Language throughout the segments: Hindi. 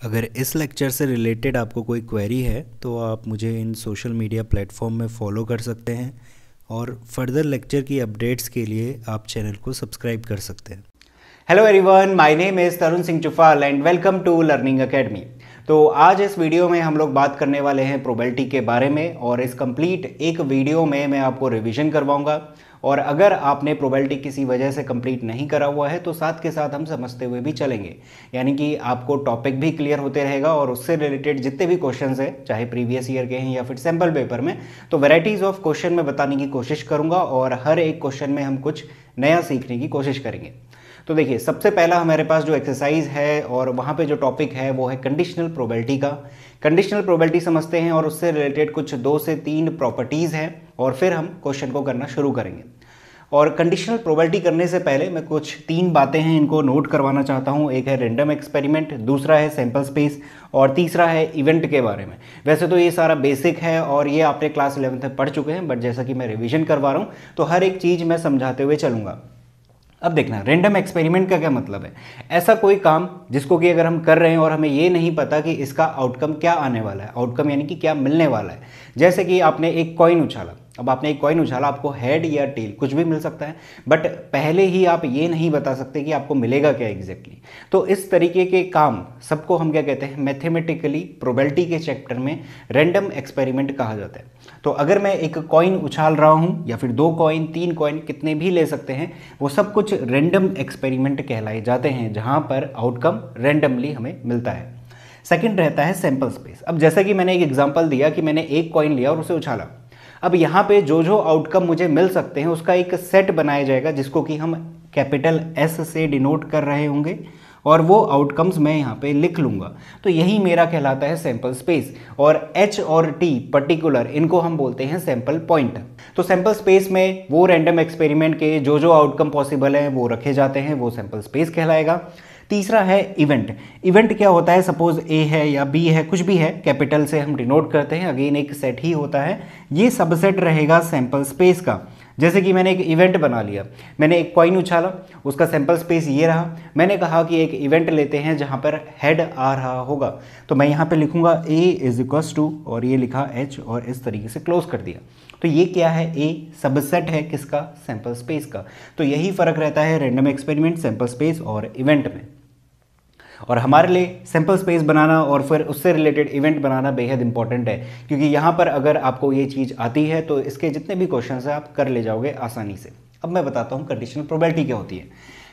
अगर इस लेक्चर से रिलेटेड आपको कोई क्वेरी है तो आप मुझे इन सोशल मीडिया प्लेटफॉर्म में फॉलो कर सकते हैं और फर्दर लेक्चर की अपडेट्स के लिए आप चैनल को सब्सक्राइब कर सकते हैं। Hello everyone, my name is Tarun Singh Chufal and welcome to Learning Academy. तो आज इस वीडियो में हम लोग बात करने वाले हैं प्रोबेबिलिटी के बारे में और इस कंप्लीट एक वीडियो में मैं आपको रिवीजन करवाऊंगा। और अगर आपने प्रोबेबिलिटी किसी वजह से कंप्लीट नहीं करा हुआ है तो साथ के साथ हम समझते हुए भी चलेंगे, यानी कि आपको टॉपिक भी क्लियर होते रहेगा और उससे रिलेटेड जितने भी क्वेश्चंस हैं, चाहे प्रीवियस ईयर के हैं या फिर सैम्पल पेपर में, तो वैरायटीज़ ऑफ क्वेश्चन में बताने की कोशिश करूंगा और हर एक क्वेश्चन में हम कुछ नया सीखने की कोशिश करेंगे। तो देखिए, सबसे पहला हमारे पास जो एक्सरसाइज है और वहाँ पे जो टॉपिक है वो है कंडीशनल प्रोबेबिलिटी का। कंडीशनल प्रोबेबिलिटी समझते हैं और उससे रिलेटेड कुछ 2 से 3 प्रॉपर्टीज़ हैं और फिर हम क्वेश्चन को करना शुरू करेंगे। और कंडीशनल प्रोबेबिलिटी करने से पहले मैं कुछ 3 बातें हैं, इनको नोट करवाना चाहता हूँ। एक है रैंडम एक्सपेरिमेंट, दूसरा है सैंपल स्पेस और तीसरा है इवेंट के बारे में। वैसे तो ये सारा बेसिक है और ये आपने क्लास 11th में पढ़ चुके हैं, बट जैसा कि मैं रिविजन करवा रहा हूँ तो हर एक चीज़ मैं समझाते हुए चलूँगा। अब देखना, रैंडम एक्सपेरिमेंट का क्या मतलब है। ऐसा कोई काम जिसको कि अगर हम कर रहे हैं और हमें ये नहीं पता कि इसका आउटकम क्या आने वाला है, आउटकम यानी कि क्या मिलने वाला है। जैसे कि आपने एक कॉइन उछाला, अब आपने एक कॉइन उछाला, आपको हेड या टेल कुछ भी मिल सकता है, बट पहले ही आप ये नहीं बता सकते कि आपको मिलेगा क्या एग्जैक्टली। तो इस तरीके के काम सबको हम क्या कहते हैं, मैथमेटिकली प्रोबेबिलिटी के चैप्टर में रैंडम एक्सपेरिमेंट कहा जाता है। तो अगर मैं एक कॉइन उछाल रहा हूँ या फिर 2 कॉइन 3 कॉइन कितने भी ले सकते हैं, वो सब कुछ रैंडम एक्सपेरिमेंट कहलाए जाते हैं, जहाँ पर आउटकम रैंडमली हमें मिलता है। सेकंड रहता है सैंपल स्पेस। अब जैसा कि मैंने एक एग्जांपल दिया कि मैंने एक कॉइन लिया और उसे उछाला, अब यहाँ पे जो जो आउटकम मुझे मिल सकते हैं उसका एक सेट बनाया जाएगा जिसको कि हम कैपिटल एस से डिनोट कर रहे होंगे और वो आउटकम्स मैं यहाँ पे लिख लूँगा। तो यही मेरा कहलाता है सैंपल स्पेस। और एच और टी पर्टिकुलर, इनको हम बोलते हैं सैंपल पॉइंट। तो सैंपल स्पेस में वो रैंडम एक्सपेरिमेंट के जो जो आउटकम पॉसिबल हैं वो रखे जाते हैं, वो सैंपल स्पेस कहलाएगा। तीसरा है इवेंट। इवेंट क्या होता है, सपोज ए है या बी है, कुछ भी है, कैपिटल से हम डिनोट करते हैं, अगेन एक सेट ही होता है, ये सबसेट रहेगा सैंपल स्पेस का। जैसे कि मैंने एक इवेंट बना लिया, मैंने एक कॉइन उछाला, उसका सैंपल स्पेस ये रहा। मैंने कहा कि एक इवेंट लेते हैं जहाँ पर हेड आ रहा होगा, तो मैं यहाँ पे लिखूंगा ए इज इक्वल्स टू, और ये लिखा एच और इस तरीके से क्लोज कर दिया। तो ये क्या है, ए सबसेट है किसका, सैंपल स्पेस का। तो यही फर्क रहता है रैंडम एक्सपेरिमेंट, सैंपल स्पेस और इवेंट में। और हमारे लिए सैंपल स्पेस बनाना और फिर उससे रिलेटेड इवेंट बनाना बेहद इंपॉर्टेंट है, क्योंकि यहाँ पर अगर आपको ये चीज़ आती है तो इसके जितने भी क्वेश्चंस हैं आप कर ले जाओगे आसानी से। अब मैं बताता हूँ कंडीशनल प्रोबेबिलिटी क्या होती है।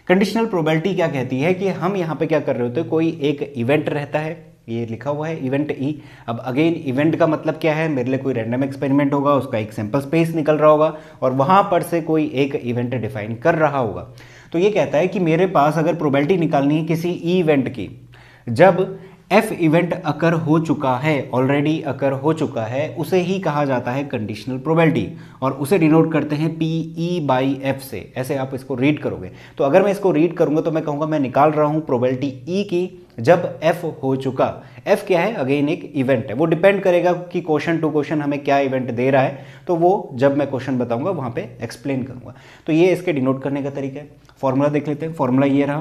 कंडीशनल प्रोबेबिलिटी क्या कहती है कि हम यहाँ पे क्या कर रहे होते हैं, कोई एक इवेंट रहता है, ये लिखा हुआ है इवेंट ई। अब अगेन इवेंट का मतलब क्या है, मेरे लिए कोई रैंडम एक्सपेरिमेंट होगा, उसका एक सैंपल स्पेस निकल रहा होगा और वहाँ पर से कोई एक इवेंट डिफाइन कर रहा होगा। तो ये कहता है कि मेरे पास अगर प्रोबेबिलिटी निकालनी है किसी ई इवेंट की, जब एफ इवेंट अकर हो चुका है, ऑलरेडी अकर हो चुका है, उसे ही कहा जाता है कंडीशनल प्रोबेबिलिटी और उसे डिनोट करते हैं पी ई बाई एफ से। ऐसे आप इसको रीड करोगे। तो अगर मैं इसको रीड करूंगा तो मैं कहूँगा मैं निकाल रहा हूँ प्रोबेबिलिटी ई की जब एफ हो चुका। एफ क्या है, अगेन एक इवेंट है, वो डिपेंड करेगा कि क्वेश्चन टू क्वेश्चन हमें क्या इवेंट दे रहा है, तो वो जब मैं क्वेश्चन बताऊंगा वहाँ पे एक्सप्लेन करूँगा। तो ये इसके डिनोट करने का तरीका है। फॉर्मूला देख लेते हैं। फॉर्मूला ये रहा,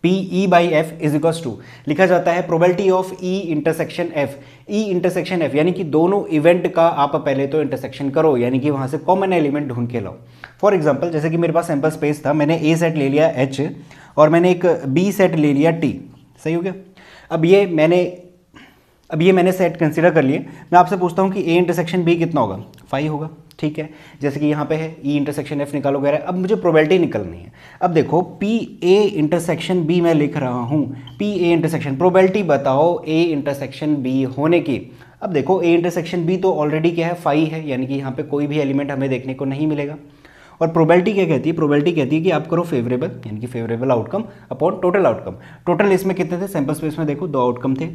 P E by F is equals to, लिखा जाता है probability of E intersection F. E intersection F यानी कि दोनों इवेंट का आप पहले तो इंटरसेक्शन करो, यानी कि वहां से कॉमन एलिमेंट ढूंढ के लाओ। फॉर एग्जांपल, जैसे कि मेरे पास सैंपल स्पेस था, मैंने ए सेट ले लिया एच और मैंने एक बी सेट ले लिया टी। सही हो गया। अब ये मैंने सेट कंसिडर कर लिए। मैं आपसे पूछता हूँ कि ए इंटरसेक्शन बी कितना होगा, 5 होगा। ठीक है, जैसे कि यहाँ पे है ई इंटरसेक्शन एफ निकालो वगैरह। अब मुझे प्रोबेबिलिटी निकलनी है। अब देखो पी ए इंटरसेक्शन बी मैं लिख रहा हूँ, पी ए इंटरसेक्शन, प्रोबेबिलिटी बताओ ए इंटरसेक्शन बी होने की। अब देखो ए इंटरसेक्शन बी तो ऑलरेडी क्या है, 5 है, यानी कि यहाँ पे कोई भी एलिमेंट हमें देखने को नहीं मिलेगा। और प्रोबेबिलिटी क्या कहती है, प्रोबेबिलिटी कहती है कि आप करो फेवरेबल, यानी कि favourable outcome upon total outcome. Total इसमें कितने थे, सैंपल स्पेस में देखो 2 आउटकम थे।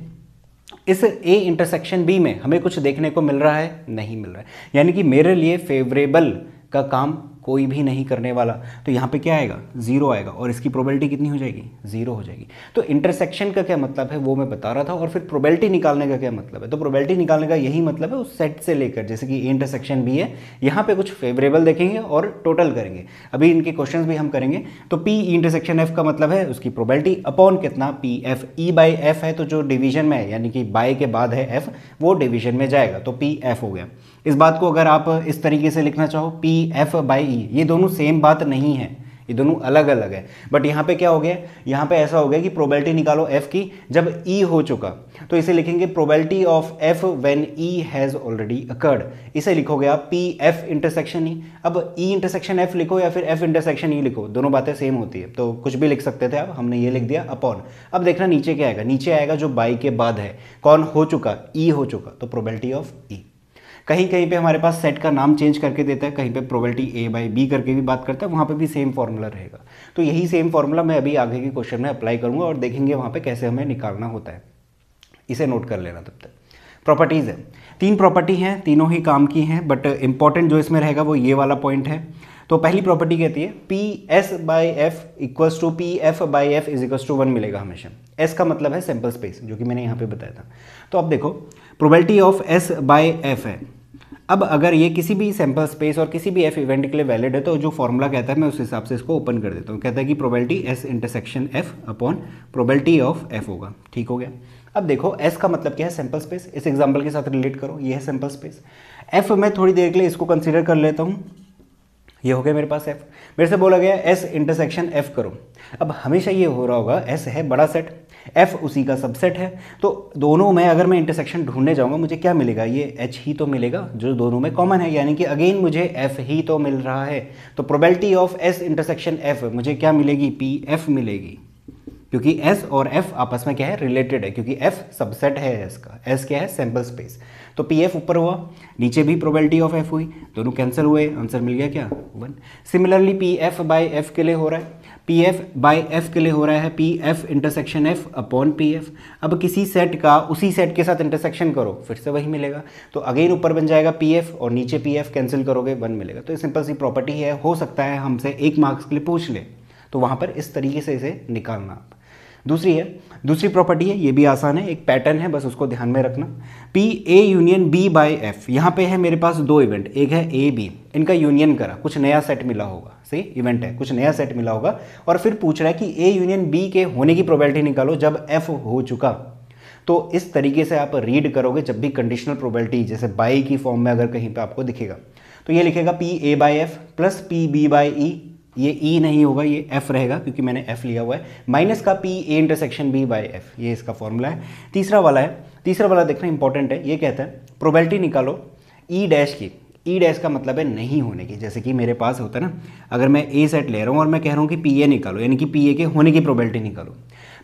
इस ए इंटरसेक्शन बी में हमें कुछ देखने को मिल रहा है, नहीं मिल रहा है, यानी कि मेरे लिए फेवरेबल का काम कोई भी नहीं करने वाला, तो यहाँ पे क्या आएगा, 0 आएगा, और इसकी प्रोबेबिलिटी कितनी हो जाएगी, 0 हो जाएगी। तो इंटरसेक्शन का क्या मतलब है वो मैं बता रहा था, और फिर प्रोबेबिलिटी निकालने का क्या मतलब है, तो प्रोबेबिलिटी निकालने का यही मतलब है उस सेट से लेकर, जैसे कि ए इंटरसेक्शन बी है, यहाँ पे कुछ फेवरेबल देखेंगे और टोटल करेंगे। अभी इनके क्वेश्चन भी हम करेंगे। तो पी इंटरसेक्शन एफ का मतलब है उसकी प्रोबेबिलिटी अपॉन कितना, P F, E by F है तो जो डिवीजन में है यानी कि बाय के बाद है एफ, वो डिवीजन में जाएगा, तो पी एफ हो गया। इस बात को अगर आप इस तरीके से लिखना चाहो, पी एफ बाई ई, ये दोनों सेम बात नहीं है, ये दोनों अलग अलग है। बट यहाँ पे क्या हो गया, यहाँ पे ऐसा हो गया कि प्रोबेबिलिटी निकालो एफ की जब ई हो चुका, तो इसे लिखेंगे probability of F when E has already occurred. इसे लिखोगे आप पी एफ इंटरसेक्शन ई। अब ई इंटरसेक्शन एफ लिखो या फिर एफ इंटरसेक्शन ई लिखो, दोनों बातें सेम होती है, तो कुछ भी लिख सकते थे आप, हमने ये लिख दिया अपॉन। अब देखना नीचे क्या आएगा, नीचे आएगा जो बाई के बाद है, कौन हो चुका, ई हो चुका, तो प्रोबेबिलिटी ऑफ ई। कहीं कहीं पे हमारे पास सेट का नाम चेंज करके देता है, कहीं पे प्रोबेबिलिटी ए बाई बी करके भी बात करता है, वहाँ पे भी सेम फॉर्मूला रहेगा। तो यही सेम फॉर्मूला मैं अभी आगे के क्वेश्चन में अप्लाई करूँगा और देखेंगे वहाँ पे कैसे हमें निकालना होता है। इसे नोट कर लेना तब तक। प्रॉपर्टीज़ है, 3 प्रॉपर्टी हैं, तीनों ही काम की हैं, बट इंपॉर्टेंट जो इसमें रहेगा वो ये वाला पॉइंट है। तो पहली प्रॉपर्टी कहती है P S by F equals to P F by F is equals to 1 मिलेगा हमेशा। एस का मतलब है सैंपल स्पेस, जो कि मैंने यहाँ पे बताया था। तो अब देखो probability of S by F है। अब अगर ये किसी भी सैंपल स्पेस और किसी भी एफ इवेंट के लिए वैलिड है, तो जो फॉर्मूला कहता है मैं उस हिसाब से इसको ओपन कर देता हूँ। कहता है कि probability S intersection F upon probability of F होगा। ठीक हो गया। अब देखो एस का मतलब क्या है, सैंपल स्पेस। इस एग्जांपल के साथ रिलेट करो, ये है सैंपल स्पेस। एफ मैं थोड़ी देर के लिए इसको कंसीडर कर लेता हूँ, ये हो गया मेरे पास एफ। मेरे से बोला गया एस इंटरसेक्शन एफ करो। अब हमेशा ये हो रहा होगा, एस है बड़ा सेट, एफ उसी का सबसेट है, तो दोनों में अगर मैं इंटरसेक्शन ढूंढने जाऊंगा मुझे क्या मिलेगा, ये एच ही तो मिलेगा जो दोनों में कॉमन है, यानी कि अगेन मुझे एफ ही तो मिल रहा है। तो probability of S intersection F मुझे क्या मिलेगी, पी एफ मिलेगी, क्योंकि एस और एफ आपस में क्या है, रिलेटेड है, क्योंकि एफ सबसेट है एस का। एस क्या है, सैंपल स्पेस। तो पी एफ ऊपर हुआ, नीचे भी प्रोबेबिलिटी ऑफ एफ हुई, दोनों कैंसिल हुए, आंसर मिल गया क्या, 1। Similarly P F by F के लिए हो रहा है, पी एफ बाई एफ के लिए हो रहा है P F intersection F upon P F. अब किसी सेट का उसी सेट के साथ इंटरसेक्शन करो, फिर से वही मिलेगा, तो अगेन ऊपर बन जाएगा पी एफ और नीचे पी एफ, कैंसिल करोगे 1 मिलेगा। तो ये सिंपल सी प्रॉपर्टी है, हो सकता है हमसे 1 मार्क्स के लिए पूछ ले, तो वहाँ पर इस तरीके से इसे निकालना आप। दूसरी प्रॉपर्टी है, ये भी आसान है, एक पैटर्न है, बस उसको ध्यान में रखना। P A union B by F, यहाँ पे है मेरे पास 2 इवेंट, एक है ए बी, इनका यूनियन करा, कुछ नया सेट मिला होगा, सही इवेंट है, कुछ नया सेट मिला होगा, और फिर पूछ रहा है कि ए यूनियन बी के होने की प्रोबेबिलिटी निकालो जब एफ हो चुका। तो इस तरीके से आप रीड करोगे जब भी कंडीशनल प्रोबेबिलिटी जैसे बाई की फॉर्म में अगर कहीं पे आपको दिखेगा, तो ये लिखेगा P A by F plus P B by E, ये ई नहीं होगा, ये एफ रहेगा क्योंकि मैंने एफ लिया हुआ है, माइनस का P A intersection B by F, ये इसका फॉर्मूला है। तीसरा वाला देखना इंपॉर्टेंट है, ये कहता है प्रोबेबिलिटी निकालो ई डैश की। ई डैश का मतलब है नहीं होने की, जैसे कि मेरे पास होता है ना, अगर मैं ए सेट ले रहा हूँ और मैं कह रहा हूँ कि पी ए निकालो, यानी कि पी ए के होने की प्रोबेबिलिटी निकालो,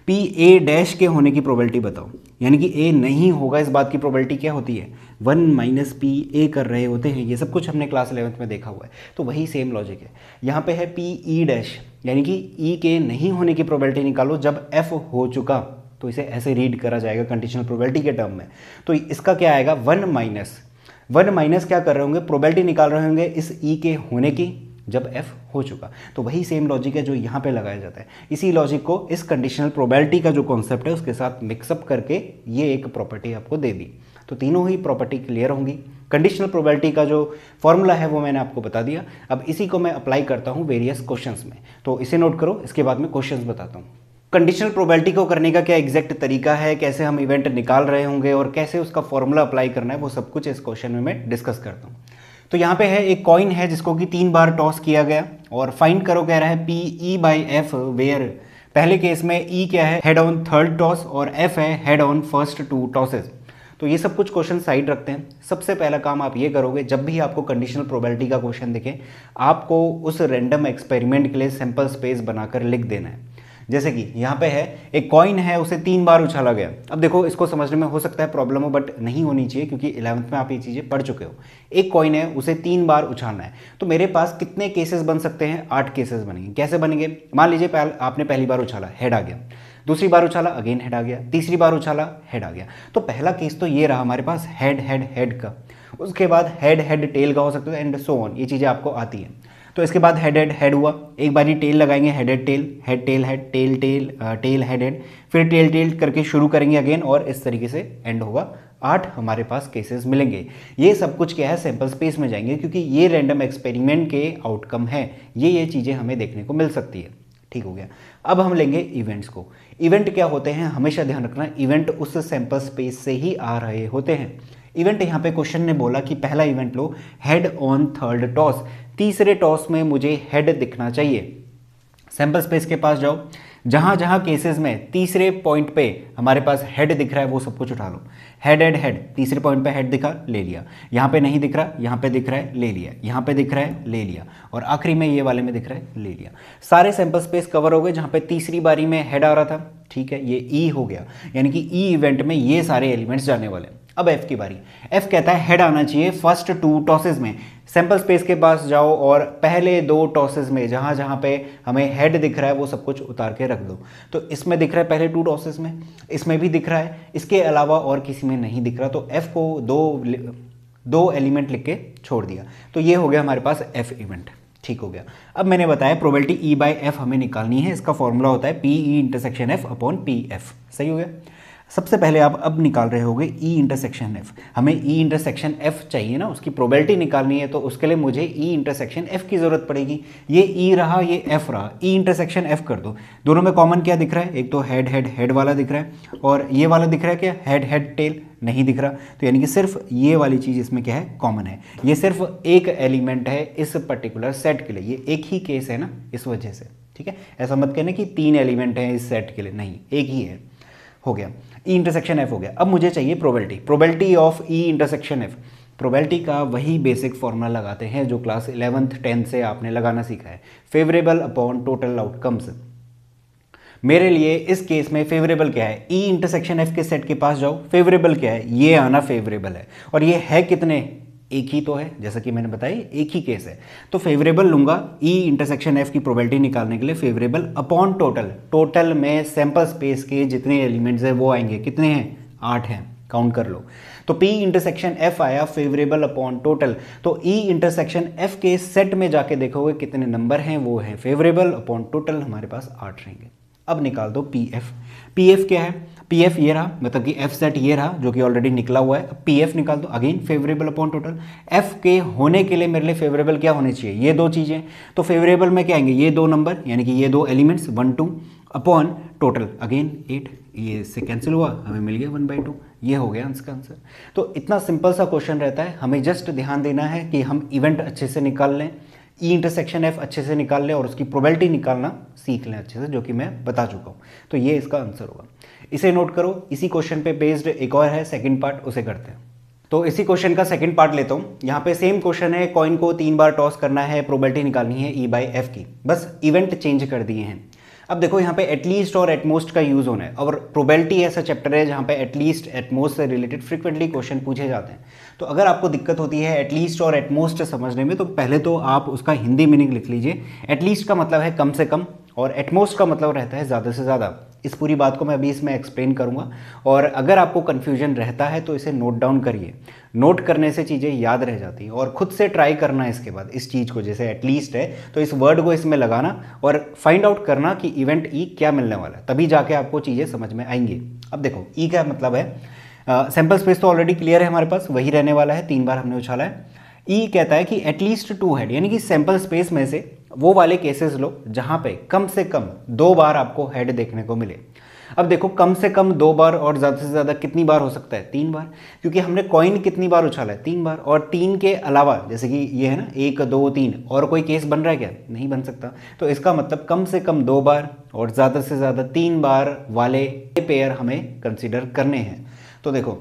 पी ए डैश के होने की प्रोबेबिलिटी बताओ, यानी कि ए नहीं होगा इस बात की प्रोबेबिलिटी क्या होती है, 1 माइनस पी ए कर रहे होते हैं। ये सब कुछ हमने क्लास 11th में देखा हुआ है, तो वही सेम लॉजिक है। यहाँ पे है पी ई डैश, यानी कि ई के नहीं होने की प्रोबेबिलिटी निकालो जब एफ हो चुका, तो इसे ऐसे रीड करा जाएगा कंडीशनल प्रोबेबिलिटी के टर्म में। तो इसका क्या आएगा, 1 माइनस क्या कर रहे होंगे, प्रोबेबिलिटी निकाल रहे होंगे इस ई के होने की जब f हो चुका। तो वही सेम लॉजिक है जो यहाँ पे लगाया जाता है। इसी लॉजिक को इस कंडीशनल प्रोबेबिलिटी का जो कॉन्सेप्ट है उसके साथ मिक्सअप करके ये एक प्रॉपर्टी आपको दे दी। तो तीनों ही प्रॉपर्टी क्लियर होंगी। कंडीशनल प्रोबेबिलिटी का जो फॉर्मूला है वो मैंने आपको बता दिया। अब इसी को मैं अप्लाई करता हूँ वेरियस क्वेश्चंस में, तो इसे नोट करो, इसके बाद में क्वेश्चंस बताता हूँ। कंडीशनल प्रोबेबिलिटी को करने का क्या एग्जैक्ट तरीका है, कैसे हम इवेंट निकाल रहे होंगे और कैसे उसका फॉर्मूला अप्लाई करना है, वो सब कुछ इस क्वेश्चन में मैं डिस्कस करता हूँ। तो यहाँ पे है एक कॉइन है जिसको कि 3 बार टॉस किया गया और फाइंड करो कह रहा है P E by F where पहले केस में ई क्या है, हेड ऑन थर्ड टॉस, और एफ है हेड ऑन फर्स्ट 2 टॉसेज। तो ये सब कुछ क्वेश्चन साइड रखते हैं। सबसे पहला काम आप ये करोगे, जब भी आपको कंडीशनल प्रोबेबिलिटी का क्वेश्चन दिखे आपको उस रैंडम एक्सपेरिमेंट के लिए सैंपल स्पेस बनाकर लिख देना है। जैसे कि यहाँ पे है एक कॉइन है, उसे 3 बार उछाला गया। अब देखो इसको समझने में हो सकता है प्रॉब्लम हो, बट नहीं होनी चाहिए क्योंकि 11th में आप ये चीज़ें पढ़ चुके हो। एक कॉइन है, उसे 3 बार उछालना है, तो मेरे पास कितने केसेस बन सकते हैं, 8 केसेस बनेंगे। कैसे बनेंगे, मान लीजिए आपने पहली बार उछाला, हेड आ गया, दूसरी बार उछाला, अगेन हेड आ गया, तीसरी बार उछाला, हेड आ गया। तो पहला केस तो ये रहा हमारे पास हेड हेड हेड का। उसके बाद हेड हेड टेल का हो सकता है एंड सो ऑन, ये चीज़ें आपको आती हैं। तो इसके बाद हेड हुआ, एक बारी टेल लगाएंगे, head tail, head tail head, tail tail tail head, फिर टेल टेल करके शुरू करेंगे अगेन, और इस तरीके से एंड होगा। 8 हमारे पास केसेस मिलेंगे। ये सब कुछ क्या है, सैंपल स्पेस में जाएंगे, क्योंकि ये रैंडम एक्सपेरिमेंट के आउटकम है, ये चीज़ें हमें देखने को मिल सकती है। ठीक हो गया। अब हम लेंगे इवेंट्स को। इवेंट क्या होते हैं, हमेशा ध्यान रखना, इवेंट उस सैंपल स्पेस से ही आ रहे होते हैं। इवेंट यहाँ पे क्वेश्चन ने बोला कि पहला event low, head on third toss, तीसरे टॉस में मुझे हेड दिखना चाहिए। सैंपल स्पेस के पास जाओ, जहां जहां केसेस में तीसरे पॉइंट पे हमारे पास हेड दिख रहा है वो सब कुछ उठा लो। हेड हेड हेड, तीसरे पॉइंट पे हेड दिखा, ले लिया। यहाँ पे नहीं दिख रहा, यहाँ पे दिख रहा है, ले लिया। यहाँ पे दिख रहा है, ले लिया। और आखिरी में ये वाले में दिख रहा है, ले लिया। सारे सैंपल स्पेस कवर हो गए जहाँ पे तीसरी बारी में हेड आ रहा था। ठीक है, ये ई हो गया, यानी कि ई इवेंट में ये सारे एलिमेंट्स जाने वाले हैं। अब एफ की बारी। एफ कहता है हेड आना चाहिए फर्स्ट 2 टॉसेस में। सैंपल स्पेस के पास जाओ और पहले 2 टॉसेस में जहां जहां पे हमें हेड दिख रहा है वो सब कुछ उतार के रख दो। तो इसमें दिख रहा है पहले 2 टॉसेस में, इसमें भी दिख रहा है, इसके अलावा और किसी में नहीं दिख रहा। तो एफ को दो एलिमेंट लिख के छोड़ दिया। तो ये हो गया हमारे पास एफ इवेंट। ठीक हो गया। अब मैंने बताया प्रोबेबिलिटी ई बाय एफ हमें निकालनी है। इसका फॉर्मूला होता है P E intersection F upon P F. सही हो गया। सबसे पहले आप अब निकाल रहे होगे ई इंटरसेक्शन एफ। हमें ई इंटरसेक्शन एफ चाहिए ना, उसकी प्रोबेबिलिटी निकालनी है, तो उसके लिए मुझे ई इंटरसेक्शन एफ की जरूरत पड़ेगी। ये ई रहा, ये एफ रहा, ई इंटरसेक्शन एफ कर दो। दोनों में कॉमन क्या दिख रहा है, एक तो हेड हेड हेड वाला दिख रहा है, और ये वाला दिख रहा है क्या, हेड हेड टेल नहीं दिख रहा। तो यानी कि सिर्फ ये वाली चीज़ इसमें क्या है, कॉमन है। ये सिर्फ एक एलिमेंट है इस पर्टिकुलर सेट के लिए, ये एक ही केस है ना, इस वजह से। ठीक है, ऐसा मत कहना कि 3 एलिमेंट हैं इस सेट के लिए, नहीं, एक ही है। हो गया, ई इंटरसेक्शन एफ हो गया। अब मुझे चाहिए probability, probability of E intersection F. Probability का वही बेसिक फॉर्मूला लगाते हैं जो क्लास 11th 10th से आपने लगाना सीखा है, फेवरेबल अपॉन टोटल आउटकम्स। मेरे लिए इस केस में फेवरेबल क्या है, ई इंटरसेक्शन एफ के सेट के पास जाओ, फेवरेबल क्या है, ये आना फेवरेबल है। और ये है कितने, एक ही तो है, जैसा कि मैंने बताया एक ही केस है। तो फेवरेबल लूंगा ई इंटरसेक्शन एफ की प्रोबेबिलिटी निकालने के लिए, फेवरेबल अपॉन टोटल। टोटल में सैंपल स्पेस के जितने एलिमेंट्स हैं वो आएंगे, कितने हैं, 8 हैं, काउंट कर लो। तो पी इंटरसेक्शन एफ आया फेवरेबल अपॉन टोटल। तो ई इंटरसेक्शन एफ के सेट में जाके देखोगे कितने नंबर हैं, वो है फेवरेबल अपॉन टोटल, हमारे पास 8 रहेंगे। अब निकाल दो पी एफ। पी एफ क्या है, पी एफ ये रहा, मतलब कि एफ सेट ये रहा जो कि ऑलरेडी निकला हुआ है। अब पी एफ निकाल दो, again favourable upon total. F के होने के लिए मेरे लिए फेवरेबल क्या होने चाहिए, ये 2 चीज़ें। तो फेवरेबल में क्या आएंगे, ये 2 नंबर, यानी कि ये 2 एलिमेंट्स 1 2 अपॉन टोटल, अगेन 8, ये इससे कैंसिल हुआ, हमें मिल गया 1/2। ये हो गया इसका आंसर। तो इतना सिंपल सा क्वेश्चन रहता है, हमें जस्ट ध्यान देना है कि हम इवेंट अच्छे से निकाल लें, ई इंटरसेक्शन एफ अच्छे से निकाल लें, और उसकी प्रोबेबिलिटी निकालना सीख लें अच्छे से, जो कि मैं बता चुका हूँ। तो ये इसका आंसर होगा। इसे नोट करो। इसी क्वेश्चन पे बेस्ड एक और है सेकंड पार्ट, उसे करते हैं। तो इसी क्वेश्चन का सेकंड पार्ट लेता हूँ। यहाँ पे सेम क्वेश्चन है, कॉइन को 3 बार टॉस करना है, प्रोबेबिलिटी निकालनी है ई बाय एफ की, बस इवेंट चेंज कर दिए हैं। अब देखो यहाँ पे एटलीस्ट और एटमोस्ट का यूज होना है, और प्रोबेबिलिटी ऐसा चैप्टर है जहाँ पे एटलीस्ट एटमोस्ट से रिलेटेड फ्रीक्वेंटली क्वेश्चन पूछे जाते हैं। तो अगर आपको दिक्कत होती है एटलीस्ट और एटमोस्ट समझने में, तो पहले तो आप उसका हिंदी मीनिंग लिख लीजिए। एटलीस्ट का मतलब है कम से कम, और एटमोस्ट का मतलब रहता है ज़्यादा से ज़्यादा। इस पूरी बात को मैं अभी इसमें एक्सप्लेन करूंगा, और अगर आपको कन्फ्यूजन रहता है तो इसे नोट डाउन करिए। नोट करने से चीज़ें याद रह जाती हैं, और खुद से ट्राई करना इसके बाद इस चीज़ को, जैसे एटलीस्ट है तो इस वर्ड को इसमें लगाना और फाइंड आउट करना कि इवेंट ई क्या मिलने वाला है, तभी जाके आपको चीज़ें समझ में आएंगी। अब देखो ई क्या मतलब है, सैंपल स्पेस तो ऑलरेडी क्लियर है हमारे पास, वही रहने वाला है, 3 बार हमने उछाला है। ई कहता है कि एटलीस्ट 2 हेड, यानी कि सैंपल स्पेस में से वो वाले केसेस लो जहां पे कम से कम 2 बार आपको हेड देखने को मिले। अब देखो कम से कम 2 बार, और ज़्यादा से ज़्यादा कितनी बार हो सकता है, 3 बार, क्योंकि हमने कॉइन कितनी बार उछाला है, 3 बार। और 3 के अलावा जैसे कि ये है ना 1 2 3, और कोई केस बन रहा है क्या, नहीं बन सकता। तो इसका मतलब कम से कम 2 बार और ज़्यादा से ज़्यादा 3 बार वाले पेयर हमें कंसिडर करने हैं। तो देखो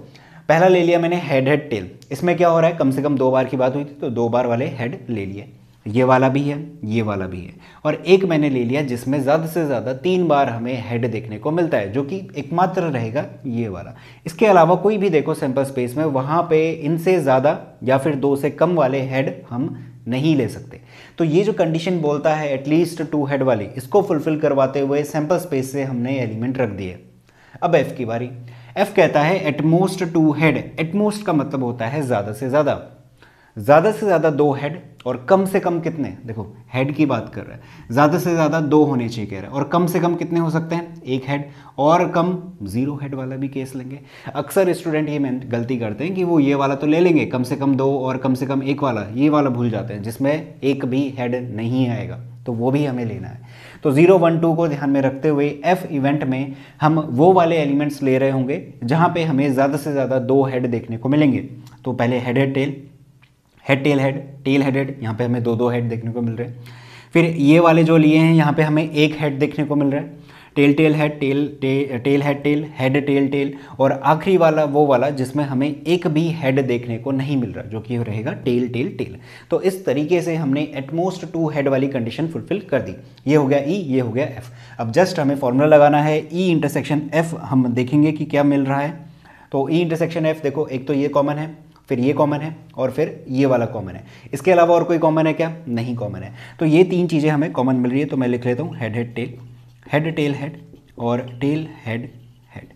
पहला ले लिया मैंने हेड हेड टेल, इसमें क्या हो रहा है, कम से कम 2 बार की बात हुई थी, तो 2 बार वाले हेड ले लिए। ये वाला भी है, ये वाला भी है, और एक मैंने ले लिया जिसमें ज़्यादा से ज़्यादा 3 बार हमें हेड देखने को मिलता है, जो कि एकमात्र रहेगा ये वाला। इसके अलावा कोई भी देखो सैंपल स्पेस में, वहाँ पे इनसे ज़्यादा या फिर 2 से कम वाले हेड हम नहीं ले सकते। तो ये जो कंडीशन बोलता है एटलीस्ट 2 हेड वाली, इसको फुलफिल करवाते हुए सैंपल स्पेस से हमने एलिमेंट रख दिए। अब एफ की बारी। एफ कहता है एटमोस्ट 2 हेड। एटमोस्ट का मतलब होता है ज़्यादा से ज़्यादा। ज़्यादा से ज़्यादा 2 हेड और कम से कम कितने, देखो हेड की बात कर रहा है, ज़्यादा से ज़्यादा 2 होने चाहिए कह रहा है, और कम से कम कितने हो सकते हैं, 1 हेड, और कम 0 हेड वाला भी केस लेंगे। अक्सर स्टूडेंट ये गलती करते हैं कि वो ये वाला तो ले लेंगे कम से कम 2 और कम से कम 1 वाला, ये वाला भूल जाते हैं जिसमें एक भी हेड नहीं आएगा, तो वो भी हमें लेना है। तो 0, 1, 2 को ध्यान में रखते हुए एफ इवेंट में हम वो वाले एलिमेंट्स ले रहे होंगे जहाँ पे हमें ज़्यादा से ज़्यादा 2 हेड देखने को मिलेंगे। तो पहले head head tail, head tail head, tail head head, यहाँ पे हमें 2 हेड देखने को मिल रहे हैं। फिर ये वाले जो लिए हैं यहाँ पे हमें 1 हेड देखने को मिल रहा है, tail tail head, tail head tail, head tail tail, और आखिरी वाला वो वाला जिसमें हमें एक भी हेड देखने को नहीं मिल रहा, जो कि रहेगा टेल टेल टेल। तो इस तरीके से हमने एटमोस्ट 2 हेड वाली कंडीशन फुलफिल कर दी। ये हो गया ई, ये हो गया एफ। अब जस्ट हमें फॉर्मूला लगाना है, ई इंटरसेक्शन एफ, हम देखेंगे कि क्या मिल रहा है। तो ई इंटरसेक्शन एफ, देखो एक तो ये कॉमन है, फिर ये कॉमन है, और फिर ये वाला कॉमन है। इसके अलावा और कोई कॉमन है क्या, नहीं कॉमन है। तो ये 3 चीज़ें हमें कॉमन मिल रही है। तो मैं लिख लेता हूँ head head tail, head tail head, और tail head head,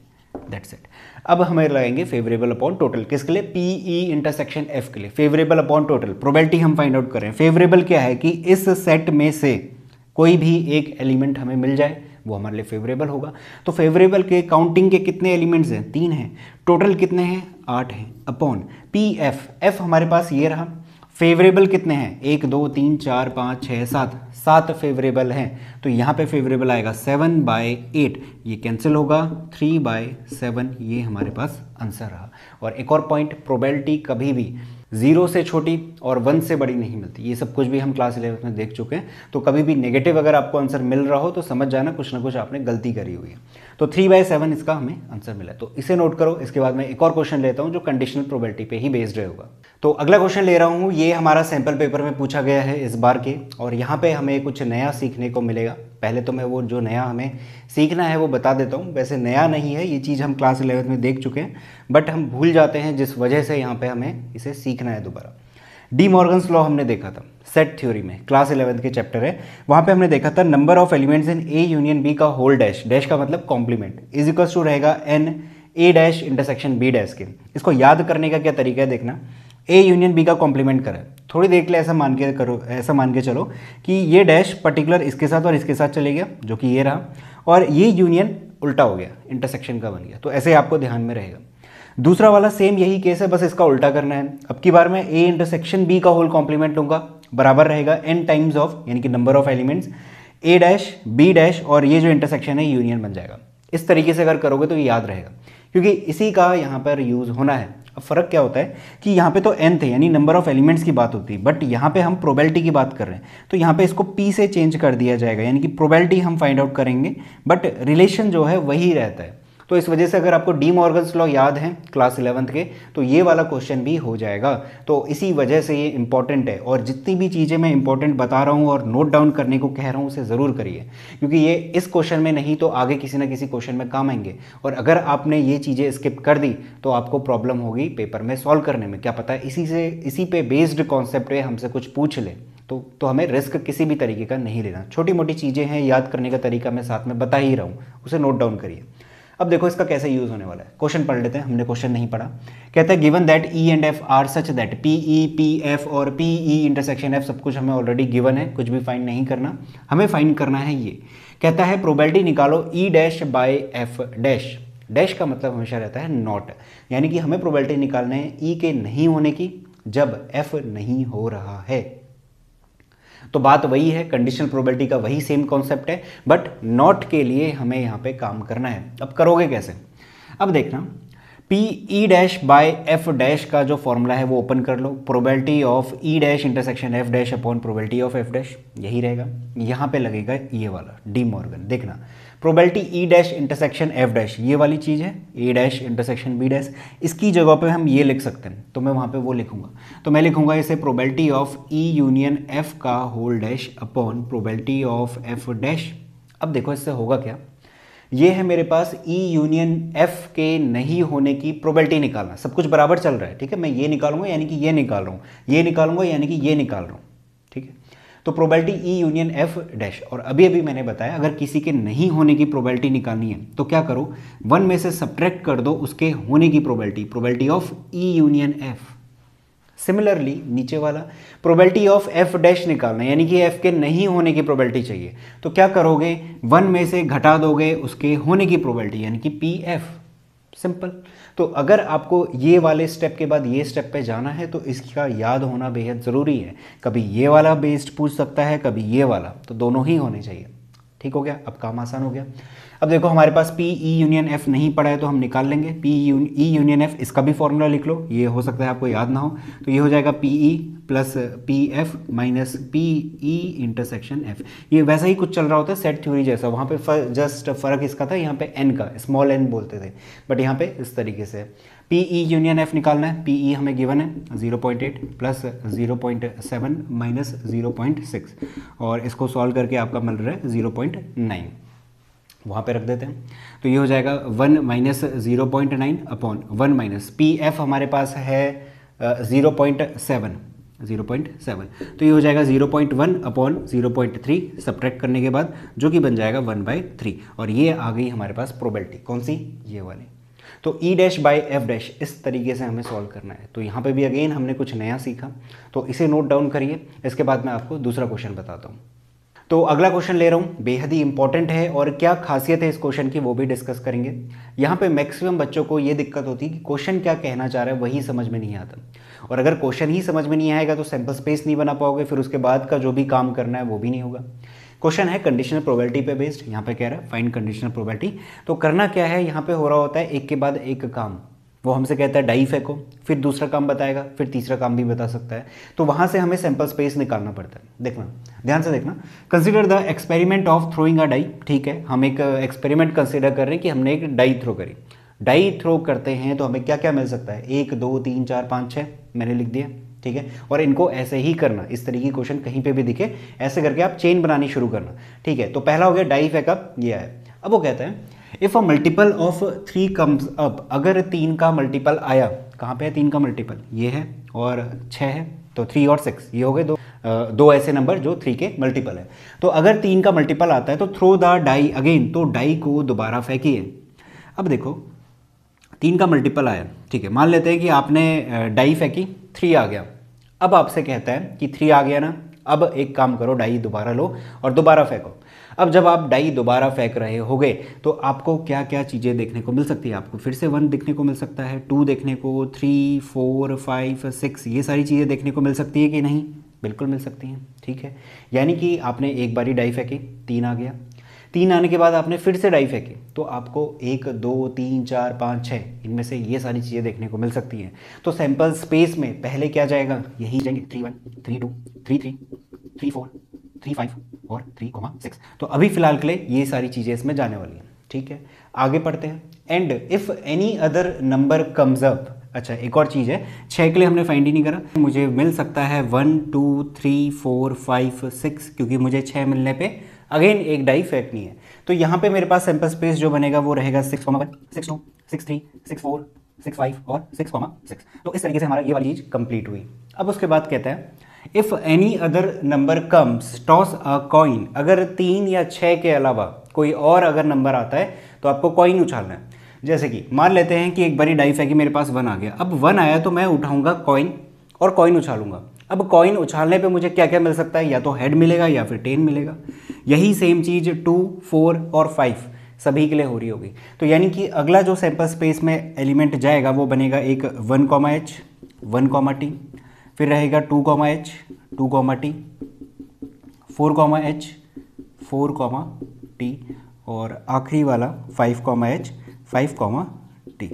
that's it. अब हमें लगाएंगे फेवरेबल अपॉन टोटल, किसके लिए, पी ई इंटरसेक्शन एफ के लिए। फेवरेबल अपॉन टोटल, प्रोबेबिलिटी हम फाइंड आउट करें। फेवरेबल क्या है कि इस सेट में से कोई भी एक एलिमेंट हमें मिल जाए, वो हमारे लिए फेवरेबल होगा। तो फेवरेबल के काउंटिंग के कितने एलिमेंट्स हैं, 3 हैं, टोटल कितने हैं, 8 हैं, अपॉन पी एफ, एफ हमारे पास ये रहा। फेवरेबल कितने हैं, 1 2 3 4 5 6 7, 7 फेवरेबल हैं। तो यहाँ पे फेवरेबल आएगा 7/8, ये कैंसिल होगा, 3/7, ये हमारे पास आंसर रहा। और एक और पॉइंट, प्रोबेबिलिटी कभी भी 0 से छोटी और 1 से बड़ी नहीं मिलती। ये सब कुछ भी हम क्लास 11 में देख चुके हैं। तो कभी भी नेगेटिव अगर आपको आंसर मिल रहा हो तो समझ जाना कुछ ना कुछ आपने गलती करी हुई है। तो 3/7 इसका हमें आंसर मिला। तो इसे नोट करो। इसके बाद मैं एक और क्वेश्चन लेता हूं जो कंडीशनल प्रोबेबिलिटी पे ही बेस्ड होगा। तो अगला क्वेश्चन ले रहा हूं, ये हमारा सैंपल पेपर में पूछा गया है इस बार के, और यहाँ पे हमें कुछ नया सीखने को मिलेगा। पहले तो मैं वो जो नया हमें सीखना है वो बता देता हूँ। वैसे नया नहीं है, ये चीज़ हम क्लास 11 में देख चुके हैं, बट हम भूल जाते हैं, जिस वजह से यहाँ पे हमें इसे सीखना है दोबारा। डी मॉर्गन्स लॉ हमने देखा था सेट थ्योरी में, क्लास 11 के चैप्टर है, वहाँ पे हमने देखा था number of elements in A union B का होल डैश, डैश का मतलब कॉम्प्लीमेंट, इज इक्वल्स टू रहेगा N A dash intersection B dash के। इसको याद करने का क्या तरीका है देखना, ए यूनियन बी का कॉम्प्लीमेंट करें, थोड़ी देर के लिए ऐसा मान के करो, ऐसा मान के चलो कि ये डैश पर्टिकुलर इसके साथ और इसके साथ चले गया, जो कि ये रहा, और ये यूनियन उल्टा हो गया, इंटरसेक्शन का बन गया। तो ऐसे आपको ध्यान में रहेगा। दूसरा वाला सेम यही केस है, बस इसका उल्टा करना है। अब की बार मैं ए इंटरसेक्शन बी का होल कॉम्प्लीमेंट लूंगा, बराबर रहेगा एन टाइम्स ऑफ, यानी कि number of elements A dash B dash, और ये जो इंटरसेक्शन है यूनियन बन जाएगा। इस तरीके से अगर करोगे तो ये याद रहेगा, क्योंकि इसी का यहाँ पर यूज़ होना है। अब फ़र्क क्या होता है कि यहाँ पे तो n थे, यानी नंबर ऑफ एलिमेंट्स की बात होती है, बट यहाँ पे हम प्रोबेबिलिटी की बात कर रहे हैं, तो यहाँ पे इसको p से चेंज कर दिया जाएगा, यानी कि प्रोबेबिलिटी हम फाइंड आउट करेंगे, बट रिलेशन जो है वही रहता है। तो इस वजह से अगर आपको डी मॉर्गन्स लॉ याद है क्लास 11 के, तो ये वाला क्वेश्चन भी हो जाएगा। तो इसी वजह से ये इंपॉर्टेंट है, और जितनी भी चीज़ें मैं इंपॉर्टेंट बता रहा हूँ और नोट डाउन करने को कह रहा हूँ उसे ज़रूर करिए, क्योंकि ये इस क्वेश्चन में नहीं तो आगे किसी ना किसी क्वेश्चन में काम आएंगे। और अगर आपने ये चीज़ें स्किप कर दी तो आपको प्रॉब्लम होगी पेपर में सॉल्व करने में। क्या पता है इसी पे बेस्ड कॉन्सेप्ट पे हमसे कुछ पूछ ले, तो हमें रिस्क किसी भी तरीके का नहीं लेना। छोटी मोटी चीज़ें हैं, याद करने का तरीका मैं साथ में बता ही रहा हूँ, उसे नोट डाउन करिए। अब देखो इसका कैसे यूज होने वाला है, क्वेश्चन पढ़ लेते हैं, हमने क्वेश्चन नहीं पढ़ा। कहता है given that E and F are such that P E P F और पी ई इंटरसेक्शन एफ, सब कुछ हमें ऑलरेडी गिवन है, कुछ भी फाइंड नहीं करना, हमें फाइंड करना है ये। कहता है प्रोबेबिलिटी निकालो ई dash by F dash, dash का मतलब हमेशा रहता है नॉट, यानी कि हमें प्रोबेबिलिटी निकालना है ई के नहीं होने की जब एफ नहीं हो रहा है। तो बात वही है, कंडीशनल प्रोबेबिलिटी का वही सेम कॉन्सेप्ट है, बट नॉट के लिए हमें यहाँ पे काम करना है। अब करोगे कैसे, अब देखना, P E dash by F dash का जो फॉर्मूला है वो ओपन कर लो, probability of E dash intersection F dash upon probability of F dash, यही रहेगा। यहाँ पे लगेगा ये वाला डी मॉर्गन, देखना probability E dash intersection F dash, ये वाली चीज़ है A dash intersection B dash, इसकी जगह पे हम ये लिख सकते हैं, तो मैं वहाँ पे वो लिखूंगा, तो मैं लिखूंगा इसे probability of E union F का whole dash upon probability of F dash. अब देखो इससे होगा क्या, ये है मेरे पास ई यूनियन एफ के नहीं होने की प्रोबेबिलिटी निकालना, सब कुछ बराबर चल रहा है, ठीक है, मैं ये निकालूंगा यानी कि ये निकाल रहा हूँ, ये निकालूंगा यानी कि ये निकाल रहा हूँ, ठीक है। तो probability E union F dash, और अभी अभी मैंने बताया अगर किसी के नहीं होने की प्रोबेबिलिटी निकालनी है तो क्या करो, 1 में से सब्ट्रैक्ट कर दो उसके होने की probability, probability of E union F, similarly नीचे वाला प्रोबेबिलिटी ऑफ एफ डैश निकालना, यानी कि एफ के नहीं होने की प्रोबेबिलिटी चाहिए। तो क्या करोगे, 1 में से घटा दोगे उसके होने की प्रोबेबिलिटी, यानी कि पी एफ। सिंपल। तो अगर आपको ये वाले स्टेप के बाद ये स्टेप पे जाना है तो इसका याद होना बेहद ज़रूरी है। कभी ये वाला बेस्ड पूछ सकता है, कभी ये वाला, तो दोनों ही होने चाहिए। ठीक हो गया, अब काम आसान हो गया। अब देखो हमारे पास पी ई यूनियन एफ नहीं पड़ा है तो हम निकाल लेंगे पी ई यूनियन एफ। इसका भी फॉर्मूला लिख लो, ये हो सकता है आपको याद ना हो। तो ये हो जाएगा P E plus P F minus P E intersection F. ये वैसा ही कुछ चल रहा होता है सेट थ्योरी जैसा, वहाँ पे जस्ट फ़र्क इसका था, यहाँ पे एन का स्मॉल एन बोलते थे, बट यहाँ पे इस तरीके से पी ई यूनियन एफ निकालना है। पी ई हमें गिवन है 0.8 प्लस 0.7 माइनस 0.6 और इसको सॉल्व करके आपका मिल रहा है 0.9, वहाँ पे रख देते हैं। तो ये हो जाएगा 1 minus 0.9 upon 1 minus P F हमारे पास है 0.7, तो ये हो जाएगा 0.1 अपॉन 0.3 सब्ट्रैक्ट करने के बाद, जो कि बन जाएगा 1/3। और ये आ गई हमारे पास प्रोबेबिलिटी, कौन सी, ये वाली। तो ई डैश बाई एफ डैश इस तरीके से हमें सॉल्व करना है। तो यहाँ पे भी अगेन हमने कुछ नया सीखा, तो इसे नोट डाउन करिए। इसके बाद मैं आपको दूसरा क्वेश्चन बताता हूँ। तो अगला क्वेश्चन ले रहा हूँ, बेहद ही इंपॉर्टेंट है और क्या खासियत है इस क्वेश्चन की वो भी डिस्कस करेंगे। यहाँ पे मैक्सिमम बच्चों को ये दिक्कत होती है कि क्वेश्चन क्या कहना चाह रहा है वही समझ में नहीं आता, और अगर क्वेश्चन ही समझ में नहीं आएगा तो सैंपल स्पेस नहीं बना पाओगे, फिर उसके बाद का जो भी काम करना है वो भी नहीं होगा। क्वेश्चन है कंडीशनल प्रोबेबिलिटी पे बेस्ड, यहाँ पे कह रहा है फाइंड कंडीशनल प्रोबेबिलिटी। तो करना क्या है, यहाँ पे हो रहा होता है एक के बाद एक काम। वो हमसे कहता है डाई फेंको, फिर दूसरा काम बताएगा, फिर तीसरा काम भी बता सकता है। तो वहाँ से हमें सैंपल स्पेस निकालना पड़ता है। देखना, ध्यान से देखना। Consider the experiment of throwing a die. ठीक है, हम एक एक्सपेरिमेंट कंसिडर कर रहे हैं कि हमने एक डाई थ्रो करी। डाई थ्रो करते हैं तो हमें क्या क्या मिल सकता है, 1 2 3 4 5 6 मैंने लिख दिया। ठीक है, और इनको ऐसे ही करना, इस तरीके की क्वेश्चन कहीं पे भी दिखे ऐसे करके आप चेन बनानी शुरू करना। ठीक है, तो पहला हो गया डाई फेकअप, ये है। अब वो कहता है if a multiple of 3 comes up, अगर 3 का मल्टीपल आया, कहाँ पे है 3 का मल्टीपल, ये है और 6 है, तो 3 और 6 ये हो गए दो ऐसे नंबर जो 3 के मल्टीपल है। तो अगर 3 का मल्टीपल आता है तो थ्रो द डाई अगेन, तो डाई को दोबारा फेंकिए। अब देखो 3 का मल्टीपल आया, ठीक है, मान लेते हैं कि आपने डाई फेंकी, 3 आ गया। अब आपसे कहता है कि 3 आ गया ना, अब एक काम करो, डाई दोबारा लो और दोबारा फेंको। अब जब आप डाई दोबारा फेंक रहे होगे तो आपको क्या क्या चीज़ें देखने को मिल सकती है, आपको फिर से 1 देखने को मिल सकता है, 2 देखने को, 3 4 5 6 ये सारी चीज़ें देखने को मिल सकती है कि नहीं, बिल्कुल मिल सकती हैं। ठीक है, यानी कि आपने एक बारी डाई फेंकी, 3 आ गया, 3 आने के बाद आपने फिर से डाई फेंकी, तो आपको 1 2 3 4 5 6 इनमें से ये सारी चीज़ें देखने को मिल सकती हैं। तो सैंपल स्पेस में पहले क्या जाएगा, यही जाएंगे 3 1 3 2 3 3 3 4 3 5 और 3,6। तो अभी फिलहाल के लिए ये सारी चीज़ें इसमें जाने वाली हैं। ठीक है, आगे पढ़ते हैं। And if any other number comes up, अच्छा एक और चीज़ है, 6 के लिए हमने फाइंड ही नहीं करा, मुझे मिल सकता है 1 2 3 4 5 6, क्योंकि मुझे 6 मिलने पे अगेन एक डाई फेंकनी है। तो यहाँ पे मेरे पास सैंपल स्पेस जो बनेगा वो रहेगा 6,1 6 2 6 3 6 4 6 5 और 6,6। तो इस तरीके से हमारा ये वाली चीज़ कंप्लीट हुई। अब उसके बाद कहता है if any other number comes toss a coin, अगर 3 या 6 के अलावा कोई और अगर नंबर आता है तो आपको कॉइन उछालना है। जैसे कि मान लेते हैं कि एक बारी डाई फेंकी, मेरे पास 1 आ गया, अब 1 आया तो मैं उठाऊंगा कॉइन और कॉइन उछालूंगा। अब कॉइन उछालने पे मुझे क्या क्या मिल सकता है, या तो हेड मिलेगा या फिर टेन मिलेगा। यही सेम चीज़ 2 4 और 5 सभी के लिए हो रही होगी। तो यानी कि अगला जो सैंपल स्पेस में एलिमेंट जाएगा वो बनेगा एक 1,h 1,t, फिर रहेगा 2,h 2,t 4,h 4,t और आखिरी वाला 5,h 5,t।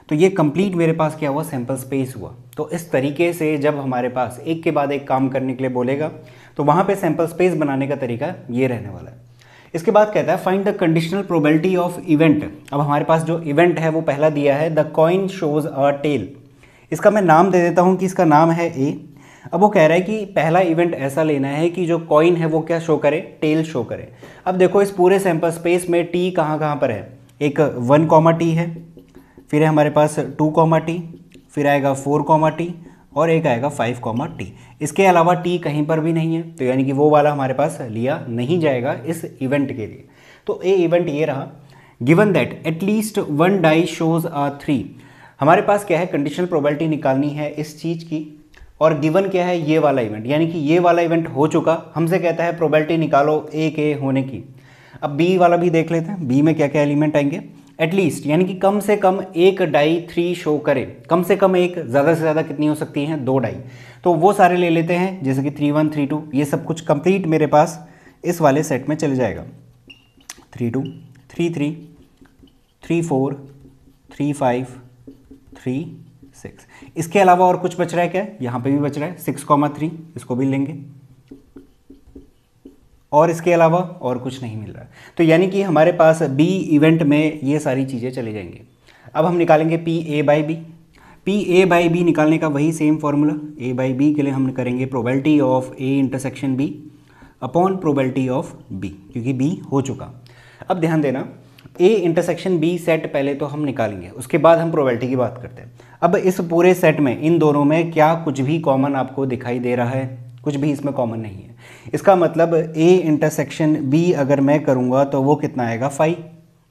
तो ये कंप्लीट मेरे पास क्या हुआ, सैंपल स्पेस हुआ। तो इस तरीके से जब हमारे पास एक के बाद एक काम करने के लिए बोलेगा तो वहाँ पे सैंपल स्पेस बनाने का तरीका ये रहने वाला है। इसके बाद कहता है find the conditional probability of event. अब हमारे पास जो इवेंट है वो पहला दिया है the coin shows a tail. इसका मैं नाम दे देता हूँ कि इसका नाम है ए। अब वो कह रहा है कि पहला इवेंट ऐसा लेना है कि जो कॉइन है वो क्या शो करे, टेल शो करे। अब देखो इस पूरे सैंपल स्पेस में टी कहाँ कहाँ पर है, एक 1,t है, फिर है हमारे पास 2,t, फिर आएगा 4,t और एक आएगा 5,t। इसके अलावा टी कहीं पर भी नहीं है, तो यानी कि वो वाला हमारे पास लिया नहीं जाएगा इस इवेंट के लिए। तो ए इवेंट ये रहा, given that at least 1 die shows a 3। हमारे पास क्या है, कंडीशनल प्रोबेबिलिटी निकालनी है इस चीज़ की। और गिवन क्या है, ये वाला इवेंट, यानी कि ये वाला इवेंट हो चुका, हमसे कहता है प्रोबेबिलिटी निकालो ए के होने की। अब बी वाला भी देख लेते हैं, बी में क्या क्या एलिमेंट आएंगे। एटलीस्ट यानी कि कम से कम एक डाई 3 शो करे, कम से कम एक, ज़्यादा से ज़्यादा कितनी हो सकती हैं, 2 डाई। तो वो सारे ले लेते हैं, जैसे कि 3 1 3 2, ये सब कुछ कंप्लीट मेरे पास इस वाले सेट में चले जाएगा। 3 2 3 3 3 4 3 5 3 6। इसके अलावा और कुछ बच रहा है क्या, यहाँ पे भी बच रहा है 6,3, इसको भी लेंगे, और इसके अलावा और कुछ नहीं मिल रहा है। तो यानी कि हमारे पास बी इवेंट में ये सारी चीज़ें चली जाएंगी। अब हम निकालेंगे P A by B. P A by B निकालने का वही same formula, A by B के लिए हम करेंगे probability of A intersection B upon probability of B, क्योंकि बी हो चुका। अब ध्यान देना, ए इंटरसेक्शन बी सेट पहले तो हम निकालेंगे, उसके बाद हम प्रोबेबिलिटी की बात करते हैं। अब इस पूरे सेट में इन दोनों में क्या कुछ भी कॉमन आपको दिखाई दे रहा है, कुछ भी इसमें कॉमन नहीं है। इसका मतलब ए इंटरसेक्शन बी अगर मैं करूँगा तो वो कितना आएगा, 5,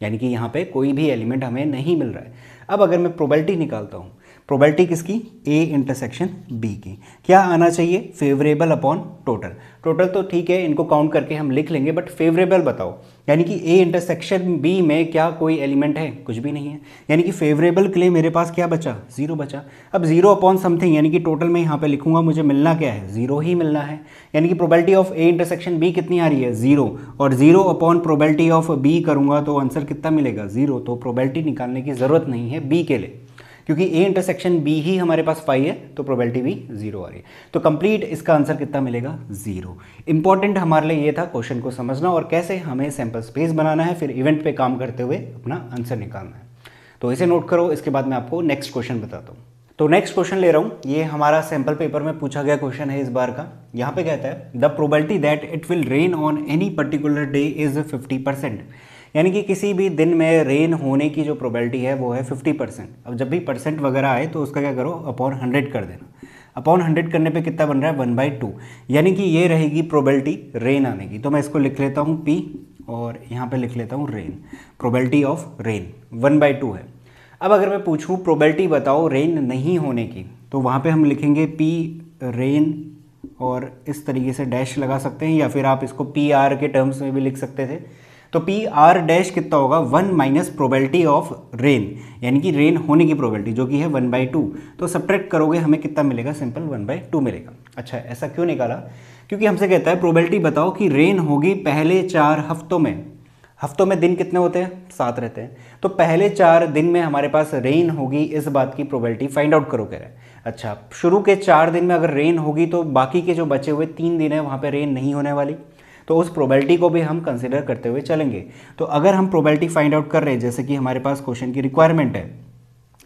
यानी कि यहाँ पे कोई भी एलिमेंट हमें नहीं मिल रहा है। अब अगर मैं प्रोबेबिलिटी निकालता हूँ, प्रोबेबिलिटी किसकी, ए इंटरसेक्शन बी की, क्या आना चाहिए, फेवरेबल अपॉन टोटल। टोटल तो ठीक है, इनको काउंट करके हम लिख लेंगे, बट फेवरेबल बताओ, यानी कि ए इंटरसेक्शन बी में क्या कोई एलिमेंट है, कुछ भी नहीं है, यानी कि फेवरेबल के लिए मेरे पास क्या बचा, 0 बचा। अब 0 अपॉन समथिंग, यानी कि टोटल में यहाँ पे लिखूंगा, मुझे मिलना क्या है, 0 ही मिलना है, यानी कि probability of A intersection B कितनी आ रही है, 0, और 0 अपॉन प्रोबेबिलिटी ऑफ बी करूँगा तो आंसर कितना मिलेगा, 0। तो प्रोबेबिलिटी निकालने की ज़रूरत नहीं है बी के लिए, क्योंकि ए इंटरसेक्शन बी ही हमारे पास 5 है, तो प्रोबेबिलिटी भी 0 आ रही है। तो कंप्लीट इसका आंसर कितना मिलेगा, 0। इंपॉर्टेंट हमारे लिए ये था क्वेश्चन को समझना और कैसे हमें सैंपल स्पेस बनाना है, फिर इवेंट पे काम करते हुए अपना आंसर निकालना है। तो इसे नोट करो, इसके बाद मैं आपको नेक्स्ट क्वेश्चन बताता हूँ। तो नेक्स्ट क्वेश्चन ले रहा हूँ, ये हमारा सैंपल पेपर में पूछा गया क्वेश्चन है इस बार का। यहाँ पे कहता है the probability that it will rain on any particular day is 50%, यानी कि किसी भी दिन में रेन होने की जो प्रोबेबिलिटी है वो है 50%। अब जब भी परसेंट वगैरह आए तो उसका क्या करो, अपॉन 100 कर देना। अपॉन 100 करने पे कितना बन रहा है, 1/2, यानी कि ये रहेगी प्रोबेबिलिटी रेन आने की। तो मैं इसको लिख लेता हूँ P और यहाँ पे लिख लेता हूँ रेन, प्रोबेबिलिटी ऑफ रेन 1/2 है। अब अगर मैं पूछूँ प्रोबेबिलिटी बताओ रेन नहीं होने की, तो वहाँ पर हम लिखेंगे P रेन और इस तरीके से डैश लगा सकते हैं, या फिर आप इसको PR के टर्म्स में भी लिख सकते थे। तो PR डैश कितना होगा, 1 माइनस प्रोबेबिलिटी ऑफ रेन, यानी कि रेन होने की प्रोबेबिलिटी जो कि है 1/2। तो सब्ट्रैक्ट करोगे हमें कितना मिलेगा, सिंपल 1/2 मिलेगा। अच्छा, ऐसा क्यों निकाला, क्योंकि हमसे कहता है प्रोबेबिलिटी बताओ कि रेन होगी पहले 4 हफ्तों में। हफ्तों में दिन कितने होते हैं, 7 रहते हैं, तो पहले 4 दिन में हमारे पास रेन होगी, इस बात की प्रोबेबिलिटी फाइंड आउट करो कह रहा है। अच्छा, शुरू के 4 दिन में अगर रेन होगी तो बाकी के जो बचे हुए 3 दिन है वहाँ पे रेन नहीं होने वाली, तो उस प्रोबेबिलिटी को भी हम कंसिडर करते हुए चलेंगे। तो अगर हम प्रोबेबिलिटी फाइंड आउट कर रहे हैं, जैसे कि हमारे पास क्वेश्चन की रिक्वायरमेंट है,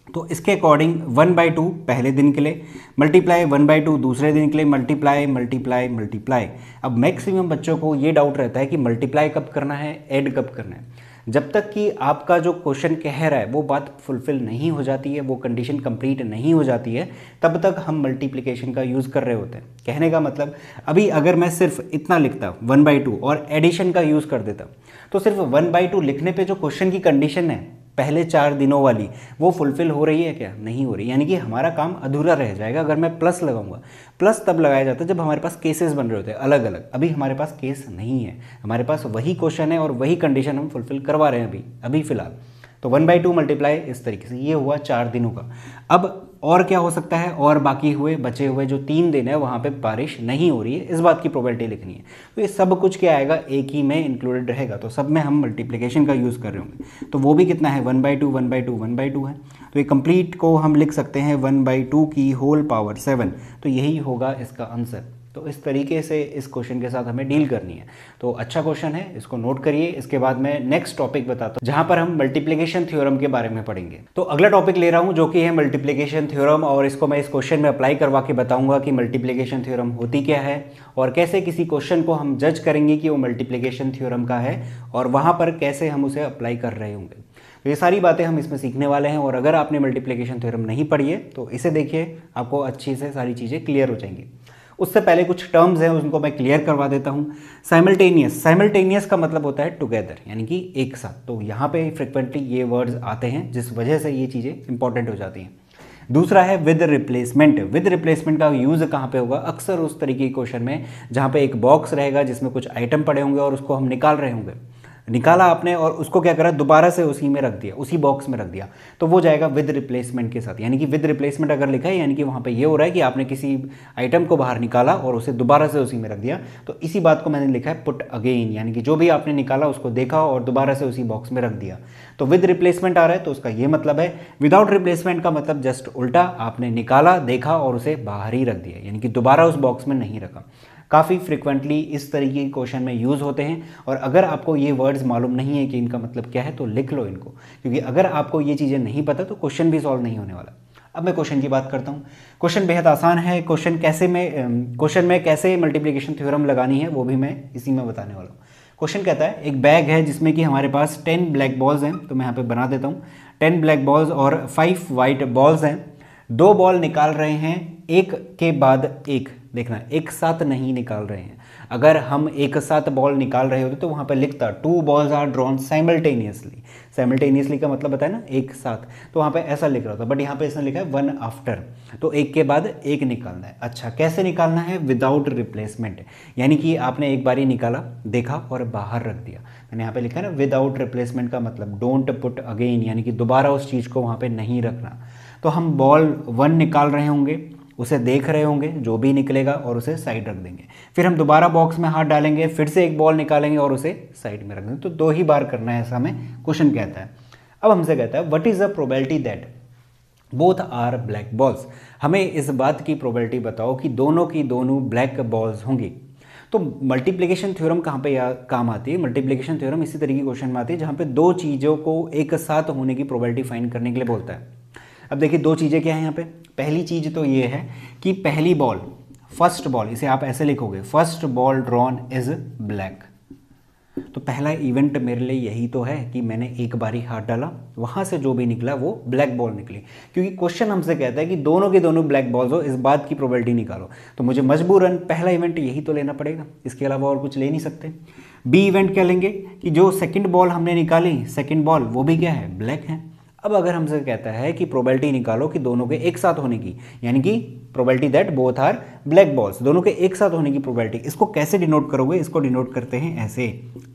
तो इसके अकॉर्डिंग 1/2 पहले दिन के लिए, मल्टीप्लाई 1/2 दूसरे दिन के लिए, मल्टीप्लाई मल्टीप्लाई मल्टीप्लाई। अब मैक्सिमम बच्चों को ये डाउट रहता है कि मल्टीप्लाई कब करना है, ऐड कब करना है। जब तक कि आपका जो क्वेश्चन कह रहा है वो बात फुलफिल नहीं हो जाती है, वो कंडीशन कंप्लीट नहीं हो जाती है, तब तक हम मल्टीप्लिकेशन का यूज़ कर रहे होते हैं। कहने का मतलब, अभी अगर मैं सिर्फ इतना लिखता 1/2 और एडिशन का यूज़ कर देता, तो सिर्फ 1/2 लिखने पे जो क्वेश्चन की कंडीशन है पहले 4 दिनों वाली, वो फुलफिल हो रही है क्या, नहीं हो रही, यानी कि हमारा काम अधूरा रह जाएगा अगर मैं प्लस लगाऊंगा। प्लस तब लगाया जाता है जब हमारे पास केसेस बन रहे होते हैं अलग अलग। अभी हमारे पास केस नहीं है, हमारे पास वही क्वेश्चन है और वही कंडीशन हम फुलफिल करवा रहे हैं अभी फिलहाल। तो 1/2 मल्टीप्लाई इस तरीके से, ये हुआ 4 दिनों का। अब और क्या हो सकता है, और बाकी हुए बचे हुए जो 3 दिन है वहाँ पे बारिश नहीं हो रही है, इस बात की प्रोबेबिलिटी लिखनी है। तो ये सब कुछ क्या आएगा, एक ही में इंक्लूडेड रहेगा, तो सब में हम मल्टीप्लिकेशन का यूज़ कर रहे होंगे। तो वो भी कितना है, 1/2 1/2 1/2 है। तो ये कंप्लीट को हम लिख सकते हैं 1/2 की होल पावर 7, तो यही होगा इसका आंसर। तो इस तरीके से इस क्वेश्चन के साथ हमें डील करनी है। तो अच्छा क्वेश्चन है, इसको नोट करिए। इसके बाद मैं नेक्स्ट टॉपिक बताता हूँ जहां पर हम मल्टीप्लिकेशन थ्योरम के बारे में पढ़ेंगे। तो अगला टॉपिक ले रहा हूं जो कि है मल्टीप्लिकेशन थ्योरम, और इसको मैं इस क्वेश्चन में अप्लाई करवा के बताऊंगा कि मल्टीप्लिकेशन थ्योरम होती क्या है और कैसे किसी क्वेश्चन को हम जज करेंगे कि वो मल्टीप्लिकेशन थ्योरम का है और वहां पर कैसे हम उसे अप्लाई कर रहे होंगे। तो ये सारी बातें हम इसमें सीखने वाले हैं। और अगर आपने मल्टीप्लिकेशन थ्योरम नहीं पढ़ी है तो इसे देखिए, आपको अच्छी से सारी चीज़ें क्लियर हो जाएंगी। उससे पहले कुछ टर्म्स हैं उनको मैं क्लियर करवा देता हूँ। साइमल्टेनियस, साइमल्टेनियस का मतलब होता है टुगेदर, यानी कि एक साथ। तो यहाँ पे फ्रिक्वेंटली ये वर्ड्स आते हैं जिस वजह से ये चीज़ें इंपॉर्टेंट हो जाती हैं। दूसरा है विद रिप्लेसमेंट। विद रिप्लेसमेंट का यूज़ कहाँ पे होगा? अक्सर उस तरीके के क्वेश्चन में जहाँ पे एक बॉक्स रहेगा जिसमें कुछ आइटम पड़े होंगे और उसको हम निकाल रहे होंगे, निकाला आपने और उसको क्या करा, दोबारा से उसी में रख दिया, उसी बॉक्स में रख दिया, तो वो जाएगा विद रिप्लेसमेंट के साथ। यानी कि विद रिप्लेसमेंट अगर लिखा है यानी कि वहाँ पे ये हो रहा है कि आपने किसी आइटम को बाहर निकाला और उसे दोबारा से उसी में रख दिया, तो इसी बात को मैंने लिखा है पुट अगेन, यानी कि जो भी आपने निकाला उसको देखा और दोबारा से उसी बॉक्स में रख दिया। तो विद रिप्लेसमेंट आ रहा है तो उसका ये मतलब है। विदाउट रिप्लेसमेंट का मतलब जस्ट उल्टा, आपने निकाला, देखा और उसे बाहर ही रख दिया, यानी कि दोबारा उस बॉक्स में नहीं रखा। काफ़ी फ्रिक्वेंटली इस तरीके के क्वेश्चन में यूज़ होते हैं, और अगर आपको ये वर्ड्स मालूम नहीं है कि इनका मतलब क्या है तो लिख लो इनको, क्योंकि अगर आपको ये चीज़ें नहीं पता तो क्वेश्चन भी सॉल्व नहीं होने वाला। अब मैं क्वेश्चन की बात करता हूँ। क्वेश्चन बेहद आसान है। क्वेश्चन में कैसे मल्टीप्लिकेशन थ्योरम लगानी है वो भी मैं इसी में बताने वाला हूँ। क्वेश्चन कहता है एक बैग है जिसमें कि हमारे पास 10 ब्लैक बॉल्स हैं, तो मैं यहाँ पे बना देता हूँ। 10 ब्लैक बॉल्स और 5 वाइट बॉल्स हैं। 2 बॉल निकाल रहे हैं एक के बाद एक, देखना एक साथ नहीं निकाल रहे हैं। अगर हम एक साथ बॉल निकाल रहे होते तो वहाँ पे लिखता 2 balls are drawn simultaneously. Simultaneously का मतलब बताया ना, एक साथ, तो वहाँ पे ऐसा लिख रहा था, बट यहाँ पे इसने लिखा है 1 आफ्टर, तो एक के बाद एक निकालना है। अच्छा, कैसे निकालना है? विदाउट रिप्लेसमेंट, यानी कि आपने एक बार ही निकाला, देखा और बाहर रख दिया। मैंने यहाँ पे लिखा है ना विदाउट रिप्लेसमेंट का मतलब डोंट पुट अगेन, यानी कि दोबारा उस चीज़ को वहाँ पे नहीं रखना। तो हम बॉल 1 निकाल रहे होंगे, उसे देख रहे होंगे, जो भी निकलेगा और उसे साइड रख देंगे। फिर हम दोबारा बॉक्स में हाथ डालेंगे, फिर से एक बॉल निकालेंगे और उसे साइड में रख देंगे। तो 2 ही बार करना है, ऐसा हमें क्वेश्चन कहता है। अब हमसे कहता है what is the probability that both are black balls. हमें इस बात की प्रोबेबिलिटी बताओ कि दोनों की दोनों ब्लैक बॉल्स होंगी। तो मल्टीप्लिकेशन थ्योरम कहाँ पे काम आती है? मल्टीप्लिकेशन थ्योरम इसी तरीके के क्वेश्चन में आती है जहाँ पे 2 चीज़ों को एक साथ होने की प्रोबेबिलिटी फाइंड करने के लिए बोलता है। अब देखिए 2 चीज़ें क्या है यहाँ पे। पहली चीज़ तो ये है कि पहली बॉल, फर्स्ट बॉल, इसे आप ऐसे लिखोगे, first ball drawn is black. तो पहला इवेंट मेरे लिए यही तो है कि मैंने एक बारी हाथ डाला, वहाँ से जो भी निकला वो ब्लैक बॉल निकली। क्योंकि क्वेश्चन हमसे कहता है कि दोनों के दोनों ब्लैक बॉल्स हो, इस बात की प्रोबेबिलिटी निकालो, तो मुझे मजबूरन पहला इवेंट यही तो लेना पड़ेगा, इसके अलावा और कुछ ले नहीं सकते। बी इवेंट क्या लेंगे कि जो सेकेंड बॉल हमने निकाली, सेकेंड बॉल, वो भी क्या है? ब्लैक है। अब अगर हमसे कहता है कि प्रोबेबिलिटी निकालो कि दोनों के एक साथ होने की, यानी कि probability that both are black balls, दोनों के एक साथ होने की प्रोबेबिलिटी, इसको कैसे डिनोट करोगे? इसको डिनोट करते हैं ऐसे,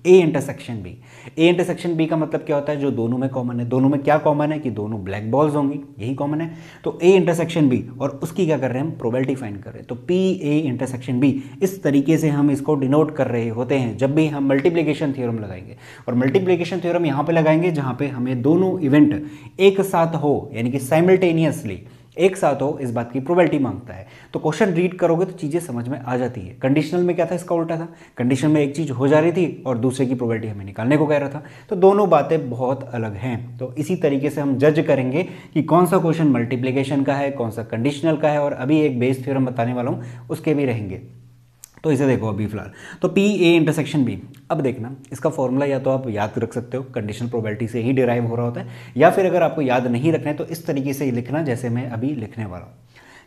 A intersection B. A intersection B का मतलब क्या होता है? जो दोनों में कॉमन है। दोनों में क्या कॉमन है? कि दोनों ब्लैक बॉल्स होंगी, यही कॉमन है। तो ए इंटरसेक्शन बी, और उसकी क्या कर रहे हैं हम? प्रोबेबिलिटी फाइंड कर रहे हैं। तो पी ए इंटरसेक्शन बी, इस तरीके से हम इसको डिनोट कर रहे होते हैं जब भी हम मल्टीप्लिकेशन थ्योरम लगाएंगे। और मल्टीप्लिकेशन थ्योरम यहाँ पे लगाएंगे जहाँ पे हमें दोनों इवेंट एक साथ हो, यानी कि साइमल्टेनियसली एक साथ हो, इस बात की प्रोबेबिलिटी मांगता है। तो क्वेश्चन रीड करोगे तो चीज़ें समझ में आ जाती है। कंडीशनल में क्या था? इसका उल्टा था। कंडीशनल में एक चीज़ हो जा रही थी और दूसरे की प्रोबेबिलिटी हमें निकालने को कह रहा था। तो दोनों बातें बहुत अलग हैं। तो इसी तरीके से हम जज करेंगे कि कौन सा क्वेश्चन मल्टीप्लिकेशन का है, कौन सा कंडीशनल का है, और अभी एक बेस थ्योरम बताने वाला हूँ, उसके भी रहेंगे। तो इसे देखो अभी फिलहाल, तो पी ए इंटरसेक्शन बी। अब देखना, इसका फॉर्मूला या तो आप याद रख सकते हो, कंडीशनल प्रोबेबिलिटी से ही डिराइव हो रहा होता है, या फिर अगर आपको याद नहीं रखना है तो इस तरीके से ही लिखना जैसे मैं अभी लिखने वाला हूँ।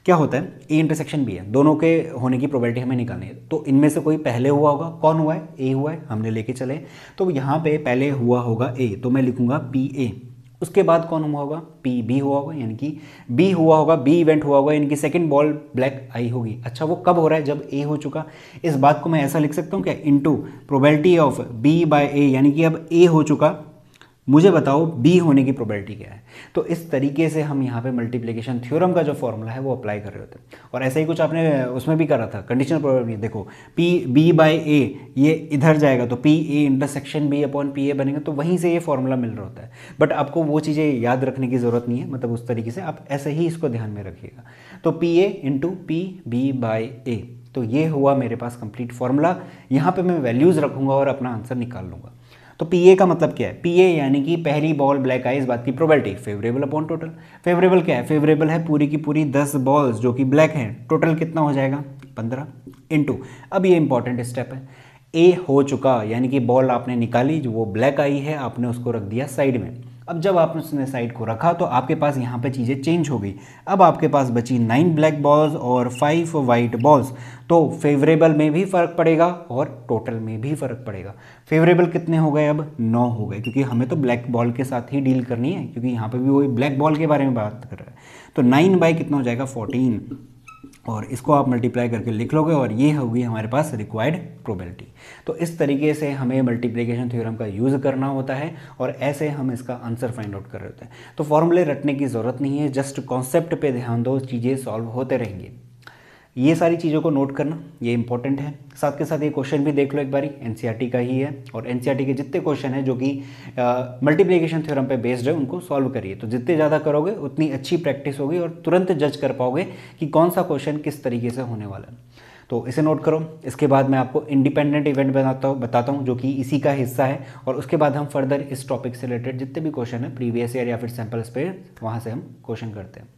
क्या होता है? ए इंटरसेक्शन बी है, दोनों के होने की प्रोबेबिलिटी हमें निकालनी है। तो इनमें से कोई पहले हुआ होगा, कौन हुआ है? ए हुआ है, हमने लेके चले। तो यहाँ पे पहले हुआ होगा ए, तो मैं लिखूंगा पी ए। उसके बाद कौन हुआ होगा? पी बी हुआ होगा, यानी कि बी हुआ होगा, बी इवेंट हुआ होगा, यानी कि सेकंड बॉल ब्लैक आई होगी। अच्छा, वो कब हो रहा है? जब ए हो चुका। इस बात को मैं ऐसा लिख सकता हूँ क्या? Into probability of B by A, यानी कि अब ए हो चुका, मुझे बताओ बी होने की प्रोबेबिलिटी क्या है। तो इस तरीके से हम यहाँ पे मल्टीप्लिकेशन थ्योरम का जो फॉर्मूला है वो अप्लाई कर रहे होते हैं। और ऐसा ही कुछ आपने उसमें भी करा था, कंडीशनल प्रोबेबिलिटी। देखो पी बी बाय ए, ये इधर जाएगा तो P A intersection B upon P A बनेगा, तो वहीं से ये फॉर्मूला मिल रहा होता है। बट आपको वो चीज़ें याद रखने की ज़रूरत नहीं है, मतलब उस तरीके से आप ऐसे ही इसको ध्यान में रखिएगा। तो P A into P B by A, तो ये हुआ मेरे पास कंप्लीट फॉर्मूला। यहाँ पे मैं वैल्यूज़ रखूँगा और अपना आंसर निकाल लूँगा। तो पी ए का मतलब क्या है? पी ए यानी कि पहली बॉल ब्लैक आई, इस बात की probability favourable upon total. Favourable क्या है? फेवरेबल है पूरी की पूरी 10 बॉल्स जो कि ब्लैक हैं, टोटल कितना हो जाएगा? 15 इंटू, अब ये इंपॉर्टेंट स्टेप है, ए हो चुका, यानी कि बॉल आपने निकाली, जो वो ब्लैक आई है, आपने उसको रख दिया साइड में। अब जब आपने उसने साइड को रखा तो आपके पास यहाँ पे चीज़ें चेंज हो गई। अब आपके पास बची 9 ब्लैक बॉल्स और 5 वाइट बॉल्स। तो फेवरेबल में भी फ़र्क पड़ेगा और टोटल में भी फ़र्क पड़ेगा। फेवरेबल कितने हो गए? अब 9 हो गए, क्योंकि हमें तो ब्लैक बॉल के साथ ही डील करनी है, क्योंकि यहाँ पे भी वही ब्लैक बॉल के बारे में बात कर रहा है। तो 9 बाई कितना हो जाएगा 14, और इसको आप मल्टीप्लाई करके लिख लोगे और ये होगी हमारे पास रिक्वायर्ड प्रोबेबिलिटी। तो इस तरीके से हमें मल्टीप्लिकेशन थ्योरम का यूज़ करना होता है और ऐसे हम इसका आंसर फाइंड आउट कर रहे होते हैं। तो फॉर्मूले रटने की ज़रूरत नहीं है, जस्ट कॉन्सेप्ट पे ध्यान दो, चीज़ें सॉल्व होते रहेंगी। ये सारी चीज़ों को नोट करना ये इंपॉर्टेंट है। साथ के साथ ये क्वेश्चन भी देख लो एक बारी, एनसीईआरटी का ही है, और एनसीईआरटी के जितने क्वेश्चन हैं जो कि मल्टीप्लिकेशन थ्योरम पे बेस्ड है उनको सॉल्व करिए। तो जितने ज़्यादा करोगे उतनी अच्छी प्रैक्टिस होगी और तुरंत जज कर पाओगे कि कौन सा क्वेश्चन किस तरीके से होने वाला है। तो इसे नोट करो। इसके बाद मैं आपको इंडिपेंडेंट इवेंट बताता हूँ जो कि इसी का हिस्सा है, और उसके बाद हम फर्दर इस टॉपिक से रिलेटेड जितने भी क्वेश्चन है प्रीवियस ईयर या फिर सैम्पल्स पे वहाँ से हम क्वेश्चन करते हैं।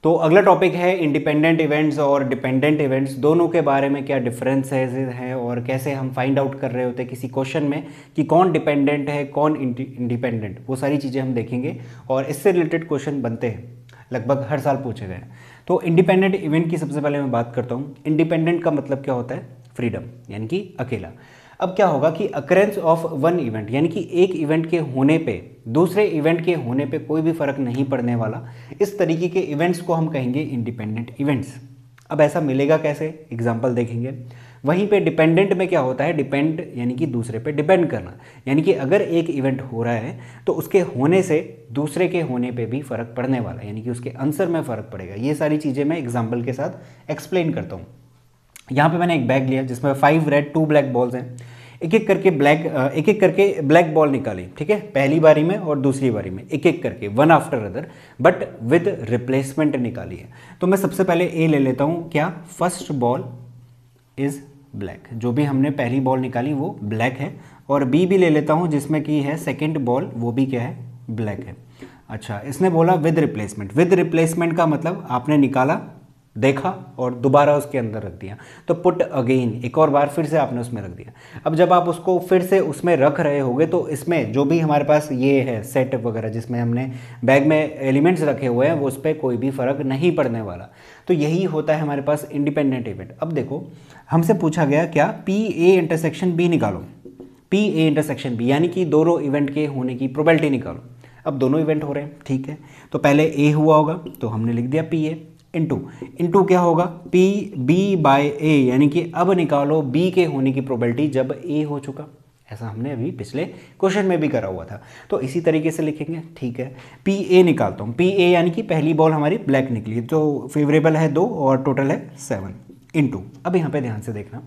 तो अगला टॉपिक है इंडिपेंडेंट इवेंट्स और डिपेंडेंट इवेंट्स, दोनों के बारे में क्या डिफरेंस है और कैसे हम फाइंड आउट कर रहे होते हैं किसी क्वेश्चन में कि कौन डिपेंडेंट है कौन इंडिपेंडेंट, वो सारी चीज़ें हम देखेंगे और इससे रिलेटेड क्वेश्चन बनते हैं, लगभग हर साल पूछे गए। तो इंडिपेंडेंट इवेंट की सबसे पहले मैं बात करता हूँ। इंडिपेंडेंट का मतलब क्या होता है? फ्रीडम, यानी कि अकेला। अब क्या होगा कि अकरेंस ऑफ वन इवेंट, यानी कि एक इवेंट के होने पे दूसरे इवेंट के होने पे कोई भी फर्क नहीं पड़ने वाला, इस तरीके के इवेंट्स को हम कहेंगे इंडिपेंडेंट इवेंट्स। अब ऐसा मिलेगा कैसे? एग्जांपल देखेंगे। वहीं पे डिपेंडेंट में क्या होता है? डिपेंड यानी कि दूसरे पे डिपेंड करना, यानी कि अगर एक इवेंट हो रहा है तो उसके होने से दूसरे के होने पे भी फर्क पड़ने वाला, यानी कि उसके आंसर में फर्क पड़ेगा। ये सारी चीज़ें मैं एग्जाम्पल के साथ एक्सप्लेन करता हूँ। यहाँ पे मैंने एक बैग लिया जिसमें 5 रेड 2 ब्लैक बॉल्स हैं। एक एक करके ब्लैक बॉल निकाली, ठीक है, पहली बारी में और दूसरी बारी में एक एक करके, one after other, but with replacement निकाली है। तो मैं सबसे पहले ए ले लेता हूँ, क्या? फर्स्ट बॉल इज ब्लैक, जो भी हमने पहली बॉल निकाली वो ब्लैक है, और बी भी ले लेता हूँ जिसमें की है सेकेंड बॉल, वो भी क्या है? ब्लैक है। अच्छा, इसने बोला विद रिप्लेसमेंट। विद रिप्लेसमेंट का मतलब आपने निकाला, देखा और दोबारा उसके अंदर रख दिया, तो पुट अगेन, एक और बार फिर से आपने उसमें रख दिया। अब जब आप उसको फिर से उसमें रख रहे होगे तो इसमें जो भी हमारे पास ये है सेट वगैरह जिसमें हमने बैग में एलिमेंट्स रखे हुए हैं वो उस पर कोई भी फर्क नहीं पड़ने वाला। तो यही होता है हमारे पास इंडिपेंडेंट इवेंट। अब देखो, हमसे पूछा गया क्या? पी ए इंटरसेक्शन बी निकालो, पी ए इंटरसेक्शन बी, यानी कि दोनों इवेंट के होने की प्रोबेबिलिटी निकालो। अब दोनों इवेंट हो रहे हैं, ठीक है, तो पहले ए हुआ होगा तो हमने लिख दिया पी ए, इंटू क्या होगा? पी बी बाय ए, यानी कि अब निकालो बी के होने की प्रोबेबिलिटी जब ए हो चुका। ऐसा हमने अभी पिछले क्वेश्चन में भी करा हुआ था, तो इसी तरीके से लिखेंगे, ठीक है। पी ए निकालता हूँ, पी ए यानी कि पहली बॉल हमारी ब्लैक निकली, तो फेवरेबल है 2 और टोटल है 7 इंटू। अब यहाँ पे ध्यान से देखना,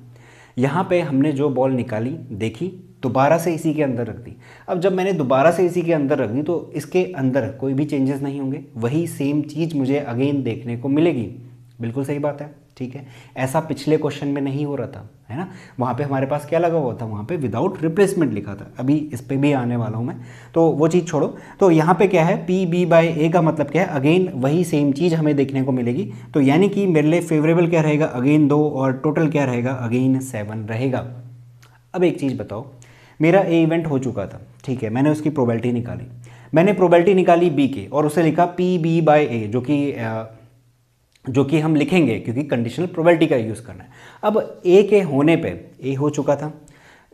यहाँ पे हमने जो बॉल निकाली, देखी, दोबारा से इसी के अंदर रख दी। अब जब मैंने दोबारा से इसी के अंदर रख दी तो इसके अंदर कोई भी चेंजेस नहीं होंगे, वही सेम चीज़ मुझे अगेन देखने को मिलेगी। बिल्कुल सही बात है, ठीक है। ऐसा पिछले क्वेश्चन में नहीं हो रहा था, है ना। वहाँ पे हमारे पास क्या लगा हुआ था? वहाँ पे विदाउट रिप्लेसमेंट लिखा था। अभी इस पे भी आने वाला हूँ मैं, तो वो चीज़ छोड़ो। तो यहाँ पे क्या है? पी बी बाई ए का मतलब क्या है? अगेन वही सेम चीज़ हमें देखने को मिलेगी। तो यानी कि मेरे लिए फेवरेबल क्या रहेगा? अगेन 2 और टोटल क्या रहेगा? अगेन 7 रहेगा। अब एक चीज़ बताओ, मेरा ए इवेंट हो चुका था, ठीक है, मैंने उसकी प्रोबेबिलिटी निकाली, मैंने प्रोबेबिलिटी निकाली बी की और उसे लिखा पी बी बाई ए, जो कि हम लिखेंगे क्योंकि कंडीशनल प्रोबेबिलिटी का यूज़ करना है। अब ए के होने पे ए हो चुका था,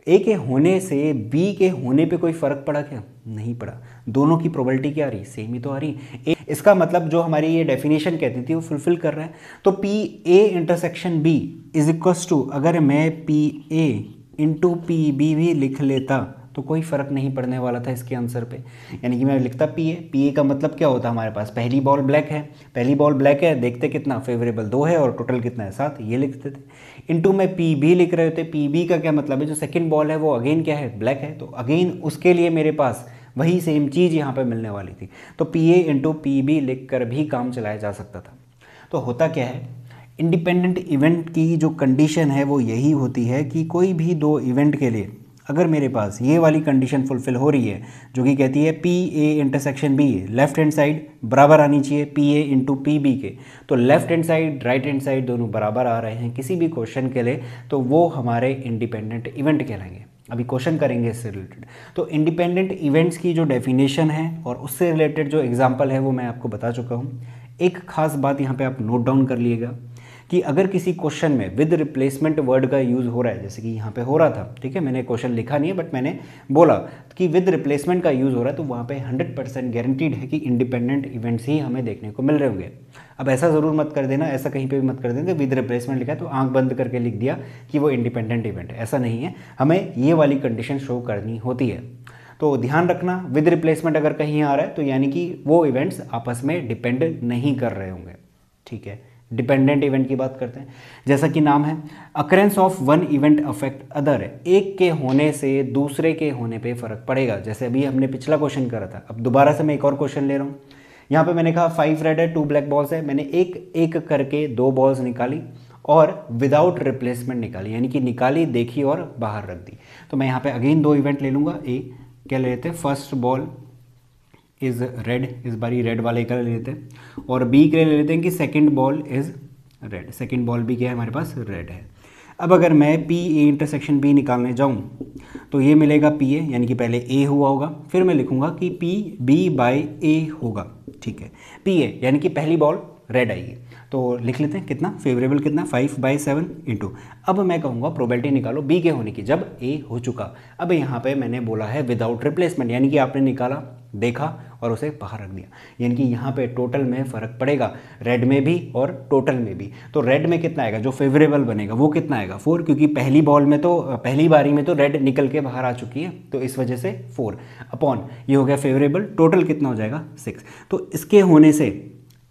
ए के होने से बी के होने पे कोई फ़र्क पड़ा क्या? नहीं पड़ा। दोनों की प्रोबेबिलिटी क्या आ रही? सेम ही तो आ रही। इसका मतलब जो हमारी ये डेफिनेशन कहती थी वो फुलफिल कर रहा है। तो P A intersection B is equals to, अगर मैं P A into P B भी लिख लेता तो कोई फ़र्क नहीं पड़ने वाला था इसके आंसर पे। यानी कि मैं लिखता पी ए का मतलब क्या होता है? हमारे पास पहली बॉल ब्लैक है, पहली बॉल ब्लैक है, देखते कितना फेवरेबल 2 है और टोटल कितना है 7, ये लिखते थे। इंटू में पी बी लिख रहे होते, पी बी का क्या मतलब है? जो सेकंड बॉल है वो अगेन क्या है? ब्लैक है, तो अगेन उसके लिए मेरे पास वही सेम चीज़ यहाँ पर मिलने वाली थी। तो P A into P B लिख कर भी काम चलाया जा सकता था। तो होता क्या है, इंडिपेंडेंट इवेंट की जो कंडीशन है वो यही होती है कि कोई भी 2 इवेंट के लिए अगर मेरे पास ये वाली कंडीशन फुलफिल हो रही है जो कि कहती है P A intersection B, left hand side बराबर आनी चाहिए P A into P B के, तो left hand side right hand side दोनों बराबर आ रहे हैं किसी भी क्वेश्चन के लिए, तो वो हमारे इंडिपेंडेंट इवेंट कहलाएंगे। अभी क्वेश्चन करेंगे इससे रिलेटेड। तो इंडिपेंडेंट इवेंट्स की जो डेफिनेशन है और उससे रिलेटेड जो एग्जाम्पल है वो मैं आपको बता चुका हूँ। एक खास बात यहाँ पर आप नोट डाउन कर लीजिएगा कि अगर किसी क्वेश्चन में विद रिप्लेसमेंट वर्ड का यूज़ हो रहा है, जैसे कि यहाँ पे हो रहा था, ठीक है, मैंने क्वेश्चन लिखा नहीं है बट मैंने बोला कि विद रिप्लेसमेंट का यूज़ हो रहा है, तो वहाँ पे 100% गारंटीड है कि इंडिपेंडेंट इवेंट्स ही हमें देखने को मिल रहे होंगे। अब ऐसा ज़रूर मत कर देना, ऐसा कहीं पे भी मत कर देना विद रिप्लेसमेंट लिखा है तो आंख बंद करके लिख दिया कि वो इंडिपेंडेंट इवेंट है, ऐसा नहीं है, हमें ये वाली कंडीशन शो करनी होती है। तो ध्यान रखना, विद रिप्लेसमेंट अगर कहीं आ रहा है तो यानी कि वो इवेंट्स आपस में डिपेंड नहीं कर रहे होंगे, ठीक है। डिपेंडेंट इवेंट की बात करते हैं, जैसा कि नाम है, occurrence of one event affect other है, एक के होने से दूसरे के होने पे फर्क पड़ेगा। जैसे अभी हमने पिछला क्वेश्चन करा था, अब दोबारा से मैं एक और क्वेश्चन ले रहा हूँ। यहाँ पे मैंने कहा 5 रेड है 2 ब्लैक बॉल्स है, मैंने एक एक करके 2 बॉल्स निकाली और विदाउट रिप्लेसमेंट निकाली, यानी कि निकाली, देखी और बाहर रख दी। तो मैं यहाँ पे अगेन 2 इवेंट ले लूँगा। ए क्या ले लेते हैं, फर्स्ट बॉल इज रेड, इस बारी रेड वाले का ले लेते हैं, और बी के लिए ले लेते हैं कि second ball is red, second ball भी क्या है हमारे पास, रेड है। अब अगर मैं पी ए इंटरसेक्शन बी निकालने जाऊँ तो ये मिलेगा पी ए, यानी कि पहले ए हुआ होगा, फिर मैं लिखूंगा कि पी बी बाई ए होगा, ठीक है। पी ए यानी कि पहली बॉल रेड आएगी, तो लिख लेते हैं कितना फेवरेबल, कितना 5/7 इंटू, अब मैं कहूँगा प्रोबेबिलिटी निकालो बी के होने की जब ए हो चुका। अब यहाँ पे मैंने बोला है विदाउट रिप्लेसमेंट, यानी कि आपने निकाला, देखा और उसे बाहर रख दिया, यानी कि यहाँ पे टोटल में फ़र्क पड़ेगा, रेड में भी और टोटल में भी। तो रेड में कितना आएगा, जो फेवरेबल बनेगा वो कितना आएगा 4, क्योंकि पहली बॉल में तो पहली बारी में तो रेड निकल के बाहर आ चुकी है, तो इस वजह से 4 अपॉन ये हो गया फेवरेबल, टोटल कितना हो जाएगा 6। तो इसके होने से,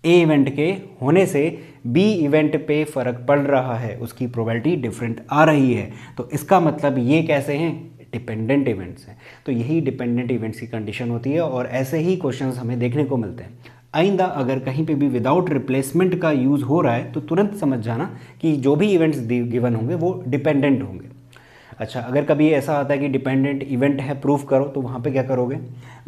ए इवेंट के होने से बी इवेंट पे फ़र्क पड़ रहा है, उसकी प्रोबेबिलिटी डिफरेंट आ रही है, तो इसका मतलब ये कैसे हैं, डिपेंडेंट इवेंट्स हैं। तो यही डिपेंडेंट इवेंट्स की कंडीशन होती है और ऐसे ही क्वेश्चंस हमें देखने को मिलते हैं। आइंदा अगर कहीं पे भी विदाउट रिप्लेसमेंट का यूज़ हो रहा है तो तुरंत समझ जाना कि जो भी इवेंट्स गिवन होंगे वो डिपेंडेंट होंगे। अच्छा, अगर कभी ऐसा आता है कि डिपेंडेंट इवेंट है प्रूफ करो, तो वहाँ पे क्या करोगे,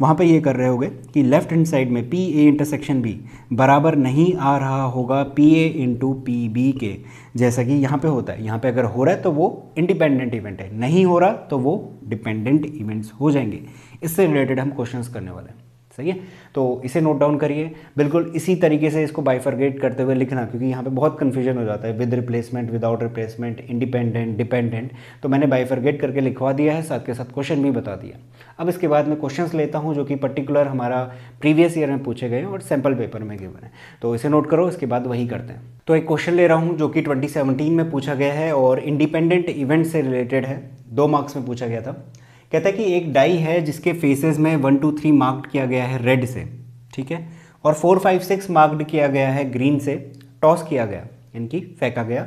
वहाँ पे ये कर रहे होगे कि लेफ्ट हैंड साइड में पी ए इंटरसेक्शन बी बराबर नहीं आ रहा होगा P A into P B के, जैसा कि यहाँ पे होता है। यहाँ पे अगर हो रहा है तो वो इंडिपेंडेंट इवेंट है, नहीं हो रहा तो वो डिपेंडेंट इवेंट्स हो जाएंगे। इससे रिलेटेड हम क्वेश्चंस करने वाले हैं, सही है। तो इसे नोट डाउन करिए, बिल्कुल इसी तरीके से इसको बाइफरगेट करते हुए लिखना, क्योंकि यहाँ पे बहुत कन्फ्यूजन हो जाता है, with replacement, without replacement, independent, dependent. तो मैंने बाइफरगेट करके लिखवा दिया है, साथ के साथ क्वेश्चन भी बता दिया। अब इसके बाद मैं क्वेश्चंस लेता हूँ जो कि पर्टिकुलर हमारा प्रीवियस ईयर में पूछे गए और सैम्पल पेपर में गिवन है, तो इसे नोट करो, इसके बाद वही करते हैं। तो एक क्वेश्चन ले रहा हूँ जो कि 2017 में पूछा गया है और इंडिपेंडेंट इवेंट से रिलेटेड है, 2 मार्क्स में पूछा गया था। कहता है कि एक डाई है जिसके फेसेस में 1 2 3 मार्क्ड किया गया है रेड से, ठीक है, और 4 5 6 मार्क्ड किया गया है ग्रीन से, टॉस किया गया, इनकी फेंका गया।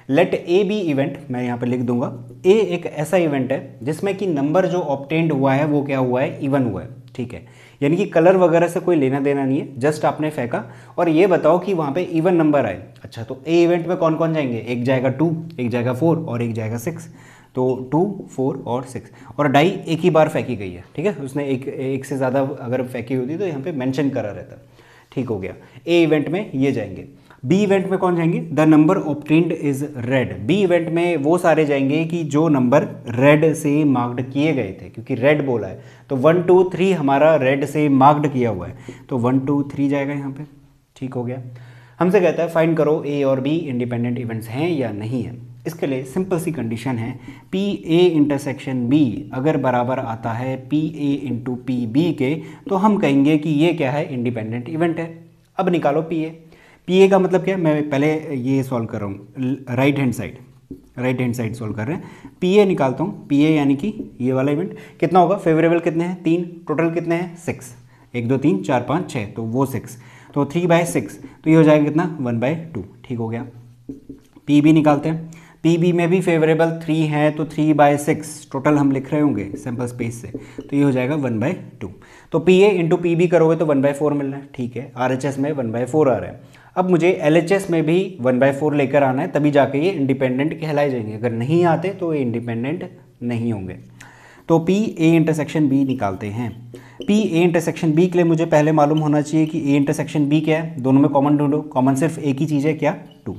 लेट ए बी इवेंट, मैं यहाँ पे लिख दूंगा, ए एक ऐसा इवेंट है जिसमें कि नंबर जो ऑब्टेन्ड हुआ है वो क्या हुआ है, इवन हुआ है, ठीक है, यानी कि कलर वगैरह से कोई लेना देना नहीं है, जस्ट आपने फेंका और ये बताओ कि वहाँ पे इवन नंबर आए। अच्छा, तो ए इवेंट में कौन कौन जाएंगे, एक जाएगा 2, एक जाएगा 4 और एक जाएगा 6, तो 2 4 और 6, और डाई एक ही बार फेंकी गई है, ठीक है, उसने एक से ज़्यादा अगर फेंकी होती तो यहाँ पे मेंशन करा रहता, ठीक हो गया। ए इवेंट में ये जाएंगे। बी इवेंट में कौन जाएंगे, the number obtained is red, B event में वो सारे जाएंगे कि जो नंबर रेड से मार्क्ड किए गए थे, क्योंकि रेड बोला है तो 1 2 3 हमारा रेड से मार्क्ड किया हुआ है, तो 1 2 3 जाएगा यहाँ पे, ठीक हो गया। हमसे कहता है फाइंड करो ए और बी इंडिपेंडेंट इवेंट्स हैं या नहीं है। इसके लिए सिंपल सी कंडीशन है, पी ए इंटरसेक्शन बी अगर बराबर आता है P A into P B के, तो हम कहेंगे कि ये क्या है, इंडिपेंडेंट इवेंट है। अब निकालो पी ए, पी ए का मतलब क्या है, मैं पहले ये सॉल्व कर रहा हूँ, राइट हैंड साइड सॉल्व कर रहे हैं। पी ए निकालता हूँ, पी ए यानी कि ये वाला इवेंट कितना होगा, फेवरेबल कितने हैं 3, टोटल कितने हैं 6, 1 2 3 4 5 6, तो वो 6, तो 3/6, तो ये हो जाएगा कितना 1/2, ठीक हो गया। पी बी निकालते हैं, पी बी में भी फेवरेबल 3 है तो 3/6 टोटल हम लिख रहे होंगे सैम्पल स्पेस से, तो ये हो जाएगा 1/2। तो P A into P B करोगे तो 1/4 मिल रहा है, ठीक है, आर एच एस में 1/4 आ रहा है। अब मुझे एल एच एस में भी 1/4 लेकर आना है, तभी जाके ये इंडिपेंडेंट कहलाए जाएंगे, अगर नहीं आते तो ये इंडिपेंडेंट नहीं होंगे। तो पी ए इंटरसेक्शन बी निकालते हैं। पी ए इंटरसेक्शन बी के लिए मुझे पहले मालूम होना चाहिए कि ए इंटरसेक्शन बी क्या है, दोनों में कॉमन ढूंढो, कॉमन सिर्फ एक ही चीज़ है, क्या 2।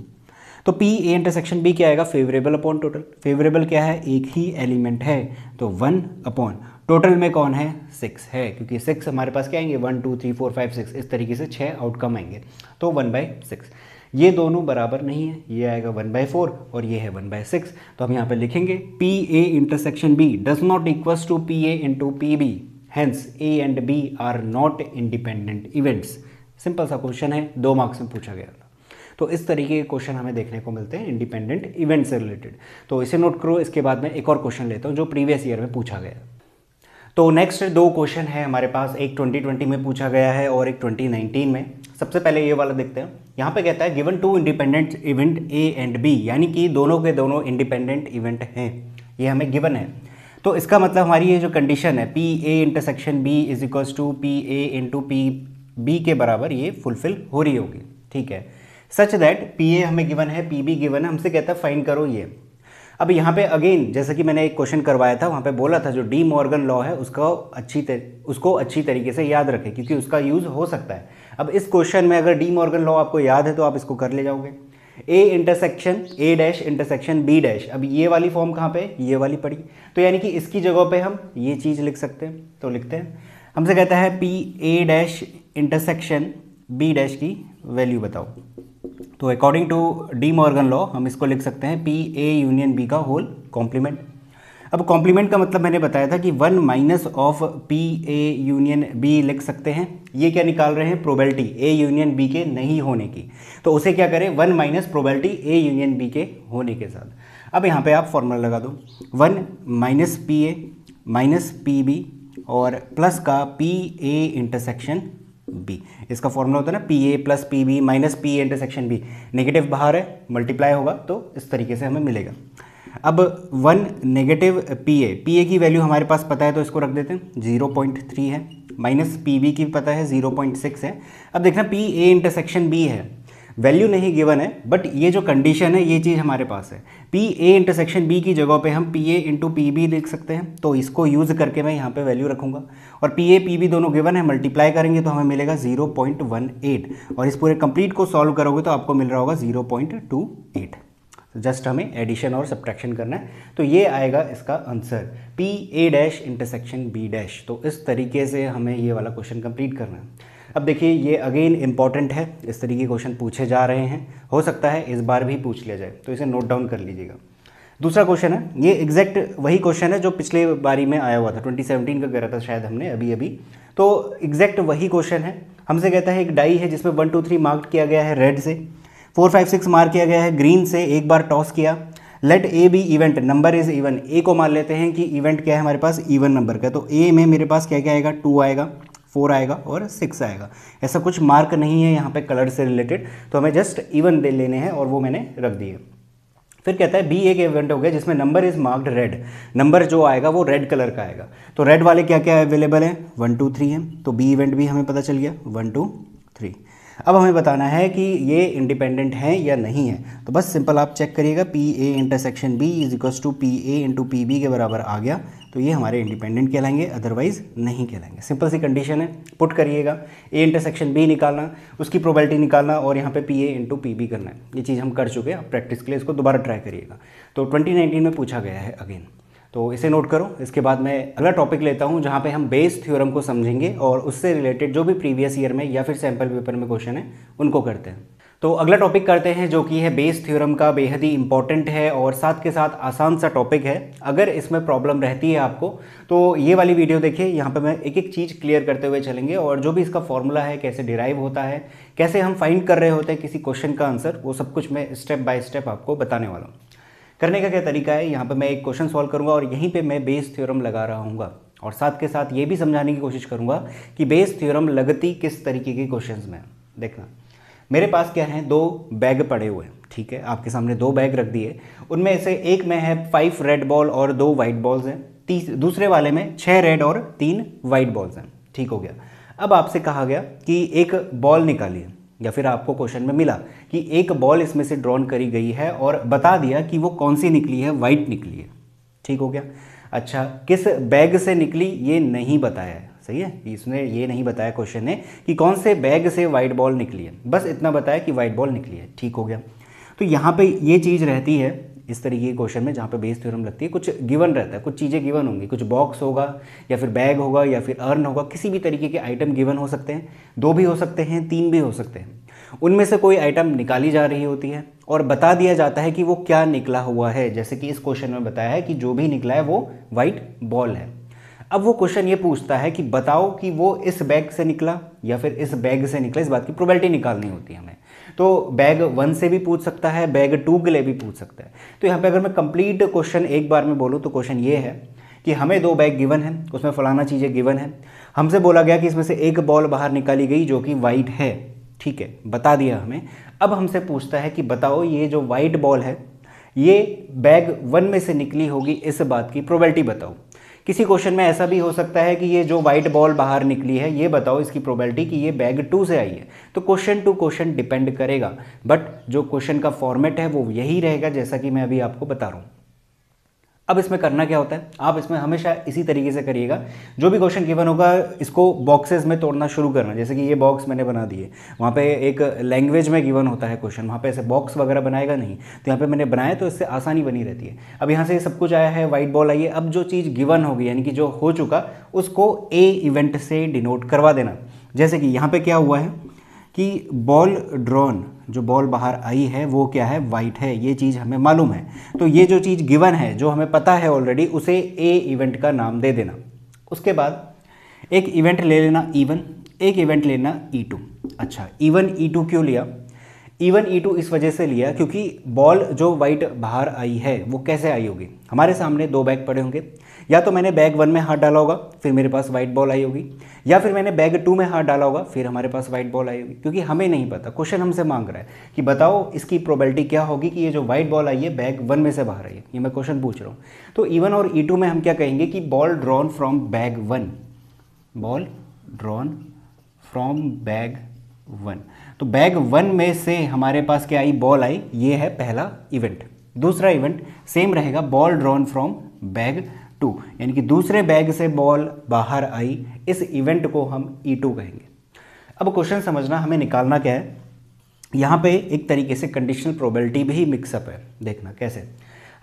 तो पी ए इंटरसेक्शन बी क्या आएगा, फेवरेबल अपॉन टोटल, फेवरेबल क्या है, एक ही एलिमेंट है, तो 1 अपॉन टोटल में कौन है, 6 है, क्योंकि 6 हमारे पास क्या आएंगे 1 2 3 4 5 6, इस तरीके से 6 आउटकम आएंगे, तो 1/6। ये दोनों बराबर नहीं है, ये आएगा 1/4 और ये है 1/6। तो हम यहाँ पे लिखेंगे P A intersection B does not equals to P A into P B, hence A and B are not independent events. Simple सा क्वेश्चन है, 2 मार्क्स में पूछा गया था। तो इस तरीके के क्वेश्चन हमें देखने को मिलते हैं इंडिपेंडेंट इवेंट से रिलेटेड। तो इसे नोट करो। इसके बाद में एक और क्वेश्चन लेता हूँ जो प्रीवियस ईयर में पूछा गया। तो नेक्स्ट 2 क्वेश्चन है हमारे पास, एक 2020 में पूछा गया है और एक 2019 में। सबसे पहले ये वाला देखते हैं। यहाँ पे कहता है given 2 independent event A and B, यानी कि दोनों के दोनों इंडिपेंडेंट इवेंट हैं, ये हमें गिवन है। तो इसका मतलब हमारी ये जो कंडीशन है P A intersection B is equals to P A into P B के बराबर ये फुलफिल हो रही होगी, ठीक है। सच दैट पी ए हमें गिवन है, पी बी गिवन है, हमसे कहता है फाइंड करो ये। अब यहाँ पे अगेन जैसे कि मैंने एक क्वेश्चन करवाया था, वहाँ पे बोला था जो डी मॉर्गन लॉ है उसको अच्छी तरीके से याद रखें क्योंकि उसका यूज़ हो सकता है। अब इस क्वेश्चन में अगर डी मॉर्गन लॉ आपको याद है तो आप इसको कर ले जाओगे। A intersection A dash intersection B dash, अब ये वाली फॉर्म कहाँ पे, ये वाली पड़ी, तो यानी कि इसकी जगह पे हम ये चीज़ लिख सकते हैं। तो लिखते हैं, हमसे कहता है P A dash intersection B dash की वैल्यू बताओ। तो according to de Morgan law हम इसको लिख सकते हैं पी ए यूनियन बी का होल कॉम्प्लीमेंट। अब कॉम्प्लीमेंट का मतलब मैंने बताया था कि 1 minus of P A union B लिख सकते हैं। ये क्या निकाल रहे हैं, प्रोबेबिलिटी ए यूनियन बी के नहीं होने की। तो उसे क्या करें, 1 minus probability A union B के होने के साथ। अब यहाँ पे आप फॉर्मूला लगा दो, 1 minus P A minus P B और प्लस का पी ए इंटरसेक्शन बी। इसका फॉर्मूला होता है ना P A plus P B minus P A intersection B, negative बाहर है, मल्टीप्लाई होगा तो इस तरीके से हमें मिलेगा। अब 1 नेगेटिव पी ए की वैल्यू हमारे पास पता है तो इसको रख देते हैं 0.3 है, माइनस पी बी की पता है 0.6 है। अब देखना पी ए इंटरसेक्शन बी है, वैल्यू नहीं गिवन है बट ये जो कंडीशन है ये चीज़ हमारे पास है। पी ए इंटरसेक्शन बी की जगह पे हम P A into P B लिख सकते हैं, तो इसको यूज़ करके मैं यहाँ पे वैल्यू रखूँगा और पी ए पी बी दोनों गिवन है, मल्टीप्लाई करेंगे तो हमें मिलेगा 0.18 और इस पूरे कंप्लीट को सॉल्व करोगे तो आपको मिल रहा होगा 0.28। जस्ट हमें एडिशन और सब्ट्रैक्शन करना है, तो ये आएगा इसका answer P A dash intersection B dash. तो इस तरीके से हमें ये वाला क्वेश्चन कंप्लीट करना है। अब देखिए ये अगेन इंपॉर्टेंट है, इस तरीके के क्वेश्चन पूछे जा रहे हैं, हो सकता है इस बार भी पूछ लिया जाए, तो इसे नोट डाउन कर लीजिएगा। दूसरा क्वेश्चन है, ये एग्जैक्ट वही क्वेश्चन है जो पिछले बारी में आया हुआ था, 2017 का करा था शायद हमने अभी। तो एग्जैक्ट वही क्वेश्चन है। हमसे कहता है एक डाई है जिसमें 1 2 3 मार्क किया गया है रेड से, 4 5 6 मार्क किया गया है ग्रीन से, एक बार टॉस किया। Let A B event, number is even, A को मान लेते हैं कि इवेंट क्या है हमारे पास, इवन नंबर का। तो ए में मेरे पास क्या क्या आएगा, 2 आएगा, 4 आएगा और 6 आएगा। ऐसा कुछ मार्क नहीं है यहाँ पे कलर से रिलेटेड, तो हमें जस्ट इवन दे लेने हैं और वो मैंने रख दिए। फिर कहता है बी एक इवेंट हो गया जिसमें number is marked red, number जो आएगा वो रेड कलर का आएगा। तो रेड वाले क्या क्या अवेलेबल है, 1 2 3 है, तो बी इवेंट भी हमें पता चल गया 1 2 3। अब हमें बताना है कि ये इंडिपेंडेंट है या नहीं है, तो बस सिंपल आप चेक करिएगा, P A intersection B is equals to P A into P B के बराबर आ गया तो ये हमारे इंडिपेंडेंट कहलाएंगे, अदरवाइज नहीं कहलाएंगे। सिंपल सी कंडीशन है, पुट करिएगा, ए इंटरसेक्शन बी निकालना, उसकी प्रोबेबिलिटी निकालना और यहाँ पे P A into P B करना है। ये चीज़ हम कर चुके हैं, आप प्रैक्टिस के लिए इसको दोबारा ट्राई करिएगा। तो 2019 में पूछा गया है अगेन, तो इसे नोट करो। इसके बाद मैं अगला टॉपिक लेता हूँ जहाँ पे हम बेस थ्योरम को समझेंगे और उससे रिलेटेड जो भी प्रीवियस ईयर में या फिर सैम्पल पेपर में क्वेश्चन है उनको करते हैं। तो अगला टॉपिक करते हैं जो कि है बेस थ्योरम का, बेहद ही इंपॉर्टेंट है और साथ के साथ आसान सा टॉपिक है। अगर इसमें प्रॉब्लम रहती है आपको तो ये वाली वीडियो देखिए, यहाँ पे मैं एक एक चीज़ क्लियर करते हुए चलेंगे और जो भी इसका फॉर्मूला है, कैसे डिराइव होता है, कैसे हम फाइंड कर रहे होते हैं किसी क्वेश्चन का आंसर, वो सब कुछ मैं स्टेप बाय स्टेप आपको बताने वाला हूँ। करने का क्या तरीका है, यहाँ पे मैं एक क्वेश्चन सॉल्व करूँगा और यहीं पे मैं बेस थ्योरम लगा रहा हूँगा और साथ के साथ ये भी समझाने की कोशिश करूँगा कि बेस थ्योरम लगती किस तरीके के क्वेश्चंस में। देखना, मेरे पास क्या है, 2 बैग पड़े हुए हैं, ठीक है, आपके सामने 2 बैग रख दिए, उनमें से एक में है 5 रेड बॉल और 2 वाइट बॉल्स हैं, दूसरे वाले में 6 रेड और 3 वाइट बॉल्स हैं, ठीक हो गया। अब आपसे कहा गया कि एक बॉल निकालिए, या फिर आपको क्वेश्चन में मिला कि एक बॉल इसमें से ड्रॉन करी गई है और बता दिया कि वो कौन सी निकली है, वाइट निकली है, ठीक हो गया। अच्छा, किस बैग से निकली ये नहीं बताया है, सही है, इसने ये नहीं बताया क्वेश्चन ने कि कौन से बैग से वाइट बॉल निकली है, बस इतना बताया कि वाइट बॉल निकली है, ठीक हो गया। तो यहाँ पे ये चीज़ रहती है इस तरीके के क्वेश्चन में जहाँ पे बेस थ्योरम लगती है, कुछ गिवन रहता है, कुछ चीज़ें गिवन होंगी, कुछ बॉक्स होगा या फिर बैग होगा या फिर अर्न होगा, किसी भी तरीके के आइटम गिवन हो सकते हैं, 2 भी हो सकते हैं, 3 भी हो सकते हैं। उनमें से कोई आइटम निकाली जा रही होती है और बता दिया जाता है कि वो क्या निकला हुआ है। जैसे कि इस क्वेश्चन में बताया है कि जो भी निकला है वो वाइट बॉल है। अब वो क्वेश्चन ये पूछता है कि बताओ कि वो इस बैग से निकला या फिर इस बैग से निकला, इस बात की प्रोबेबिलिटी निकालनी होती है हमें। तो बैग 1 से भी पूछ सकता है, बैग 2 के लिए भी पूछ सकता है। तो यहाँ पे अगर मैं कंप्लीट क्वेश्चन एक बार में बोलूँ तो क्वेश्चन ये है कि हमें 2 बैग गिवन है, उसमें फलाना चीज़ें गिवन है, हमसे बोला गया कि इसमें से एक बॉल बाहर निकाली गई जो कि वाइट है, ठीक है, बता दिया हमें। अब हमसे पूछता है कि बताओ ये जो वाइट बॉल है ये बैग 1 में से निकली होगी, इस बात की प्रोबेबिलिटी बताओ। किसी क्वेश्चन में ऐसा भी हो सकता है कि ये जो वाइट बॉल बाहर निकली है ये बताओ इसकी प्रोबेबिलिटी कि ये बैग 2 से आई है। तो क्वेश्चन टू क्वेश्चन डिपेंड करेगा, बट जो क्वेश्चन का फॉर्मेट है वो यही रहेगा जैसा कि मैं अभी आपको बता रहा हूँ। अब इसमें करना क्या होता है, आप इसमें हमेशा इसी तरीके से करिएगा, जो भी क्वेश्चन गिवन होगा इसको बॉक्सेस में तोड़ना शुरू करना। जैसे कि ये बॉक्स मैंने बना दिए, वहाँ पे एक लैंग्वेज में गिवन होता है क्वेश्चन, वहाँ पे ऐसे बॉक्स वगैरह बनाएगा नहीं, तो यहाँ पे मैंने बनाया तो इससे आसानी बनी रहती है। अब यहाँ से सब कुछ आया है, वाइट बॉल आई है। अब जो चीज़ गिवन होगी यानी कि जो हो चुका उसको ए इवेंट से डिनोट करवा देना। जैसे कि यहाँ पर क्या हुआ है कि बॉल ड्रॉन, जो बॉल बाहर आई है वो क्या है, वाइट है, ये चीज़ हमें मालूम है। तो ये जो चीज़ गिवन है जो हमें पता है ऑलरेडी, उसे ए इवेंट का नाम दे देना। उसके बाद एक इवेंट ले लेना E1, एक इवेंट लेना E2। अच्छा, E1 E2 क्यों लिया? E1 E2 इस वजह से लिया क्योंकि बॉल जो वाइट बाहर आई है वो कैसे आई होगी, हमारे सामने 2 बैग पड़े होंगे, या तो मैंने बैग 1 में हाथ डाला होगा फिर मेरे पास वाइट बॉल आई होगी, या फिर मैंने बैग 2 में हाथ डाला होगा फिर हमारे पास वाइट बॉल आई होगी। क्योंकि हमें नहीं पता, क्वेश्चन हमसे मांग रहा है कि बताओ इसकी प्रोबेबिलिटी क्या होगी कि ये जो वाइट बॉल आई है बैग 1 में से बाहर आई है, ये मैं क्वेश्चन पूछ रहा हूँ। तो E1 और E2 में हम क्या कहेंगे कि ball drawn from bag 1, ball drawn from bag 1। तो बैग 1 में से हमारे पास क्या आई, बॉल आई, ये है पहला इवेंट। दूसरा इवेंट सेम रहेगा, बॉल ड्रॉन फ्रॉम बैग 2, यानी कि दूसरे बैग से बॉल बाहर आई, इस इवेंट को हम E2 कहेंगे। अब क्वेश्चन समझना, हमें निकालना क्या है, यहाँ पे एक तरीके से कंडीशनल प्रोबेबिलिटी भी मिक्सअप है। देखना कैसे,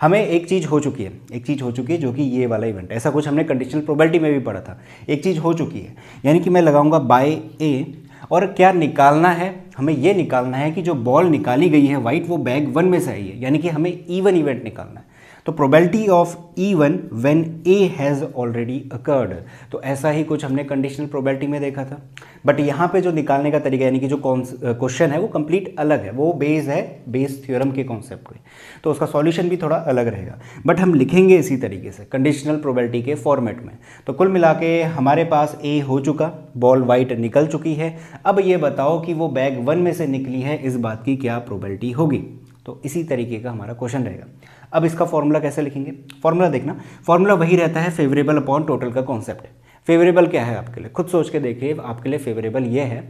हमें एक चीज़ हो चुकी है, जो कि ये वाला इवेंट, ऐसा कुछ हमने कंडीशनल प्रोबेबिलिटी में भी पढ़ा था। एक चीज़ हो चुकी है यानी कि मैं लगाऊंगा बाय ए, और क्या निकालना है, हमें ये निकालना है कि जो बॉल निकाली गई है वाइट वो बैग 1 में से आई है, यानी कि हमें E1 इवेंट निकालना है। तो probability of E1 when A has already occurred, तो ऐसा ही कुछ हमने कंडीशनल प्रोबेबिलिटी में देखा था। बट यहाँ पे जो निकालने का तरीका यानी कि जो क्वेश्चन है वो कंप्लीट अलग है, वो बेस है बेस थ्योरम के कॉन्सेप्ट पे, तो उसका सॉल्यूशन भी थोड़ा अलग रहेगा। बट हम लिखेंगे इसी तरीके से कंडीशनल प्रोबेबिलिटी के फॉर्मेट में। तो कुल मिला के हमारे पास A हो चुका, बॉल वाइट निकल चुकी है। अब ये बताओ कि वो बैग 1 में से निकली है, इस बात की क्या प्रोबेबिलिटी होगी। तो इसी तरीके का हमारा क्वेश्चन रहेगा। अब इसका फॉर्मूला कैसे लिखेंगे, फॉर्मूला देखना, फॉर्मूला वही रहता है फेवरेबल अपॉन टोटल का कॉन्सेप्ट। फेवरेबल क्या है आपके लिए, खुद सोच के देखिए। आपके लिए फेवरेबल ये है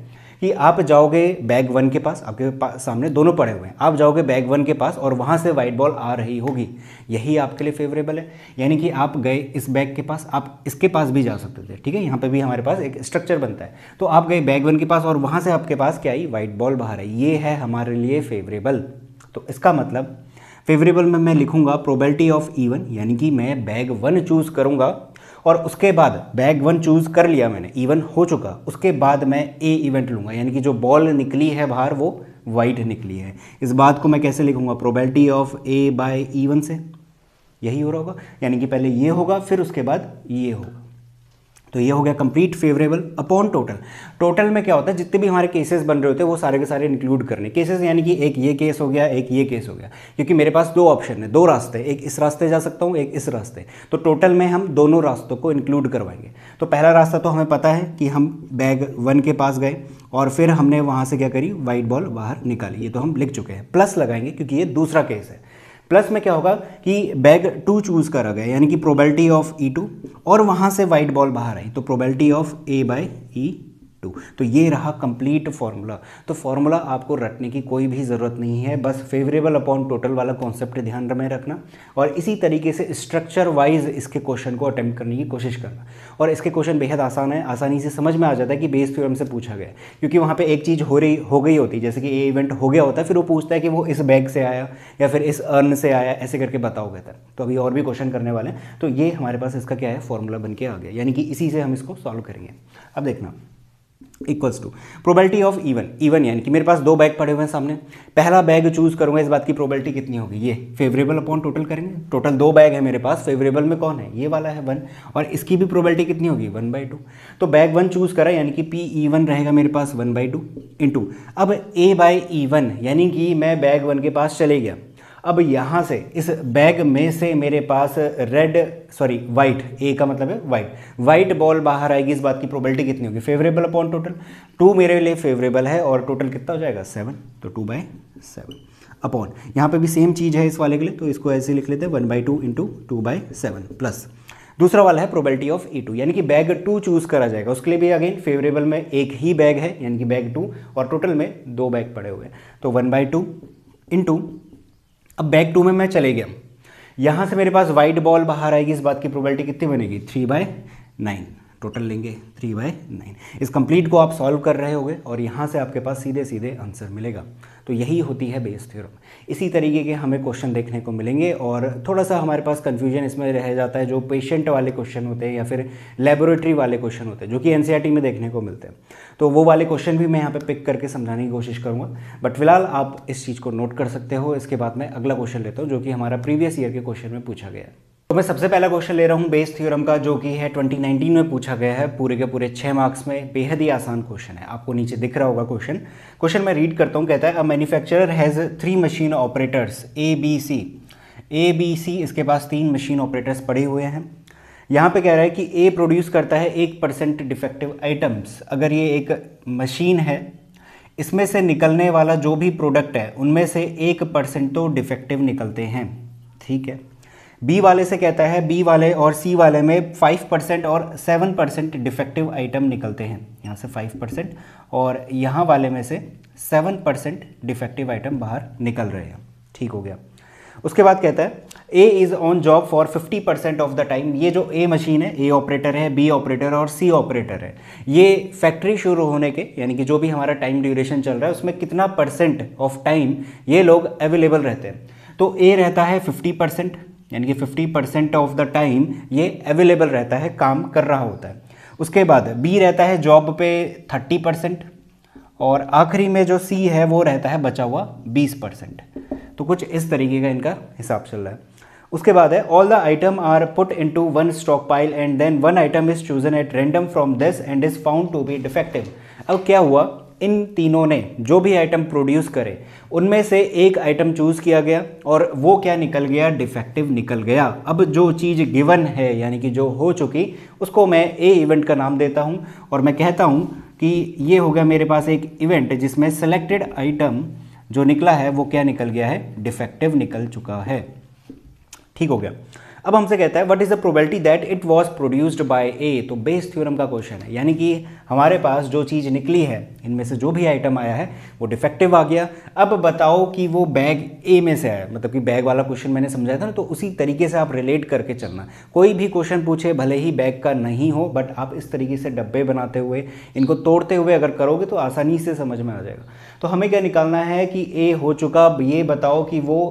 कि आप जाओगे बैग 1 के पास, आपके सामने दोनों पड़े हुए हैं, आप जाओगे बैग 1 के पास और वहाँ से वाइट बॉल आ रही होगी, यही आपके लिए फेवरेबल है। यानी कि आप गए इस बैग के पास, आप इसके पास भी जा सकते थे, ठीक है, यहाँ पे भी हमारे पास एक स्ट्रक्चर बनता है। तो आप गए बैग 1 के पास और वहाँ से आपके पास क्या आई, वाइट बॉल बाहर आई, ये है हमारे लिए फेवरेबल। तो इसका मतलब फेवरेबल में मैं लिखूंगा प्रोबेबिलिटी ऑफ E1, यानी कि मैं बैग 1 चूज़ करूंगा और उसके बाद बैग 1 चूज़ कर लिया मैंने, E1 हो चुका, उसके बाद मैं A इवेंट लूँगा, यानी कि जो बॉल निकली है बाहर वो वाइट निकली है। इस बात को मैं कैसे लिखूंगा, probability of A by E1 से, यही हो रहा होगा, यानी कि पहले ये होगा फिर उसके बाद ये होगा। तो ये हो गया complete favourable upon total. Total में क्या होता है, जितने भी हमारे केसेस बन रहे होते हैं वो सारे के सारे इंक्लूड करने। केसेस यानी कि एक ये केस हो गया, एक ये केस हो गया, क्योंकि मेरे पास 2 ऑप्शन है, 2 रास्ते, एक इस रास्ते जा सकता हूँ, एक इस रास्ते। तो टोटल में हम दोनों रास्तों को इंक्लूड करवाएंगे। तो पहला रास्ता तो हमें पता है कि हम बैग 1 के पास गए और फिर हमने वहाँ से क्या करी, वाइट बॉल बाहर निकाली, ये तो हम लिख चुके हैं। प्लस लगाएंगे क्योंकि ये दूसरा केस है। प्लस में क्या होगा कि बैग 2 चूज़ करा गया, यानी कि प्रोबेबिलिटी ऑफ E2, और वहाँ से वाइट बॉल बाहर आई, तो probability of A by E2। तो ये रहा कंप्लीट फॉर्मूला। तो फॉर्मूला आपको रटने की कोई भी ज़रूरत नहीं है, बस फेवरेबल अपॉन टोटल वाला कॉन्सेप्ट ध्यान में रखना और इसी तरीके से स्ट्रक्चर वाइज इसके क्वेश्चन को अटेम्प्ट करने की कोशिश करना। और इसके क्वेश्चन बेहद आसान है, आसानी से समझ में आ जाता है कि बेस थ्योरम से पूछा गया है, क्योंकि वहाँ पे एक चीज़ हो गई होती है, जैसे कि A इवेंट हो गया होता है, फिर वो पूछता है कि वो इस बैग से आया या फिर इस अर्न से आया, ऐसे करके बताओ बेहतर। तो अभी और भी क्वेश्चन करने वाले हैं, तो ये हमारे पास इसका क्या है, फॉर्मूला बन के आ गया, यानी कि इसी से हम इसको सॉल्व करेंगे। अब देखना, equals to probability of even यानी कि मेरे पास 2 बैग पड़े हुए हैं सामने, पहला बैग चूज करूंगा, इस बात की प्रोबेबिलिटी कितनी होगी, ये फेवरेबल अपॉन टोटल करेंगे, टोटल 2 बैग है मेरे पास, फेवरेबल में कौन है, ये वाला है 1, और इसकी भी प्रोबेबिलिटी कितनी होगी 1/2। तो बैग 1 चूज करा यानी कि P(E1) रहेगा मेरे पास 1/2 इंटू, अब A/E1 यानी कि मैं बैग 1 के पास चले गया, अब यहाँ से इस बैग में से मेरे पास वाइट, ए का मतलब है वाइट बॉल बाहर आएगी, इस बात की प्रोबेबिलिटी कितनी होगी, फेवरेबल अपॉन टोटल, 2 मेरे लिए फेवरेबल है और टोटल कितना हो जाएगा 7, तो 2/7 अपॉन, यहाँ पे भी सेम चीज़ है इस वाले के लिए, तो इसको ऐसे लिख लेते हैं 1/2 इंटू 2/7 प्लस दूसरा वाला है प्रोबेबिलिटी ऑफ E2 यानी कि बैग 2 चूज करा जाएगा, उसके लिए भी अगेन फेवरेबल में एक ही बैग है यानी कि बैग 2 और टोटल में 2 बैग पड़े हुए हैं, तो 1/2 इंटू, अब बैग 2 में मैं चले गया, यहाँ से मेरे पास वाइट बॉल बाहर आएगी, इस बात की प्रोबेबिलिटी कितनी बनेगी 3/9, टोटल लेंगे 3/9। इस कंप्लीट को आप सॉल्व कर रहे होगे और यहाँ से आपके पास सीधे सीधे आंसर मिलेगा। तो यही होती है बेस थ्योरम। इसी तरीके के हमें क्वेश्चन देखने को मिलेंगे और थोड़ा सा हमारे पास कन्फ्यूजन इसमें रह जाता है, जो पेशेंट वाले क्वेश्चन होते हैं या फिर लेबोरेटरी वाले क्वेश्चन होते हैं जो कि एनसीईआरटी में देखने को मिलते हैं, तो वो वाले क्वेश्चन भी मैं यहाँ पे पिक करके समझाने की कोशिश करूँगा। बट फिलहाल आप इस चीज़ को नोट कर सकते हो। इसके बाद मैं अगला क्वेश्चन लेता हूँ जो कि हमारा प्रीवियस ईयर के क्वेश्चन में पूछा गया है। तो मैं सबसे पहला क्वेश्चन ले रहा हूँ बेस थ्योरम का, जो कि है 2019 में पूछा गया है, पूरे के पूरे 6 मार्क्स में, बेहद ही आसान क्वेश्चन है। आपको नीचे दिख रहा होगा क्वेश्चन मैं रीड करता हूँ। कहता है a manufacturer has 3 machine operators A B C, इसके पास 3 मशीन ऑपरेटर्स पड़े हुए हैं। यहाँ पे कह रहा है कि ए प्रोड्यूस करता है 1% डिफेक्टिव आइटम्स। अगर ये एक मशीन है, इसमें से निकलने वाला जो भी प्रोडक्ट है उनमें से 1% तो डिफेक्टिव निकलते हैं, ठीक है। बी वाले से कहता है, बी वाले और सी वाले में 5% और 7% डिफेक्टिव आइटम निकलते हैं। यहाँ से 5% और यहाँ वाले में से 7% डिफेक्टिव आइटम बाहर निकल रहे हैं, ठीक हो गया। उसके बाद कहता है A is on job for 50% of the time. ये जो ए मशीन है, ए ऑपरेटर है, बी ऑपरेटर और सी ऑपरेटर है, ये फैक्ट्री शुरू होने के यानी कि जो भी हमारा टाइम ड्यूरेशन चल रहा है उसमें कितना % ऑफ टाइम ये लोग अवेलेबल रहते हैं। तो ए रहता है 50%, यानी कि 50% ऑफ द टाइम ये अवेलेबल रहता है, काम कर रहा होता है। उसके बाद बी रहता है जॉब पे 30% और आखिरी में जो सी है वो रहता है बचा हुआ 20%। तो कुछ इस तरीके का इनका हिसाब चल रहा है। उसके बाद है all the item are put into one stock pile and then one item is chosen at random from this and is found to be defective. अब क्या हुआ, इन तीनों ने जो भी आइटम प्रोड्यूस करे उनमें से एक आइटम चूज किया गया और वो क्या निकल गया, डिफेक्टिव निकल गया। अब जो चीज़ गिवन है यानी कि जो हो चुकी, उसको मैं ए इवेंट का नाम देता हूं और मैं कहता हूं कि ये हो गया मेरे पास एक इवेंट जिसमें सेलेक्टेड आइटम जो निकला है वो क्या निकल गया है, डिफेक्टिव निकल चुका है, ठीक हो गया। अब हमसे कहता है what is the probability that it was produced by A. तो बेस थ्योरम का क्वेश्चन है, यानी कि हमारे पास जो चीज़ निकली है इनमें से जो भी आइटम आया है वो डिफेक्टिव आ गया। अब बताओ कि वो बैग ए में से आया, मतलब कि बैग वाला क्वेश्चन मैंने समझाया था ना, तो उसी तरीके से आप रिलेट करके चलना। कोई भी क्वेश्चन पूछे भले ही बैग का नहीं हो, बट आप इस तरीके से डब्बे बनाते हुए इनको तोड़ते हुए अगर करोगे तो आसानी से समझ में आ जाएगा। तो हमें क्या निकालना है कि ए हो चुका, ये बताओ कि वो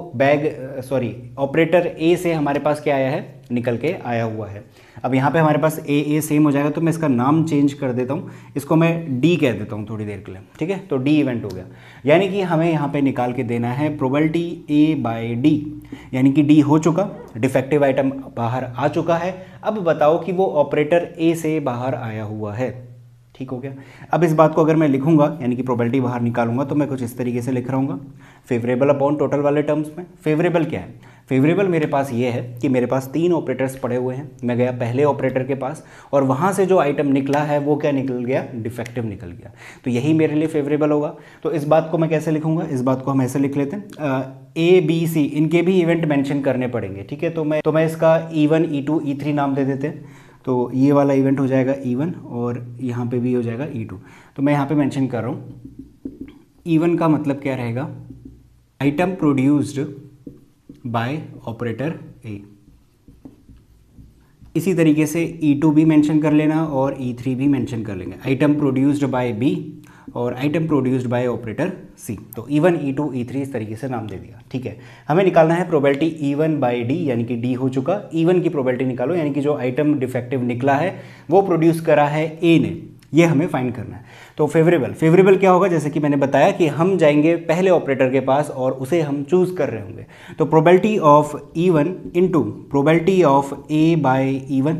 ऑपरेटर ए से हमारे पास क्या आया है, निकल के आया हुआ है। अब यहाँ पे हमारे पास ए सेम हो जाएगा, तो मैं इसका नाम चेंज कर देता हूँ, इसको मैं डी कह देता हूँ थोड़ी देर के लिए, ठीक है। तो डी इवेंट हो गया, यानी कि हमें यहाँ पे निकाल के देना है प्रोबेबिलिटी ए बाय डी, यानी कि डी हो चुका, डिफेक्टिव आइटम बाहर आ चुका है। अब बताओ कि वो ऑपरेटर ए से बाहर आया हुआ है, ठीक हो गया। अब इस बात को अगर मैं लिखूंगा यानी कि प्रोबेबिलिटी बाहर निकालूंगा तो मैं कुछ इस तरीके से लिख रहा हूँ, फेवरेबल अपॉन टोटल वाले टर्म्स में। फेवरेबल क्या है, फेवरेबल मेरे पास ये है कि मेरे पास 3 ऑपरेटर्स पड़े हुए हैं, मैं गया पहले ऑपरेटर के पास और वहाँ से जो आइटम निकला है वो क्या निकल गया, डिफेक्टिव निकल गया, तो यही मेरे लिए फेवरेबल होगा। तो इस बात को मैं कैसे लिखूंगा, इस बात को हम ऐसे लिख लेते हैं, ए बी सी इनके भी इवेंट मेंशन करने पड़ेंगे, ठीक है। तो मैं इसका E1 E2 E3 नाम दे देते हैं। तो ये वाला इवेंट हो जाएगा E1 और यहाँ पे भी हो जाएगा E2। तो मैं यहाँ पे मेंशन कर रहा हूँ, E1 का मतलब क्या रहेगा, आइटम प्रोड्यूस्ड बाय ऑपरेटर ए। इसी तरीके से E2 भी मेंशन कर लेना और E3 भी मेंशन कर लेंगे, आइटम प्रोड्यूस्ड बाय बी और item produced by operator C. तो E1 E2 E3 इस तरीके से नाम दे दिया, ठीक है। हमें निकालना है प्रोबेबिलिटी E1 बाय डी, यानी कि डी हो चुका, E1 की प्रोबेबिलिटी निकालो, यानी कि जो आइटम डिफेक्टिव निकला है वो प्रोड्यूस करा है ए ने, ये हमें फाइंड करना है। तो फेवरेबल क्या होगा, जैसे कि मैंने बताया कि हम जाएंगे पहले ऑपरेटर के पास और उसे हम चूज़ कर रहे होंगे। तो probability of E1 into probability of A by E1,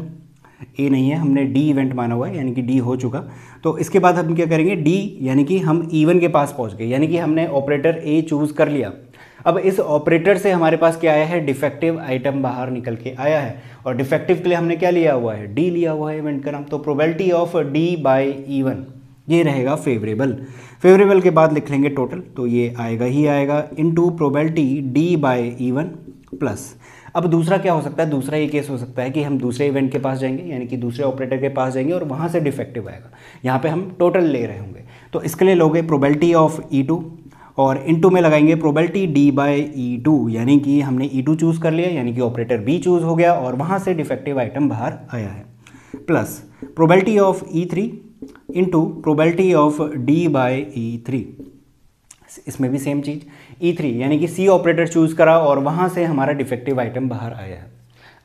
A नहीं है, हमने डी इवेंट माना हुआ है, यानी कि डी हो चुका। तो इसके बाद हम क्या करेंगे, डी यानी कि हम E1 के पास पहुंच गए, यानी कि हमने ऑपरेटर ए चूज़ कर लिया। अब इस ऑपरेटर से हमारे पास क्या आया है, डिफेक्टिव आइटम बाहर निकल के आया है, और डिफेक्टिव के लिए हमने क्या लिया हुआ है, डी लिया हुआ है इवेंट का नाम। तो probability of D by E1 ये रहेगा फेवरेबल के बाद लिख लेंगे टोटल, तो ये आएगा ही आएगा into probability D by E1 plus. अब दूसरा क्या हो सकता है, दूसरा ये केस हो सकता है कि हम दूसरे इवेंट के पास जाएंगे, यानी कि दूसरे ऑपरेटर के पास जाएंगे और वहाँ से डिफेक्टिव आएगा, यहाँ पे हम टोटल ले रहे होंगे। तो इसके लिए लोगे प्रोबेबिलिटी ऑफ E2 और इनटू में लगाएंगे प्रोबेबिलिटी डी बाय E2, यानी कि हमने E2 चूज़ कर लिया, यानी कि ऑपरेटर बी चूज़ हो गया और वहाँ से डिफेक्टिव आइटम बाहर आया है, plus probability of E3 into probability of D by E3। इसमें भी सेम चीज़, E3 यानी कि सी ऑपरेटर चूज़ करा और वहाँ से हमारा डिफेक्टिव आइटम बाहर आया है।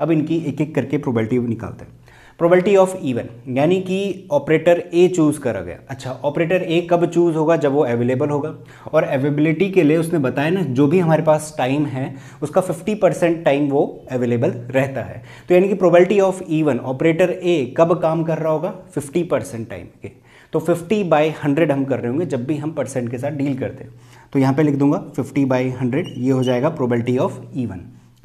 अब इनकी एक एक करके प्रोबेबिलिटी निकालते हैं। प्रोबेबिलिटी ऑफ E1 यानी कि ऑपरेटर ए चूज़ करा गया। अच्छा, ऑपरेटर ए कब चूज़ होगा, जब वो अवेलेबल होगा, और अवेलेबिलिटी के लिए उसने बताया ना, जो भी हमारे पास टाइम है उसका 50% टाइम वो अवेलेबल रहता है। तो यानी कि प्रोबेबिलिटी ऑफ E1 ऑपरेटर ए कब काम कर रहा होगा, 50% टाइम के। तो 50/100 हम कर रहे होंगे जब भी हम परसेंट के साथ डील करते हैं। तो यहाँ पे लिख दूंगा 50/100, ये हो जाएगा probability of E1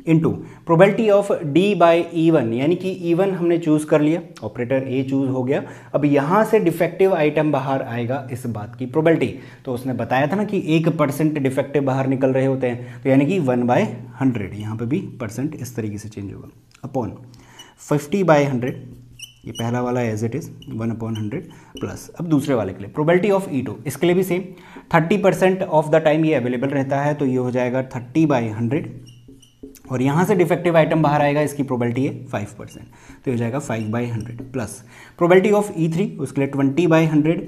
into probability of D by E1, यानी कि E1 हमने चूज़ कर लिया, ऑपरेटर ए चूज़ हो गया। अब यहाँ से डिफेक्टिव आइटम बाहर आएगा, इस बात की प्रोबेबिलिटी। तो उसने बताया था ना कि 1% डिफेक्टिव बाहर निकल रहे होते हैं, तो यानी कि 1/100, यहाँ पे भी परसेंट इस तरीके से चेंज होगा, अपॉन 50/100, ये पहला वाला एज इट इज़ 1/100 प्लस। अब दूसरे वाले के लिए प्रोबेबिलिटी ऑफ E2, इसके लिए भी सेम 30% ऑफ द टाइम ये अवेलेबल रहता है, तो ये हो जाएगा 30/100, और यहाँ से डिफेक्टिव आइटम बाहर आएगा, इसकी प्रोबेबिलिटी है 5%, तो ये हो जाएगा 5/100 प्लस प्रोबेबिलिटी ऑफ E3, उसके लिए 20/100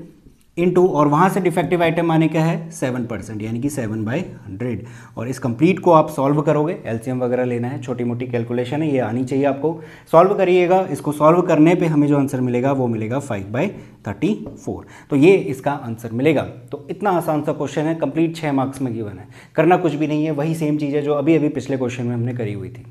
इंटू, और वहाँ से डिफेक्टिव आइटम आने का है 7%, यानी कि 7/100। और इस कंप्लीट को आप सॉल्व करोगे, एलसीएम वगैरह लेना है, छोटी मोटी कैलकुलेशन है, ये आनी चाहिए आपको। सॉल्व करिएगा, इसको सॉल्व करने पे हमें जो आंसर मिलेगा वो मिलेगा 5/34। तो ये इसका आंसर मिलेगा। तो इतना आसान सा क्वेश्चन है, कंप्लीट 6 मार्क्स में गिवन है, करना कुछ भी नहीं है, वही सेम चीज़ है जो अभी अभी पिछले क्वेश्चन में हमने करी हुई थी।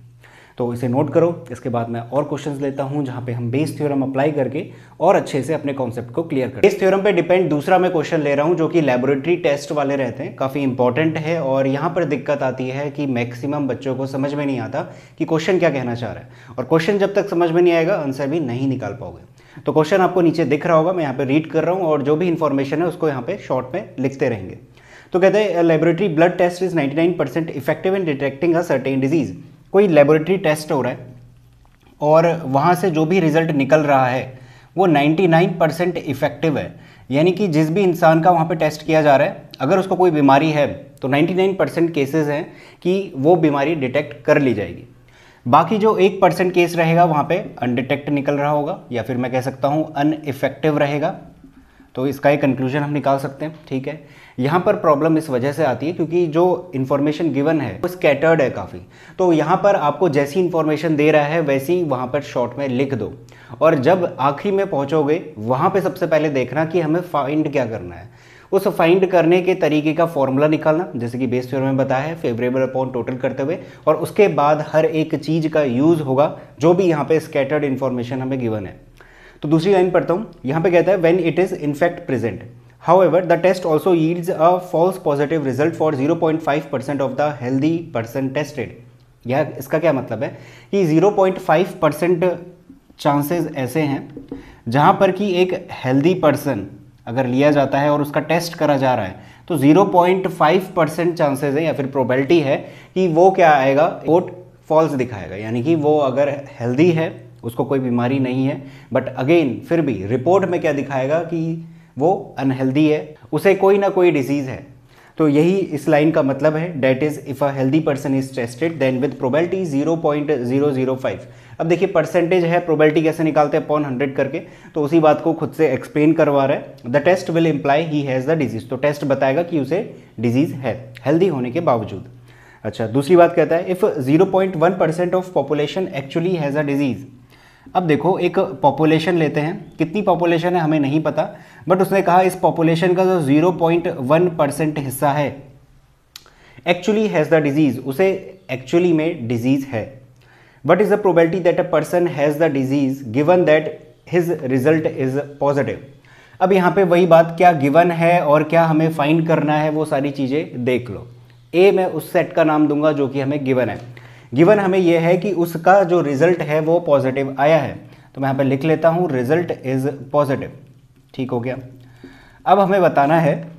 तो इसे नोट करो। इसके बाद मैं और क्वेश्चंस लेता हूं जहां पे हम बेस थ्योरम अप्लाई करके और अच्छे से अपने कॉन्सेप्ट को क्लियर करें। बेस थ्योरम पे डिपेंड दूसरा मैं क्वेश्चन ले रहा हूं जो कि लैबोरेटरी टेस्ट वाले रहते हैं, काफ़ी इंपॉर्टेंट है। और यहाँ पर दिक्कत आती है कि मैक्सिमम बच्चों को समझ में नहीं आता कि क्वेश्चन क्या कहना चाह रहा है, और क्वेश्चन जब तक समझ में नहीं आएगा आंसर भी नहीं निकाल पाओगे। तो क्वेश्चन आपको नीचे दिख रहा होगा, मैं यहाँ पे रीड कर रहा हूँ और जो भी इन्फॉर्मेशन है उसको यहाँ पे शॉर्ट में लिखते रहेंगे। तो कहते हैं laboratory blood test is 99% effective in detecting a certain disease. कोई लेबोरेटरी टेस्ट हो रहा है और वहाँ से जो भी रिजल्ट निकल रहा है वो 99% इफेक्टिव है, यानी कि जिस भी इंसान का वहाँ पे टेस्ट किया जा रहा है अगर उसको कोई बीमारी है तो 99% केसेस हैं कि वो बीमारी डिटेक्ट कर ली जाएगी। बाकी जो 1% केस रहेगा वहाँ पे अनडिटेक्ट निकल रहा होगा, या फिर मैं कह सकता हूँ अनइफेक्टिव रहेगा। तो इसका एक कंक्लूजन हम निकाल सकते हैं। ठीक है, यहाँ पर प्रॉब्लम इस वजह से आती है क्योंकि जो इन्फॉर्मेशन गिवन है वो स्कैटर्ड है काफ़ी। तो यहाँ पर आपको जैसी इन्फॉर्मेशन दे रहा है वैसी वहाँ पर शॉर्ट में लिख दो, और जब आखिरी में पहुँचोगे वहाँ पे सबसे पहले देखना कि हमें फाइंड क्या करना है। उस फाइंड करने के तरीके का फॉर्मूला निकालना, जैसे कि बेस थ्योरम में बताया है, फेवरेबल अपॉन टोटल करते हुए, और उसके बाद हर एक चीज़ का यूज़ होगा जो भी यहाँ पे स्कैटर्ड इन्फॉर्मेशन हमें गिवन है। तो दूसरी लाइन पढ़ता हूँ, यहाँ पे कहता है when it is in fact present however the test also yields a false positive result for 0.5% of the healthy person tested। यह इसका क्या मतलब है कि 0.5% चांसेस ऐसे हैं जहाँ पर कि एक हेल्दी पर्सन अगर लिया जाता है और उसका टेस्ट करा जा रहा है तो 0.5% चांसेस है या फिर प्रोबेबिलिटी है कि वो क्या आएगा, रिपोर्ट फॉल्स दिखाएगा, यानी कि वो अगर हेल्दी है उसको कोई बीमारी नहीं है, बट अगेन फिर भी रिपोर्ट में क्या दिखाएगा कि वो अनहेल्दी है, उसे कोई ना कोई डिजीज़ है। तो यही इस लाइन का मतलब है, that is if a healthy person is tested then with probability 0.005। अब देखिए परसेंटेज है, प्रोबेबिलिटी कैसे निकालते हैं, अपॉन 100 करके, तो उसी बात को खुद से एक्सप्लेन करवा रहा है। The test will imply he has the disease, तो टेस्ट बताएगा कि उसे डिजीज़ है हेल्दी होने के बावजूद। अच्छा, दूसरी बात कहता है if 0.1% of population actually has a disease, अब देखो एक पॉपुलेशन लेते हैं, कितनी पॉपुलेशन है हमें नहीं पता, बट उसने कहा इस पॉपुलेशन का जो 0.1% हिस्सा है एक्चुअली हैज़ द डिजीज़, उसे एक्चुअली में डिजीज़ है। What is the probability that a person has the disease given that his result is positive. अब यहाँ पे वही बात, क्या गिवन है और क्या हमें फाइंड करना है, वो सारी चीज़ें देख लो। ए मैं उस सेट का नाम दूंगा जो कि हमें गिवन है। गिवन हमें यह है कि उसका जो रिजल्ट है वो पॉजिटिव आया है, तो मैं यहाँ पे लिख लेता हूँ रिजल्ट इज़ पॉजिटिव। ठीक हो गया। अब हमें बताना है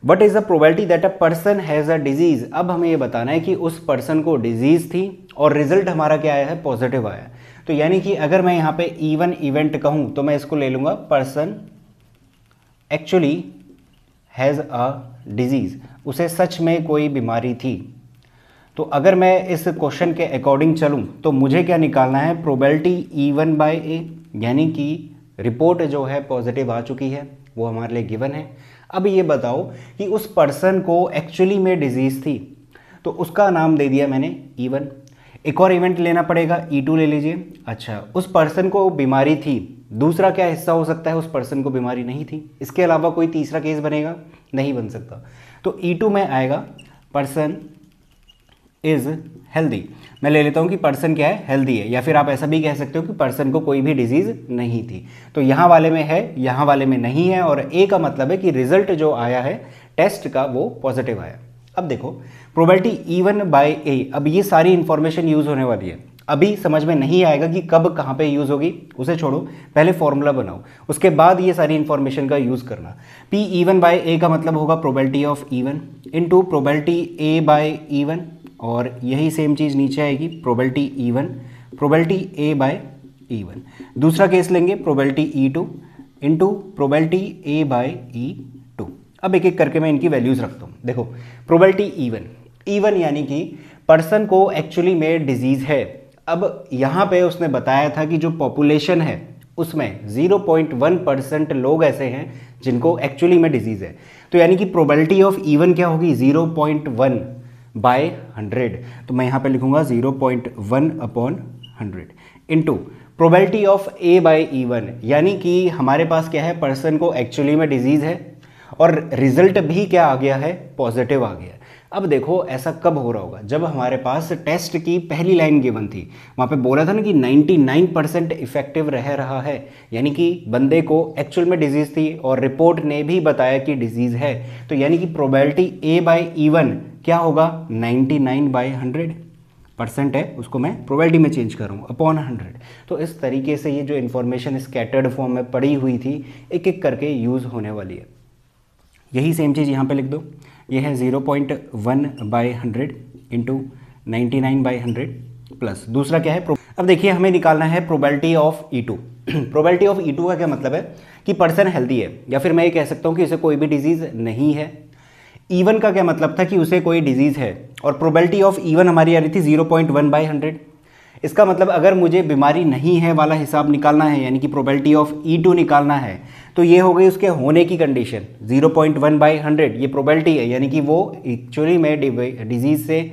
what is the probability that a person has a disease. अब हमें ये बताना है कि उस पर्सन को डिजीज़ थी और रिजल्ट हमारा क्या आया है, पॉजिटिव आया है। तो यानी कि अगर मैं यहाँ पे इवन इवेंट कहूँ तो मैं इसको ले लूँगा person actually has a disease, उसे सच में कोई बीमारी थी। तो अगर मैं इस क्वेश्चन के अकॉर्डिंग चलूँ तो मुझे क्या निकालना है, प्रोबेबिलिटी E1 बाय ए, यानी कि रिपोर्ट जो है पॉजिटिव आ चुकी है, वो हमारे लिए गिवन है। अब ये बताओ कि उस पर्सन को एक्चुअली में डिजीज़ थी, तो उसका नाम दे दिया मैंने E1। एक और इवेंट लेना पड़ेगा, E2 ले लीजिए। अच्छा, उस पर्सन को बीमारी थी, दूसरा क्या हिस्सा हो सकता है, उस पर्सन को बीमारी नहीं थी, इसके अलावा कोई तीसरा केस बनेगा, नहीं बन सकता। तो E2 में आएगा पर्सन इज़ हेल्दी। मैं ले लेता हूँ कि पर्सन क्या है, हेल्दी है, या फिर आप ऐसा भी कह सकते हो कि पर्सन को कोई भी डिजीज़ नहीं थी। तो यहाँ वाले में है, यहाँ वाले में नहीं है, और ए का मतलब है कि रिजल्ट जो आया है टेस्ट का वो पॉजिटिव आया। अब देखो प्रोबेबिलिटी E1 बाय ए, अब ये सारी इंफॉर्मेशन यूज़ होने वाली है। अभी समझ में नहीं आएगा कि कब कहाँ पे यूज़ होगी, उसे छोड़ो, पहले फॉर्मूला बनाओ, उसके बाद ये सारी इंफॉर्मेशन का यूज़ करना। P E1 बाय ए का मतलब होगा probability of E1 into probability A by E1, और यही सेम चीज़ नीचे आएगी, probability E1 probability A by E1। दूसरा केस लेंगे probability E2 into probability A by E2। अब एक एक करके मैं इनकी वैल्यूज़ रखता हूँ। देखो प्रोबेबिलिटी E1 यानी कि पर्सन को एक्चुअली में डिजीज़ है। अब यहाँ पे उसने बताया था कि जो पॉपुलेशन है उसमें 0.1% लोग ऐसे हैं जिनको एक्चुअली में डिजीज़ है। तो यानी कि प्रोबेबिलिटी ऑफ E1 क्या होगी, 0.1 बाय 100। तो मैं यहाँ पे लिखूंगा 0.1 upon 100 into probability of A by E1, यानी कि हमारे पास क्या है, पर्सन को एक्चुअली में डिजीज़ है और रिजल्ट भी क्या आ गया है, पॉजिटिव आ गया। अब देखो ऐसा कब हो रहा होगा, जब हमारे पास टेस्ट की पहली लाइन गिवन थी, वहाँ पे बोला था ना कि 99% इफेक्टिव रह रहा है, यानी कि बंदे को एक्चुअल में डिजीज़ थी और रिपोर्ट ने भी बताया कि डिजीज़ है। तो यानी कि प्रोबेबिलिटी ए बाय E1 क्या होगा, 99/100% है, उसको मैं प्रोबेबिलिटी में चेंज कर रहा हूँ अपॉन 100। तो इस तरीके से ये जो इन्फॉर्मेशन स्कैटर्ड फॉर्म में पड़ी हुई थी एक एक करके यूज़ होने वाली है। यही सेम चीज़ यहाँ पे लिख दो, ये है 0.1/100 इंटू 99/100 प्लस दूसरा क्या है। अब देखिए हमें निकालना है probability of E2। Probability of E2 का क्या मतलब है कि पर्सन हेल्दी है, या फिर मैं ये कह सकता हूँ कि उसे कोई भी डिजीज़ नहीं है। E1 का क्या मतलब था कि उसे कोई डिजीज़ है, और प्रोबेबिलिटी ऑफ E1 हमारी आ रही थी 0.1/100। इसका मतलब अगर मुझे बीमारी नहीं है वाला हिसाब निकालना है, यानी कि प्रोबेबिलिटी ऑफ E2 निकालना है, तो ये हो गई उसके होने की कंडीशन 0.1/100। ये प्रोबेबिलिटी है, यानी कि वो एक्चुअली में डिजीज़ से,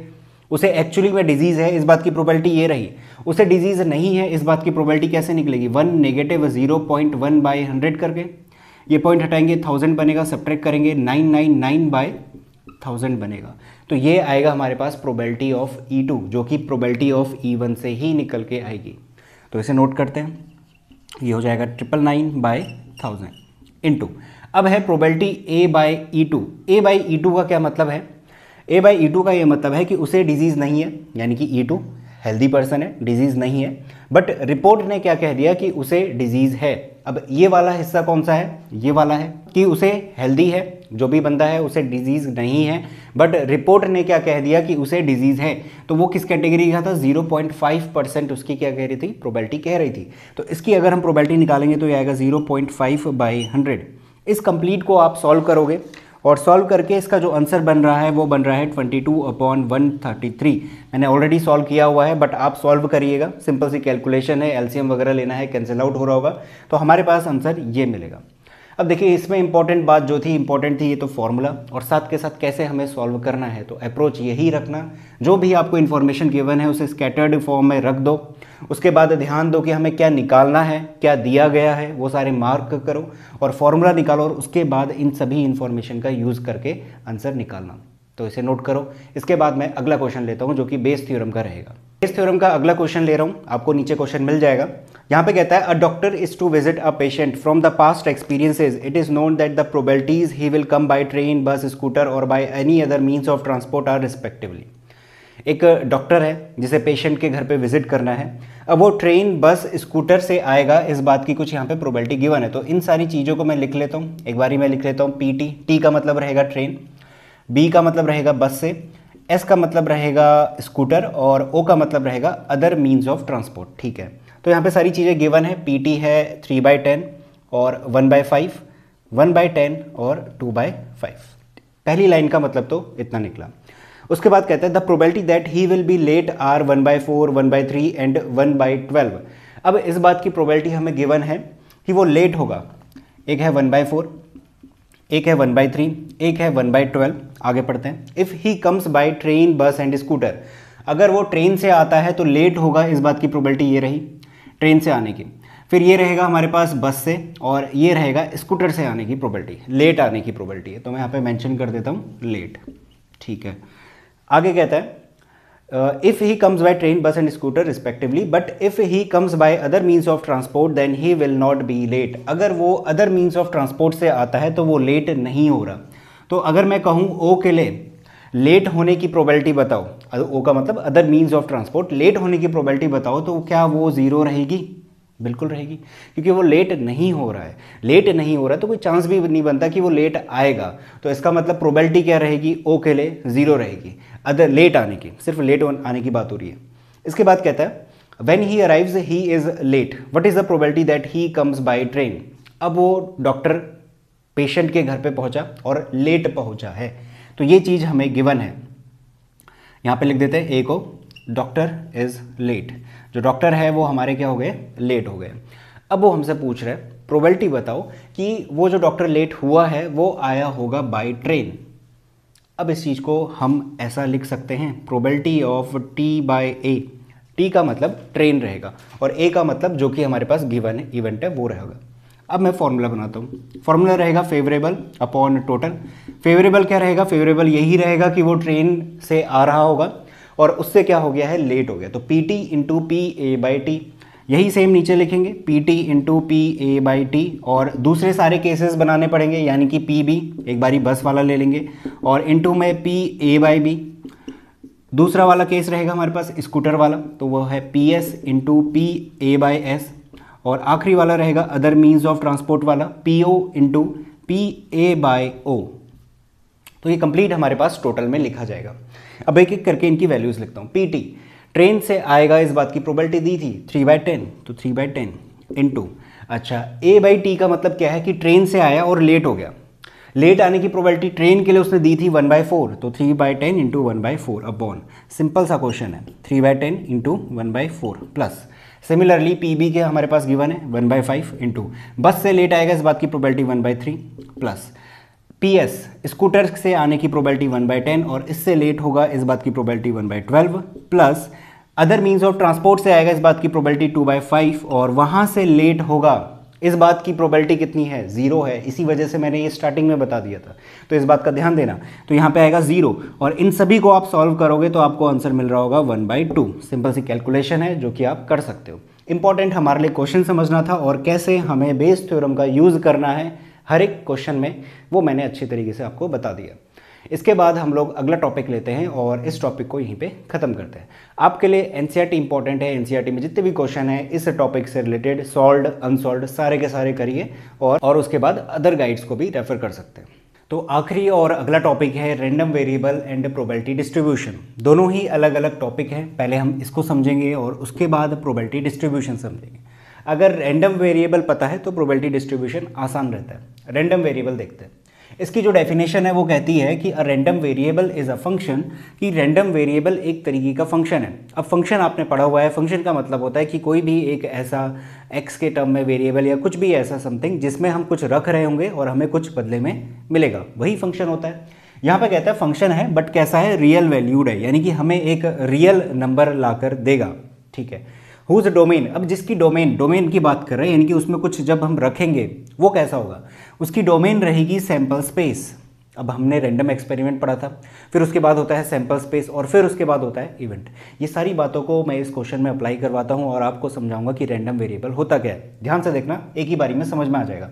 उसे एक्चुअली में डिजीज़ है इस बात की प्रोबेबिलिटी ये रही। उसे डिजीज़ नहीं है इस बात की प्रोबेबिलिटी कैसे निकलेगी, 1 नेगेटिव 0.1/100 करके, ये पॉइंट हटाएंगे 1000 बनेगा, सब्ट्रैक्ट करेंगे 999/1000 बनेगा। तो ये आएगा हमारे पास प्रोबेबिलिटी ऑफ E2, जो कि प्रोबेबिलिटी ऑफ E1 से ही निकल के आएगी। तो इसे नोट करते हैं, ये हो जाएगा 999/1000 इंटू, अब है probability A by E2। A by E2 का क्या मतलब है, A बाय E2 का ये मतलब है कि उसे डिजीज़ नहीं है, यानी कि E2 हेल्दी पर्सन है, डिजीज़ नहीं है, बट रिपोर्ट ने क्या कह दिया कि उसे डिजीज़ है। अब ये वाला हिस्सा कौन सा है, ये वाला है कि उसे हेल्दी है, जो भी बंदा है उसे डिजीज़ नहीं है, बट रिपोर्ट ने क्या कह दिया कि उसे डिजीज़ है। तो वो किस कैटेगरी का था, 0.5% उसकी क्या कह रही थी, प्रोबेबिलिटी कह रही थी। तो इसकी अगर हम प्रोबेबिलिटी निकालेंगे तो ये आएगा 0.5/100। इस कंप्लीट को आप सॉल्व करोगे और सॉल्व करके इसका जो आंसर बन रहा है वो बन रहा है 22/133। मैंने ऑलरेडी सॉल्व किया हुआ है, बट आप सॉल्व करिएगा, सिंपल सी कैलकुलेशन है, एलसीएम वगैरह लेना है, कैंसिल आउट हो रहा होगा, तो हमारे पास आंसर ये मिलेगा। अब देखिए इसमें इंपॉर्टेंट बात जो थी इंपॉर्टेंट थी ये तो फॉर्मूला, और साथ के साथ कैसे हमें सॉल्व करना है। तो अप्रोच यही रखना, जो भी आपको इन्फॉर्मेशन गिवन है उसे स्कैटर्ड फॉर्म में रख दो, उसके बाद ध्यान दो कि हमें क्या निकालना है, क्या दिया गया है, वो सारे मार्क करो और फॉर्मूला निकालो, और उसके बाद इन सभी इन्फॉर्मेशन का यूज़ करके आंसर निकालना। तो इसे नोट करो। इसके बाद मैं अगला क्वेश्चन लेता हूँ जो कि बेस थ्योरम का रहेगा। बेस थ्योरम का अगला क्वेश्चन ले रहा हूँ, आपको नीचे क्वेश्चन मिल जाएगा। यहाँ पे कहता है a doctor is to visit a patient from the past experiences it is known that the probabilities he will come by train, bus, scooter और by any other means of transport are respectively. एक डॉक्टर है जिसे पेशेंट के घर पे विजिट करना है। अब वो ट्रेन, बस, स्कूटर से आएगा, इस बात की कुछ यहाँ पे प्रोबेबिलिटी गिवन है। तो इन सारी चीज़ों को मैं लिख लेता हूँ एक बारी। मैं लिख लेता हूँ पीटी। टी का मतलब रहेगा ट्रेन, बी का मतलब रहेगा बस से, एस का मतलब रहेगा स्कूटर और ओ का मतलब रहेगा अदर मीन्स ऑफ ट्रांसपोर्ट। ठीक है, तो यहाँ पे सारी चीज़ें गिवन है। पीटी है 3/10 और 1/5, 1/10 और 2/5। पहली लाइन का मतलब तो इतना निकला। उसके बाद कहते हैं the probability that he will be late are 1/4, 1/3 and 1/12। अब इस बात की प्रोबेबिलिटी हमें गिवन है कि वो लेट होगा। एक है 1/4, एक है 1/3, एक है 1/12। आगे पढ़ते हैं। If he comes by train, bus and scooter, अगर वो ट्रेन से आता है तो लेट होगा, इस बात की प्रोबेबिलिटी ये रही ट्रेन से आने की। फिर ये रहेगा हमारे पास बस से, और ये रहेगा स्कूटर से आने की प्रोबेबिलिटी, लेट आने की प्रोबेबिलिटी है। तो मैं यहाँ पे मेंशन कर देता हूँ लेट। ठीक है, आगे कहता है if he comes by train, bus and scooter respectively, but if he comes by other means of transport then he will not be late. अगर वो अदर मीन्स ऑफ ट्रांसपोर्ट से आता है तो वो लेट नहीं हो रहा। तो अगर मैं कहूँ ओ के लिए लेट होने की प्रोबेबिलिटी बताओ, ओ का मतलब other means of transport, late होने की प्रोबेबिलिटी बताओ, तो क्या वो ज़ीरो रहेगी? बिल्कुल रहेगी, क्योंकि वो लेट नहीं हो रहा है। लेट नहीं हो रहा है तो कोई चांस भी नहीं बनता कि वो लेट आएगा। तो इसका मतलब प्रोबेबिलिटी क्या रहेगी? ओ के लिए ज़ीरो रहेगी, अदर लेट आने की, सिर्फ लेट आने की बात हो रही है। इसके बाद कहता है when he arrives he is late, what is the probability that he comes by train. अब वो डॉक्टर पेशेंट के घर पे पहुंचा और लेट पहुंचा है, तो ये चीज़ हमें गिवन है। यहाँ पे लिख देते हैं ए को, डॉक्टर इज़ लेट। जो डॉक्टर है वो हमारे क्या हो गए? लेट हो गए। अब वो हमसे पूछ रहे हैं प्रोबेबिलिटी बताओ कि वो जो डॉक्टर लेट हुआ है वो आया होगा बाय ट्रेन। अब इस चीज़ को हम ऐसा लिख सकते हैं, probability of T by A. T का मतलब ट्रेन रहेगा और ए का मतलब जो कि हमारे पास गिवन इवेंट है वो रहेगा। अब मैं फॉर्मूला बनाता हूँ। फॉर्मूला रहेगा फेवरेबल अपॉन टोटल। फेवरेबल क्या रहेगा? फेवरेबल यही रहेगा कि वो ट्रेन से आ रहा होगा और उससे क्या हो गया है? लेट हो गया। तो P T into P A by T, यही सेम नीचे लिखेंगे, P T into P A by T. और दूसरे सारे केसेस बनाने पड़ेंगे, यानी कि पी बी, एक बारी बस वाला ले लेंगे, और इंटू में पी ए बाई बी। दूसरा वाला केस रहेगा हमारे पास स्कूटर वाला, तो वो है P S into P A by S. और आखिरी वाला रहेगा अदर मीन्स ऑफ ट्रांसपोर्ट वाला, P O into P A by O. तो ये कंप्लीट हमारे पास टोटल में लिखा जाएगा। अब एक एक करके इनकी वैल्यूज़ लिखता हूँ। पी टी ट्रेन से आएगा, इस बात की प्रोबेबिलिटी दी थी 3/10, तो 3/10 इंटू, अच्छा ए बाई टी का मतलब क्या है कि ट्रेन से आया और लेट हो गया। लेट आने की प्रोबेबिलिटी ट्रेन के लिए उसने दी थी 1/4, तो 3/10 इंटू 1/4 अपॉन, सिंपल सा क्वेश्चन है, 3/10 into 1/4 plus similarly P B के हमारे पास गिवन है 1/5 इंटू बस से लेट आएगा, इस बात की probability 1/3 plus P S scooter से आने की प्रोबेबिलिटी 1/10 और इससे लेट होगा, इस बात की probability 1/12 plus other means of transport से आएगा, इस बात की प्रोबेबिलिटी 2/5 और वहाँ से लेट होगा, इस बात की प्रोबेबिलिटी कितनी है? 0 है। इसी वजह से मैंने ये स्टार्टिंग में बता दिया था, तो इस बात का ध्यान देना। तो यहाँ पे आएगा 0 और इन सभी को आप सॉल्व करोगे तो आपको आंसर मिल रहा होगा 1/2। सिंपल सी कैलकुलेशन है जो कि आप कर सकते हो। इंपॉर्टेंट हमारे लिए क्वेश्चन समझना था और कैसे हमें बेस थ्योरम का यूज़ करना है हर एक क्वेश्चन में, वो मैंने अच्छी तरीके से आपको बता दिया। इसके बाद हम लोग अगला टॉपिक लेते हैं और इस टॉपिक को यहीं पे ख़त्म करते हैं। आपके लिए एनसीईआरटी इंपॉर्टेंट है। एनसीईआरटी में जितने भी क्वेश्चन है इस टॉपिक से रिलेटेड, सॉल्व्ड अनसॉल्व्ड, सारे के सारे करिए और उसके बाद अदर गाइड्स को भी रेफर कर सकते हैं। तो आखिरी और अगला टॉपिक है random variable and probability distribution. दोनों ही अलग अलग टॉपिक हैं, पहले हम इसको समझेंगे और उसके बाद प्रोबेबिलिटी डिस्ट्रीब्यूशन समझेंगे। अगर रैंडम वेरिएबल पता है तो प्रोबेबिलिटी डिस्ट्रीब्यूशन आसान रहता है। रैंडम वेरिएबल देखते हैं। इसकी जो डेफिनेशन है वो कहती है कि a random variable is a function, कि रैंडम वेरिएबल एक तरीके का फंक्शन है। अब फंक्शन आपने पढ़ा हुआ है, फंक्शन का मतलब होता है कि कोई भी एक ऐसा एक्स के टर्म में वेरिएबल या कुछ भी ऐसा समथिंग जिसमें हम कुछ रख रहे होंगे और हमें कुछ बदले में मिलेगा, वही फंक्शन होता है। यहाँ पे कहता है फंक्शन है बट कैसा है, रियल वैल्यूड है, यानी कि हमें एक रियल नंबर लाकर देगा, ठीक है। हुज डोमेन, अब जिसकी डोमेन की बात कर रहे हैं, यानी कि उसमें कुछ जब हम रखेंगे वो कैसा होगा, उसकी डोमेन रहेगी सैंपल स्पेस। अब हमने रैंडम एक्सपेरिमेंट पढ़ा था, फिर उसके बाद होता है सैंपल स्पेस और फिर उसके बाद होता है इवेंट। ये सारी बातों को मैं इस क्वेश्चन में अप्लाई करवाता हूँ और आपको समझाऊंगा कि रैंडम वेरिएबल होता क्या है। ध्यान से देखना, एक ही बारी में समझ में आ जाएगा।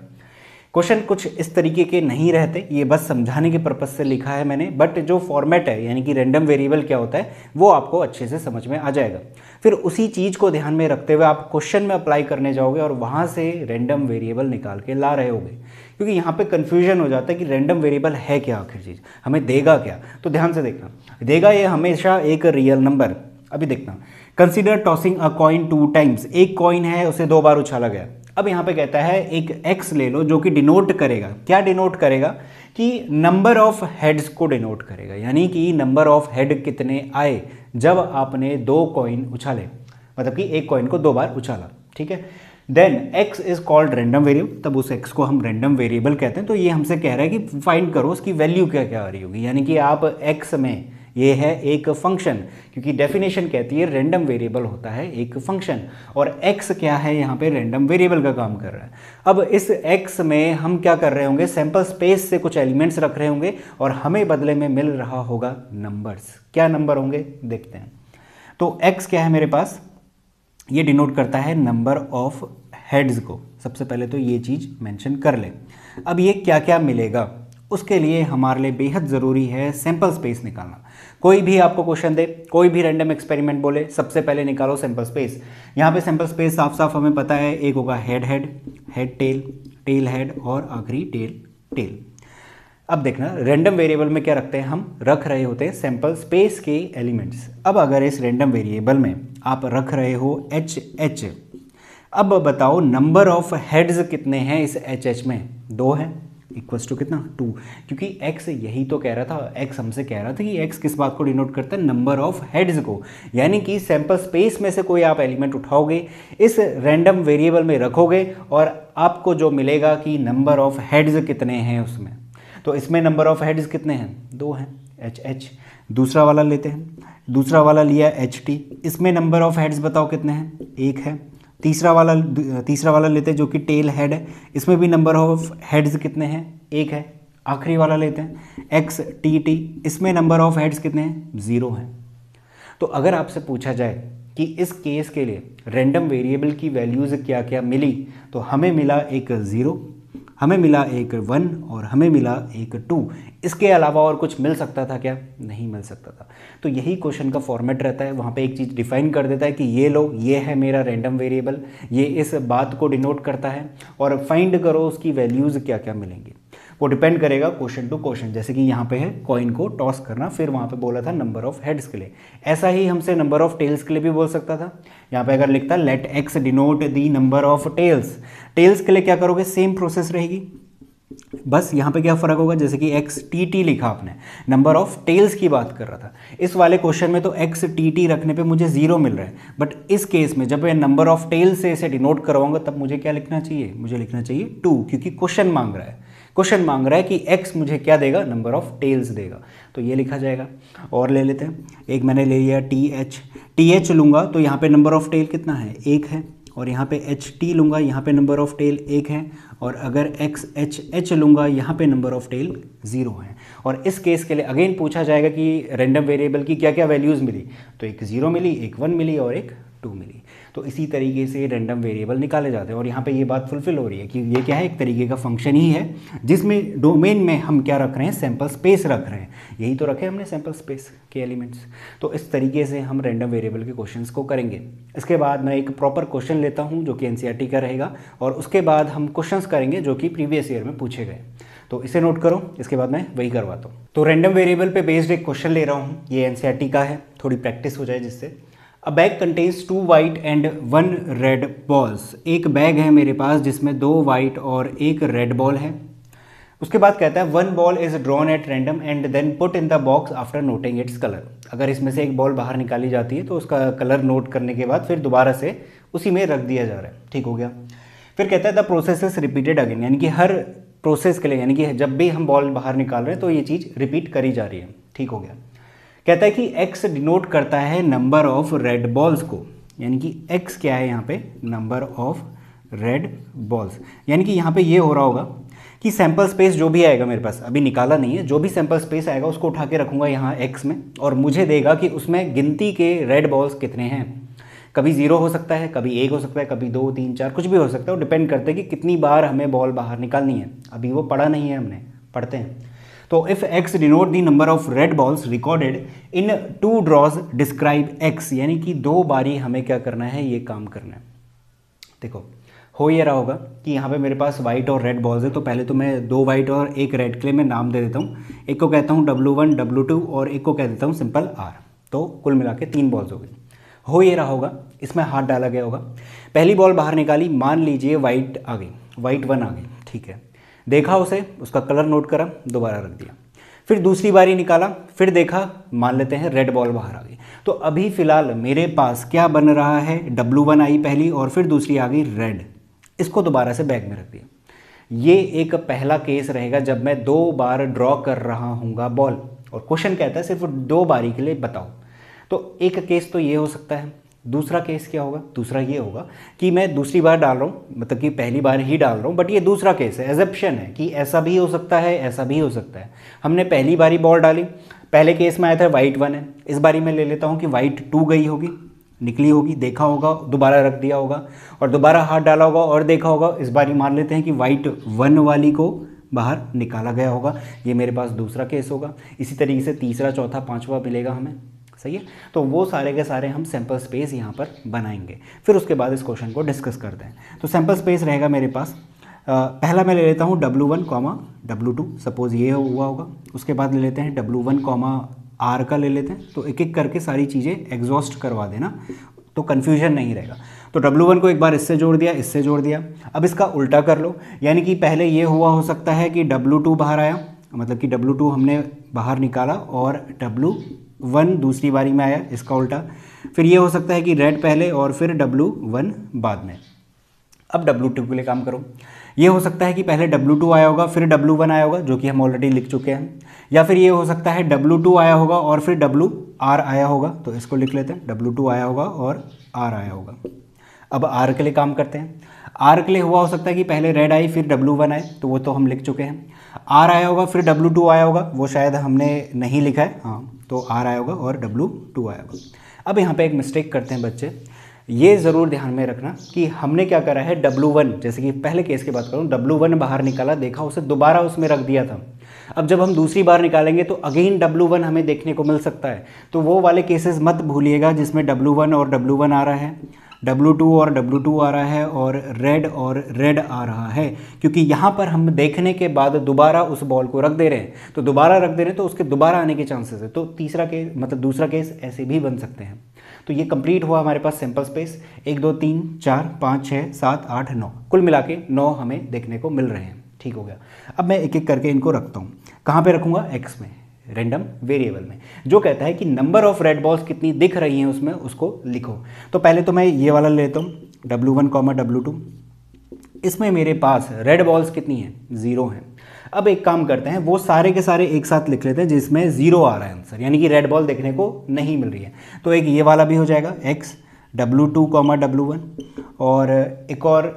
क्वेश्चन कुछ इस तरीके के नहीं रहते, ये बस समझाने के पर्पज से लिखा है मैंने, बट जो फॉर्मेट है यानी कि रैंडम वेरिएबल क्या होता है वो आपको अच्छे से समझ में आ जाएगा। फिर उसी चीज़ को ध्यान में रखते हुए आप क्वेश्चन में अप्लाई करने जाओगे और वहाँ से रैंडम वेरिएबल निकाल के ला रहे होगे, क्योंकि यहाँ पे कन्फ्यूजन हो जाता है कि रैंडम वेरिएबल है क्या, आखिर चीज़ हमें देगा क्या। तो ध्यान से देखना, देगा ये हमेशा एक रियल नंबर। अभी देखना, consider tossing a coin 2 times, एक कॉइन है उसे 2 बार उछाला गया। अब यहाँ पे कहता है एक x ले लो जो कि डिनोट करेगा, क्या डिनोट करेगा, कि नंबर ऑफ हेड्स को डिनोट करेगा, यानी कि नंबर ऑफ हेड कितने आए जब आपने 2 कॉइन उछाले, मतलब कि एक कॉइन को 2 बार उछाला, ठीक है। Then x is called random variable, तब उस x को हम रैंडम वेरिएबल कहते हैं। तो ये हमसे कह रहा है कि फाइंड करो उसकी वैल्यू क्या क्या आ रही होगी, यानी कि आप x में, ये है एक फंक्शन, क्योंकि डेफिनेशन कहती है रैंडम वेरिएबल होता है एक फंक्शन, और x क्या है यहाँ पे रैंडम वेरिएबल का काम कर रहा है। अब इस x में हम क्या कर रहे होंगे, सैंपल स्पेस से कुछ एलिमेंट्स रख रहे होंगे और हमें बदले में मिल रहा होगा नंबर्स। क्या नंबर होंगे देखते हैं। तो x क्या है मेरे पास, ये डिनोट करता है नंबर ऑफ हेड्स को। सबसे पहले तो ये चीज़ मेंशन कर ले। अब ये क्या क्या मिलेगा, उसके लिए हमारे लिए बेहद ज़रूरी है सैंपल स्पेस निकालना। कोई भी आपको क्वेश्चन दे, कोई भी रैंडम एक्सपेरिमेंट बोले, सबसे पहले निकालो सैंपल स्पेस। यहाँ पे सैंपल स्पेस साफ साफ हमें पता है, एक होगा head head, head tail, tail head और आखिरी टेल टेल। अब देखना रैंडम वेरिएबल में क्या रखते हैं, हम रख रहे होते हैं सैंपल स्पेस के एलिमेंट्स। अब अगर इस रैंडम वेरिएबल में आप रख रहे हो एच, अब बताओ नंबर ऑफ हेड्स कितने हैं इस एच में, 2 हैं, इक्वल्स टू कितना 2, क्योंकि x यही तो कह रहा था, x हमसे कह रहा था कि x किस बात को डिनोट करता है, नंबर ऑफ हेड्स को, यानी कि सैंपल स्पेस में से कोई आप एलिमेंट उठाओगे, इस रैंडम वेरिएबल में रखोगे और आपको जो मिलेगा कि नंबर ऑफ हेड्स कितने हैं उसमें। तो इसमें नंबर ऑफ हेड्स कितने हैं, 2 हैं, एच। दूसरा वाला लेते हैं, दूसरा वाला लिया HT, इसमें नंबर ऑफ हेड्स बताओ कितने हैं, 1 है। तीसरा वाला लेते हैं जो कि टेल हेड है, इसमें भी नंबर ऑफ हेड्स कितने हैं, 1 है। आखिरी वाला लेते हैं XTT, इसमें नंबर ऑफ हेड्स कितने हैं, 0 हैं। तो अगर आपसे पूछा जाए कि इस केस के लिए रैंडम वेरिएबल की वैल्यूज़ क्या क्या मिली, तो हमें मिला एक 0, हमें मिला एक 1 और हमें मिला एक 2। इसके अलावा और कुछ मिल सकता था क्या, नहीं मिल सकता था। तो यही क्वेश्चन का फॉर्मेट रहता है, वहाँ पे एक चीज़ डिफाइन कर देता है कि ये लो, ये है मेरा रैंडम वेरिएबल, ये इस बात को डिनोट करता है और फाइंड करो उसकी वैल्यूज़ क्या क्या मिलेंगी। वो डिपेंड करेगा क्वेश्चन टू क्वेश्चन, जैसे कि यहाँ पे है कॉइन को टॉस करना, फिर वहाँ पे बोला था नंबर ऑफ हेड्स के लिए, ऐसा ही हमसे नंबर ऑफ टेल्स के लिए भी बोल सकता था। यहाँ पे अगर लिखता let X denote the number of tails, tails के लिए क्या करोगे, सेम प्रोसेस रहेगी, बस यहाँ पे क्या फ़र्क होगा, जैसे कि XTT लिखा आपने, नंबर ऑफ टेल्स की बात कर रहा था। इस वाले क्वेश्चन में तो XTT रखने पे मुझे 0 मिल रहा है, बट इस केस में जब मैं नंबर ऑफ टेल्स से इसे डिनोट करवाऊंगा तब मुझे क्या लिखना चाहिए, मुझे लिखना चाहिए 2, क्योंकि क्वेश्चन मांग रहा है, क्वेश्चन मांग रहा है कि x मुझे क्या देगा, नंबर ऑफ टेल्स देगा, तो ये लिखा जाएगा। और ले लेते हैं, एक मैंने ले लिया TH लूँगा तो यहाँ पे नंबर ऑफ टेल कितना है, 1 है, और यहाँ पे HT लूँगा, यहाँ पे नंबर ऑफ टेल 1 है, और अगर XH लूँगा यहाँ पे नंबर ऑफ टेल 0 है। और इस केस के लिए अगेन पूछा जाएगा कि रैंडम वेरिएबल की क्या क्या वैल्यूज़ मिली, तो एक 0 मिली, एक 1 मिली और एक 2 मिली। तो इसी तरीके से रैंडम वेरिएबल निकाले जाते हैं। और यहाँ पे ये बात फुलफिल हो रही है कि ये क्या है, एक तरीके का फंक्शन ही है जिसमें डोमेन में हम क्या रख रहे हैं, सैंपल स्पेस रख रहे हैं, यही तो रखे हमने सैंपल स्पेस के एलिमेंट्स। तो इस तरीके से हम रैंडम वेरिएबल के क्वेश्चंस को करेंगे। इसके बाद मैं एक प्रॉपर क्वेश्चन लेता हूँ जो कि NCERT का रहेगा, और उसके बाद हम क्वेश्चंस करेंगे जो कि प्रीवियस ईयर में पूछे गए। तो इसे नोट करो, इसके बाद मैं वही करवाता हूँ। तो रैंडम वेरिएबल पे बेस्ड एक क्वेश्चन ले रहा हूँ, ये NCERT का है, थोड़ी प्रैक्टिस हो जाए जिससे। अ bag contains 2 white and 1 red balls, एक बैग है मेरे पास जिसमें 2 वाइट और 1 रेड बॉल है। उसके बाद कहता है one ball is drawn at random and then put in the box after noting its colour. अगर इसमें से एक बॉल बाहर निकाली जाती है तो उसका कलर नोट करने के बाद फिर दोबारा से उसी में रख दिया जा रहा है। ठीक हो गया। फिर कहता है the process is repeated again, यानी कि हर प्रोसेस के लिए, यानी कि जब भी हम बॉल बाहर निकाल रहे हैं तो ये चीज़ रिपीट करी जा रही है। ठीक हो गया। कहता है कि x डिनोट करता है नंबर ऑफ रेड बॉल्स को, यानी कि x क्या है यहाँ पे, नंबर ऑफ रेड बॉल्स। यानी कि यहाँ पे ये हो रहा होगा कि सैंपल स्पेस जो भी आएगा मेरे पास, अभी निकाला नहीं है, जो भी सैंपल स्पेस आएगा उसको उठा के रखूँगा यहाँ x में, और मुझे देगा कि उसमें गिनती के रेड बॉल्स कितने हैं। कभी 0 हो सकता है, कभी 1 हो सकता है, कभी 2, 3, 4 कुछ भी हो सकता है। वो डिपेंड करता है कि कितनी बार हमें बॉल बाहर निकालनी है। अभी वो पढ़ा नहीं है हमने, पढ़ते हैं। तो if x denote the number of red balls recorded in 2 draws describe x, यानी कि 2 बारी हमें क्या करना है, ये काम करना है। देखो हो ये रहा होगा कि यहाँ पे मेरे पास वाइट और रेड बॉल्स है, तो पहले तो मैं 2 वाइट और 1 रेड के लिए मैं नाम दे देता हूँ। एक को कहता हूँ W1 W2 और एक को कह देता हूँ सिंपल R। तो कुल मिला के 3 बॉल्स हो गई। हो ये रहा होगा, इसमें हाथ डाला गया होगा, पहली बॉल बाहर निकाली, मान लीजिए वाइट आ गई, वाइट 1 आ गई। ठीक है, देखा उसे, उसका कलर नोट करा, दोबारा रख दिया। फिर दूसरी बारी निकाला, फिर देखा, मान लेते हैं रेड बॉल बाहर आ गई। तो अभी फ़िलहाल मेरे पास क्या बन रहा है, W1 आई पहली और फिर दूसरी आ गई रेड, इसको दोबारा से बैग में रख दिया। ये एक पहला केस रहेगा जब मैं 2 बार ड्रॉ कर रहा हूँगा बॉल, और क्वेश्चन कहता है सिर्फ 2 बारी के लिए बताओ। तो एक केस तो ये हो सकता है। दूसरा केस क्या होगा, दूसरा ये होगा कि मैं दूसरी बार डाल रहा हूँ, मतलब कि पहली बार ही डाल रहा हूँ, बट ये दूसरा केस है, एजप्शन है कि ऐसा भी हो सकता है, ऐसा भी हो सकता है। हमने पहली बारी बॉल डाली, पहले केस में आया था वाइट 1 है, इस बारी मैं ले लेता हूँ कि वाइट 2 गई होगी, निकली होगी, देखा होगा, दोबारा रख दिया होगा और दोबारा हाथ डाला होगा और देखा होगा। इस बारी मान लेते हैं कि वाइट 1 वाली को बाहर निकाला गया होगा। ये मेरे पास दूसरा केस होगा। इसी तरीके से तीसरा, चौथा, पांचवा मिलेगा हमें। सही है। तो वो सारे के सारे हम सैंपल स्पेस यहाँ पर बनाएंगे, फिर उसके बाद इस क्वेश्चन को डिस्कस करते हैं। तो सैंपल स्पेस रहेगा मेरे पास, पहला मैं ले लेता हूँ W1, W2, सपोज ये हुआ होगा। उसके बाद ले लेते हैं W1, R का ले लेते हैं। तो एक एक करके सारी चीज़ें एग्जॉस्ट करवा देना, तो कन्फ्यूजन नहीं रहेगा। तो W1 को एक बार इससे जोड़ दिया, इससे जोड़ दिया। अब इसका उल्टा कर लो, यानी कि पहले ये हुआ हो सकता है कि W2 बाहर आया, मतलब कि W2 हमने बाहर निकाला और W1 दूसरी बारी में आया, इसका उल्टा। फिर ये हो सकता है कि रेड पहले और फिर W1 बाद में। अब W2 के लिए काम करो। ये हो सकता है कि पहले W2 आया होगा, फिर W1 आया होगा, जो कि हम ऑलरेडी लिख चुके हैं। या फिर ये हो सकता है W2 आया होगा और फिर WR आया होगा, तो इसको लिख लेते हैं, W2 आया होगा और R आया होगा। अब R के लिए काम करते हैं। R के लिए हुआ हो सकता है कि पहले रेड आई फिर W1 आए, तो वो तो हम लिख चुके हैं। R आया होगा फिर W2 आया होगा, वो शायद हमने नहीं लिखा है, हाँ, तो R आया होगा और W2 आया होगा। अब यहाँ पे एक मिस्टेक करते हैं बच्चे, ये ज़रूर ध्यान में रखना कि हमने क्या करा है, W1, जैसे कि पहले केस की बात करूँ, W1 बाहर निकाला, देखा उसे, दोबारा उसमें रख दिया था। अब जब हम दूसरी बार निकालेंगे तो अगेन W1 हमें देखने को मिल सकता है। तो वो वाले केसेस मत भूलिएगा जिसमें W1 और W1 आ रहा है, W2 और W2 आ रहा है और रेड आ रहा है, क्योंकि यहाँ पर हम देखने के बाद दोबारा उस बॉल को रख दे रहे हैं, तो दोबारा रख दे रहे हैं तो उसके दोबारा आने के चांसेस है। तो तीसरा केस, मतलब दूसरा केस ऐसे भी बन सकते हैं। तो ये कंप्लीट हुआ हमारे पास सैंपल स्पेस। 1 2 3 4 5 6 7 8 9, कुल मिला के 9 हमें देखने को मिल रहे हैं। ठीक हो गया। अब मैं एक एक करके इनको रखता हूँ। कहाँ पे रखूँगा, X में, रैंडम वेरिएबल में, जो कहता है कि नंबर ऑफ रेड बॉल्स कितनी दिख रही हैं उसमें, उसको लिखो। तो पहले तो मैं ये वाला लेता हूँ, W1, W2। इसमें मेरे पास रेड बॉल्स कितनी हैं, 0 हैं। अब एक काम करते हैं, वो सारे के सारे एक साथ लिख लेते हैं जिसमें 0 आ रहा है आंसर, यानी कि रेड बॉल देखने को नहीं मिल रही है। तो एक ये वाला भी हो जाएगा, X, W2, W1, और एक और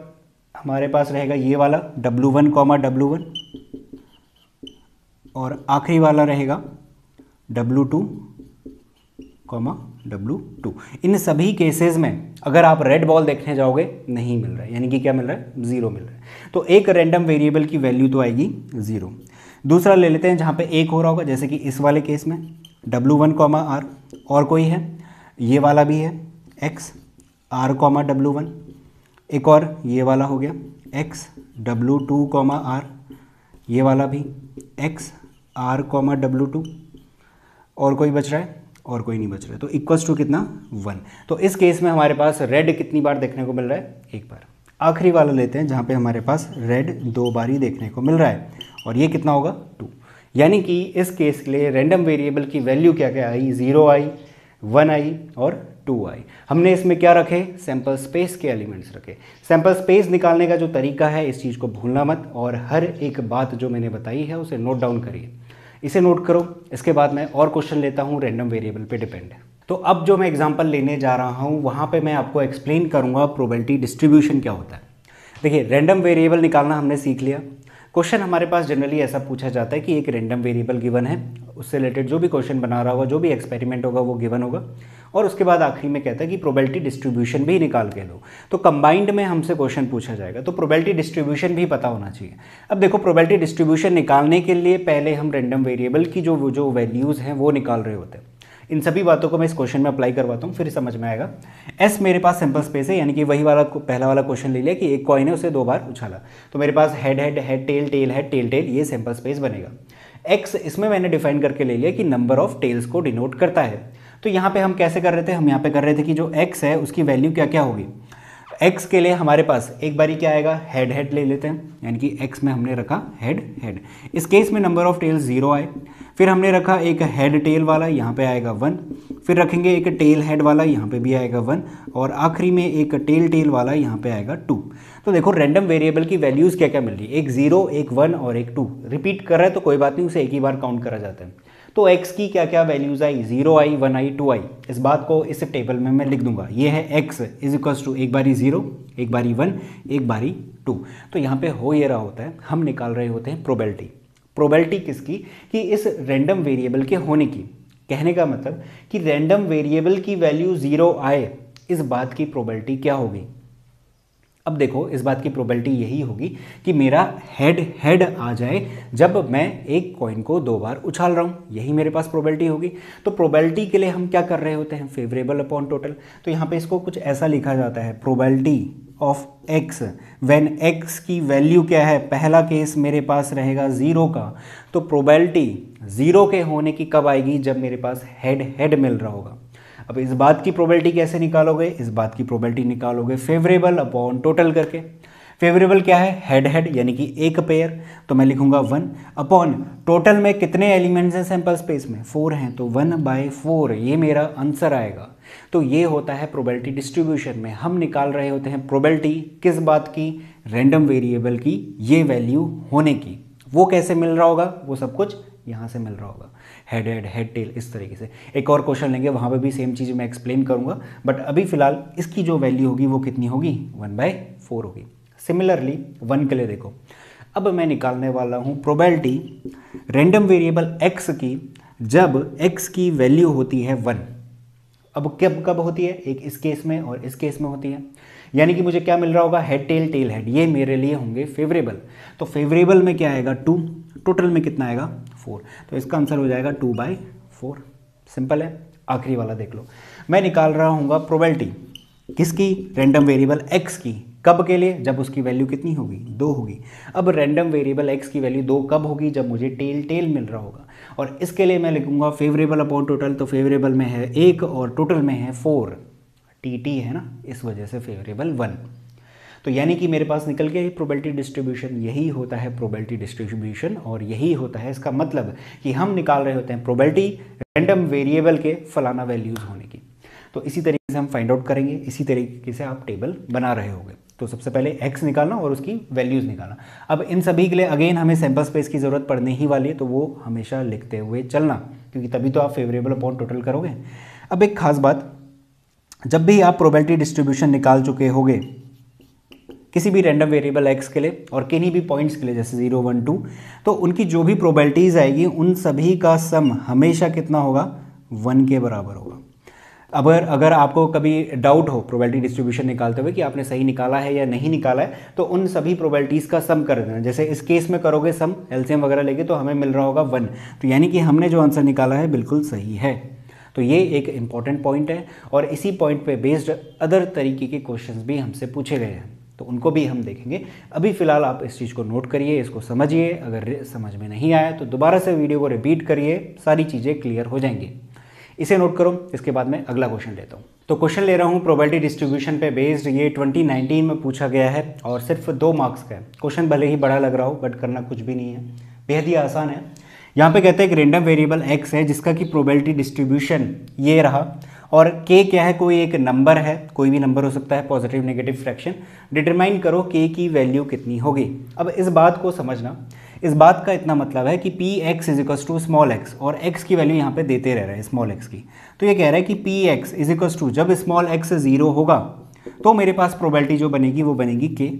हमारे पास रहेगा ये वाला W1, W1, और आखिरी वाला रहेगा W2, W2। इन सभी केसेस में अगर आप रेड बॉल देखने जाओगे नहीं मिल रहा है, यानी कि क्या मिल रहा है, 0 मिल रहा है। तो एक रैंडम वेरिएबल की वैल्यू तो आएगी 0। दूसरा ले लेते हैं जहाँ पे 1 हो रहा होगा, जैसे कि इस वाले केस में W1, R, और कोई है, ये वाला भी है X, R, W1, एक और ये वाला हो गया X, W2, R, ये वाला भी X, R, W2, और कोई बच रहा है, और कोई नहीं बच रहा है। तो इक्वल्स टू कितना, 1। तो इस केस में हमारे पास रेड कितनी बार देखने को मिल रहा है, 1 बार। आखिरी वाला लेते हैं जहाँ पे हमारे पास रेड 2 बार ही देखने को मिल रहा है, और ये कितना होगा 2। यानी कि इस केस के लिए रैंडम वेरिएबल की वैल्यू क्या क्या आई, 0 आई, 1 आई और 2 आई। हमने इसमें क्या रखे, सैंपल स्पेस के एलिमेंट्स रखे। सैंपल स्पेस निकालने का जो तरीका है, इस चीज़ को भूलना मत, और हर एक बात जो मैंने बताई है उसे नोट डाउन करिए, इसे नोट करो। इसके बाद मैं और क्वेश्चन लेता हूँ रैंडम वेरिएबल पे डिपेंड। तो अब जो मैं एग्जांपल लेने जा रहा हूँ वहाँ पे मैं आपको एक्सप्लेन करूँगा प्रोबेबिलिटी डिस्ट्रीब्यूशन क्या होता है। देखिए, रैंडम वेरिएबल निकालना हमने सीख लिया। क्वेश्चन हमारे पास जनरली ऐसा पूछा जाता है कि एक रैंडम वेरिएबल गिवन है, उससे रिलेटेड जो भी क्वेश्चन बना रहा होगा, जो भी एक्सपेरिमेंट होगा वो गिवन होगा, और उसके बाद आखिरी में कहता है कि प्रोबेबिलिटी डिस्ट्रीब्यूशन भी निकाल के दो। तो कंबाइंड में हमसे क्वेश्चन पूछा जाएगा, तो प्रोबेबिलिटी डिस्ट्रीब्यूशन भी पता होना चाहिए। अब देखो, प्रोबेबिलिटी डिस्ट्रीब्यूशन निकालने के लिए पहले हम रैंडम वेरिएबल की जो वैल्यूज़ हैं वो निकाल रहे होते हैं। इन सभी बातों को मैं इस क्वेश्चन में अप्लाई करवाता हूँ, फिर समझ में आएगा। एस मेरे पास सैंपल स्पेस है, यानी कि वही वाला पहला वाला क्वेश्चन ले लिया कि एक कॉइन है, उसे 2 बार उछाला, तो मेरे पास head head head tail tail head tail tail, ये सैंपल स्पेस बनेगा। एक्स इसमें मैंने डिफाइन करके ले लिया कि नंबर ऑफ टेल्स को डिनोट करता है। तो यहाँ पे हम कैसे कर रहे थे, हम यहाँ पे कर रहे थे कि जो एक्स है उसकी वैल्यू क्या क्या होगी। एक्स के लिए हमारे पास एक बारी क्या आएगा, हेड हेड ले लेते हैं, यानी कि एक्स में हमने रखा हेड हेड। इस केस में नंबर ऑफ टेल्स 0 आए। फिर हमने रखा एक हेड टेल वाला, यहाँ पे आएगा 1। फिर रखेंगे एक टेल हेड वाला, यहाँ पे भी आएगा 1। और आखिरी में एक टेल टेल वाला, यहाँ पे आएगा 2। तो देखो, रैंडम वेरिएबल की वैल्यूज़ क्या क्या मिल रही है, एक 0, एक 1 और एक 2। रिपीट कर रहा है तो कोई बात नहीं, उसे एक ही बार काउंट करा जाता है। तो x की क्या क्या वैल्यूज़ आई, 0 आई, 1 आई, 2 आई। इस बात को इस टेबल में मैं लिख दूंगा। ये है x इज इक्वल्स टू एक बारी 0, एक बारी 1, एक बारी 2। तो यहाँ पे हो ये रहा होता है, हम निकाल रहे होते हैं प्रोबेबिलिटी। प्रोबेबिलिटी किसकी, कि इस रैंडम वेरिएबल के होने की। कहने का मतलब कि रैंडम वेरिएबल की वैल्यू 0 आए, इस बात की प्रोबेबिलिटी क्या होगी। अब देखो, इस बात की प्रोबेबिलिटी यही होगी कि मेरा हेड हेड आ जाए जब मैं एक कॉइन को 2 बार उछाल रहा हूँ, यही मेरे पास प्रोबेबिलिटी होगी। तो प्रोबेबिलिटी के लिए हम क्या कर रहे होते हैं, फेवरेबल अपॉन टोटल। तो यहाँ पे इसको कुछ ऐसा लिखा जाता है, probability of x when x की वैल्यू क्या है। पहला केस मेरे पास रहेगा 0 का, तो प्रोबेबिलिटी 0 के होने की कब आएगी, जब मेरे पास हेड हेड मिल रहा होगा। अब इस बात की प्रोबेबिलिटी कैसे निकालोगे, इस बात की प्रोबेबिलिटी निकालोगे फेवरेबल अपॉन टोटल करके। फेवरेबल क्या है, हेड हेड, यानी कि एक पेयर, तो मैं लिखूंगा 1 अपॉन टोटल में कितने एलिमेंट्स हैं सैंपल स्पेस में, 4 हैं, तो 1/4 ये मेरा आंसर आएगा। तो ये होता है प्रोबेबिलिटी डिस्ट्रीब्यूशन में। हम निकाल रहे होते हैं प्रोबेबिलिटी किस बात की, रैंडम वेरिएबल की ये वैल्यू होने की। वो कैसे मिल रहा होगा, वो सब कुछ यहाँ से मिल रहा होगा, हेड हेड हेड टेल, इस तरीके से। एक और क्वेश्चन लेंगे, वहाँ पे भी सेम चीज़ मैं एक्सप्लेन करूँगा, बट अभी फिलहाल इसकी जो वैल्यू होगी वो कितनी होगी, 1/4 होगी। सिमिलरली 1 के लिए देखो, अब मैं निकालने वाला हूँ प्रोबेबिलिटी रैंडम वेरिएबल x की जब x की वैल्यू होती है 1। अब कब होती है, एक इस केस में और इस केस में होती है। यानी कि मुझे क्या मिल रहा होगा, हेड टेल टेल हेड, ये मेरे लिए होंगे फेवरेबल। तो फेवरेबल में क्या आएगा 2, टोटल में कितना आएगा 4, तो इसका आंसर हो जाएगा 2/4। सिंपल है। आखिरी वाला देख लो, मैं निकाल रहा हूँ प्रोबेबिलिटी किसकी, रैंडम वेरिएबल x की, कब के लिए, जब उसकी वैल्यू कितनी होगी, 2 होगी। अब रैंडम वेरिएबल x की वैल्यू 2 कब होगी, जब मुझे टेल टेल मिल रहा होगा। और इसके लिए मैं लिखूंगा फेवरेबल अपॉन टोटल, तो फेवरेबल में है 1 और टोटल में है 4, टी है ना, इस वजह से फेवरेबल 1। तो यानी कि मेरे पास निकल गया प्रोबेबिलिटी डिस्ट्रीब्यूशन। यही होता है प्रोबेबिलिटी डिस्ट्रीब्यूशन, और यही होता है इसका मतलब कि हम निकाल रहे होते हैं प्रोबेबिलिटी रैंडम वेरिएबल के फलाना वैल्यूज़ होने की। तो इसी तरीके से हम फाइंड आउट करेंगे, इसी तरीके से आप टेबल बना रहे होंगे। तो सबसे पहले x निकालना और उसकी वैल्यूज़ निकालना। अब इन सभी के लिए अगेन हमें सैंपल स्पेस की ज़रूरत पड़ने ही वाली है, तो वो हमेशा लिखते हुए चलना, क्योंकि तभी तो आप फेवरेबल अपॉन टोटल करोगे। अब एक खास बात, जब भी आप प्रोबेबिलिटी डिस्ट्रीब्यूशन निकाल चुके होगे किसी भी रैंडम वेरिएबल x के लिए और किन्हीं भी पॉइंट्स के लिए, जैसे 0, 1, 2, तो उनकी जो भी प्रोबेबिलिटीज़ आएगी उन सभी का सम हमेशा कितना होगा, 1 के बराबर होगा। अगर आपको कभी डाउट हो प्रोबेबिलिटी डिस्ट्रीब्यूशन निकालते हुए कि आपने सही निकाला है या नहीं निकाला है, तो उन सभी प्रोबेबिलिटीज़ का सम कर देना। जैसे इस केस में करोगे सम, एलसीएम वगैरह लेके, तो हमें मिल रहा होगा 1। तो यानी कि हमने जो आंसर निकाला है बिल्कुल सही है। तो ये एक इंपॉर्टेंट पॉइंट है, और इसी पॉइंट पे बेस्ड अदर तरीके के क्वेश्चंस भी हमसे पूछे गए हैं, तो उनको भी हम देखेंगे। अभी फ़िलहाल आप इस चीज़ को नोट करिए, इसको समझिए। अगर समझ में नहीं आया तो दोबारा से वीडियो को रिपीट करिए, सारी चीज़ें क्लियर हो जाएंगी। इसे नोट करो, इसके बाद मैं अगला क्वेश्चन लेता हूँ। तो क्वेश्चन ले रहा हूँ प्रोबेबिलिटी डिस्ट्रीब्यूशन पे बेस्ड, ये 2019 में पूछा गया है और सिर्फ 2 मार्क्स का है। क्वेश्चन भले ही बड़ा लग रहा हो बट करना कुछ भी नहीं है, बेहद ही आसान है। यहाँ पे कहते हैं एक रेंडम वेरिएबल x है जिसका कि प्रोबेबिलिटी डिस्ट्रीब्यूशन ये रहा, और k क्या है, कोई एक नंबर है, कोई भी नंबर हो सकता है, पॉजिटिव नेगेटिव फ्रैक्शन। डिटरमाइन करो k की वैल्यू कितनी होगी। अब इस बात को समझना, इस बात का इतना मतलब है कि P X is equals to small X, और x की वैल्यू यहाँ पे देते रह रहा है स्मॉल x की। तो ये कह रहा है कि P X is equals to, जब स्मॉल x 0 होगा तो मेरे पास प्रोबेबिलिटी जो बनेगी वो बनेगी k।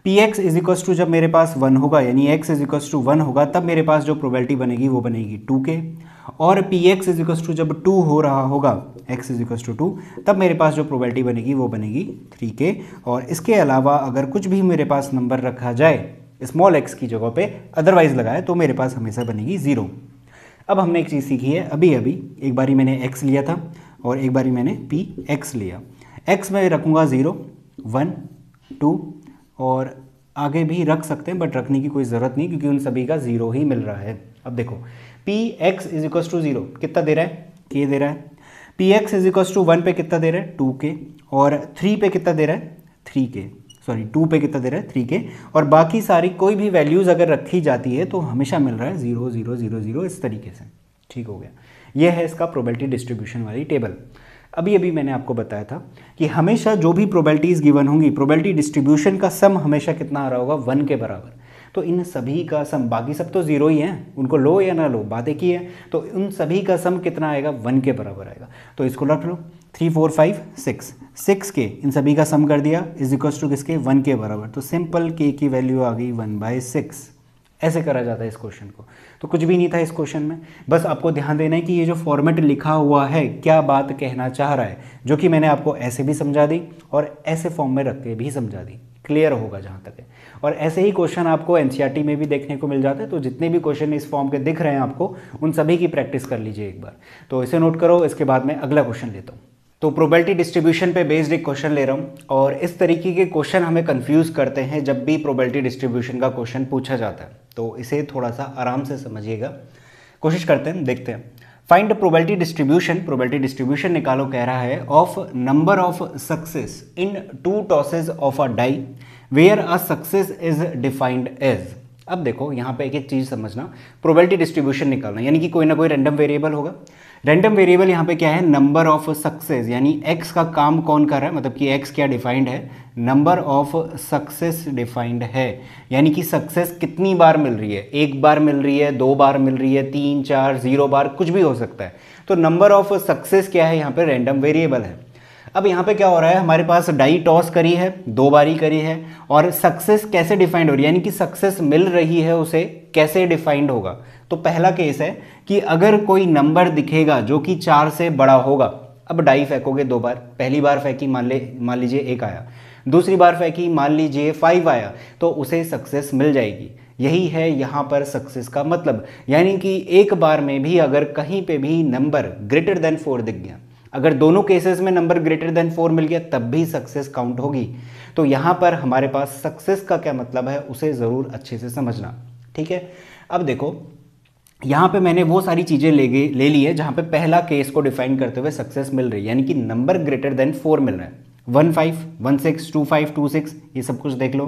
P X is equals to जब मेरे पास 1 होगा, यानी x इज इक्वस टू 1 होगा, तब मेरे पास जो प्रोबेबिलिटी बनेगी वो बनेगी 2k। और P X is equals to जब 2 हो रहा होगा, x इज इक्वस टू 2, तब मेरे पास जो प्रोबेबिलिटी बनेगी वो बनेगी 3k। और इसके अलावा अगर कुछ भी मेरे पास नंबर रखा जाए स्मॉल x की जगह पे, अदरवाइज लगाए, तो मेरे पास हमेशा बनेगी 0। अब हमने एक चीज़ सीखी है अभी अभी, एक बारी मैंने x लिया था और एक बारी मैंने पी एक्स लिया। x में रखूँगा 0, 1, 2 और आगे भी रख सकते हैं बट रखने की कोई ज़रूरत नहीं क्योंकि उन सभी का 0 ही मिल रहा है। अब देखो P X is equals to 0 कितना दे रहा है, k दे रहा है। P X is equals to 1 पे कितना दे रहा है, 2k। और 3 पे कितना दे रहा है, 3k। सॉरी 2 पे कितना दे रहा है, 3k। और बाकी सारी कोई भी वैल्यूज़ अगर रखी जाती है तो हमेशा मिल रहा है 0 0 0 0 इस तरीके से। ठीक हो गया, ये है इसका प्रोबेबिलिटी डिस्ट्रीब्यूशन वाली टेबल। अभी अभी मैंने आपको बताया था कि हमेशा जो भी प्रोबेबिलिटीज़ गिवन होंगी, प्रोबेबिलिटी डिस्ट्रीब्यूशन का सम हमेशा कितना आ रहा होगा, 1 के बराबर। तो इन सभी का सम, बाकी सब तो 0 ही हैं, उनको लो या ना लो बात एक ही है, तो उन सभी का सम कितना आएगा, 1 के बराबर आएगा। तो इसको रख लो 3 4 5 6 के इन सभी का सम कर दिया इज इक्वल टू किसके, 1 के बराबर। तो सिंपल k की वैल्यू आ गई 1/6। ऐसे करा जाता है इस क्वेश्चन को। तो कुछ भी नहीं था इस क्वेश्चन में, बस आपको ध्यान देना है कि ये जो फॉर्मेट लिखा हुआ है क्या बात कहना चाह रहा है, जो कि मैंने आपको ऐसे भी समझा दी और ऐसे फॉर्म में रख के भी समझा दी, क्लियर होगा जहाँ तक है। और ऐसे ही क्वेश्चन आपको एनसीईआरटी में भी देखने को मिल जाता है। तो जितने भी क्वेश्चन इस फॉर्म के दिख रहे हैं आपको, उन सभी की प्रैक्टिस कर लीजिए एक बार। तो इसे नोट करो, इसके बाद मैं अगला क्वेश्चन लेता हूँ। तो प्रोबेबिलिटी डिस्ट्रीब्यूशन पे बेस्ड एक क्वेश्चन ले रहा हूँ, और इस तरीके के क्वेश्चन हमें कंफ्यूज करते हैं जब भी प्रोबेबिलिटी डिस्ट्रीब्यूशन का क्वेश्चन पूछा जाता है। तो इसे थोड़ा सा आराम से समझिएगा, कोशिश करते हैं, देखते हैं। Find probability distribution, probability distribution निकालो कह रहा है, of number of success in 2 tosses of a die where a success is defined as. अब देखो यहाँ पे एक एक चीज़ समझना, प्रोबेबिलिटी डिस्ट्रीब्यूशन निकालना यानी कि कोई ना कोई रैंडम वेरिएबल होगा। रैंडम वेरिएबल यहाँ पे क्या है, नंबर ऑफ सक्सेस, यानी x का काम कौन कर रहा है, मतलब कि x क्या डिफाइंड है, नंबर ऑफ सक्सेस डिफाइंड है, यानी कि सक्सेस कितनी बार मिल रही है, 1 बार मिल रही है, 2 बार मिल रही है, 3 4 0 बार, कुछ भी हो सकता है। तो नंबर ऑफ सक्सेस क्या है, यहाँ पे रैंडम वेरिएबल है। अब यहाँ पे क्या हो रहा है, हमारे पास डाई टॉस करी है, 2 बारी करी है, और सक्सेस कैसे डिफाइंड हो रही है, यानी कि सक्सेस मिल रही है उसे कैसे डिफाइंड होगा। तो पहला केस है कि अगर कोई नंबर दिखेगा जो कि 4 से बड़ा होगा, अब डाई फेंकोगे 2 बार, पहली बार फेंकी मान लीजिए 1 आया, दूसरी बार फेंकी मान लीजिए 5 आया, तो उसे सक्सेस मिल जाएगी। यही है यहाँ पर सक्सेस का मतलब, यानी कि एक बार में भी अगर कहीं पे भी नंबर ग्रेटर देन 4 दिख गया, अगर दोनों केसेस में नंबर ग्रेटर देन 4 मिल गया, तब भी सक्सेस काउंट होगी। तो यहाँ पर हमारे पास सक्सेस का क्या मतलब है उसे ज़रूर अच्छे से समझना, ठीक है। अब देखो यहाँ पे मैंने वो सारी चीज़ें ले ली है जहाँ पे पहला केस को डिफाइन करते हुए सक्सेस मिल रही है, यानी कि नंबर ग्रेटर देन 4 मिल रहा है। 1 5 1 6 2 5 2 6 ये सब कुछ देख लो,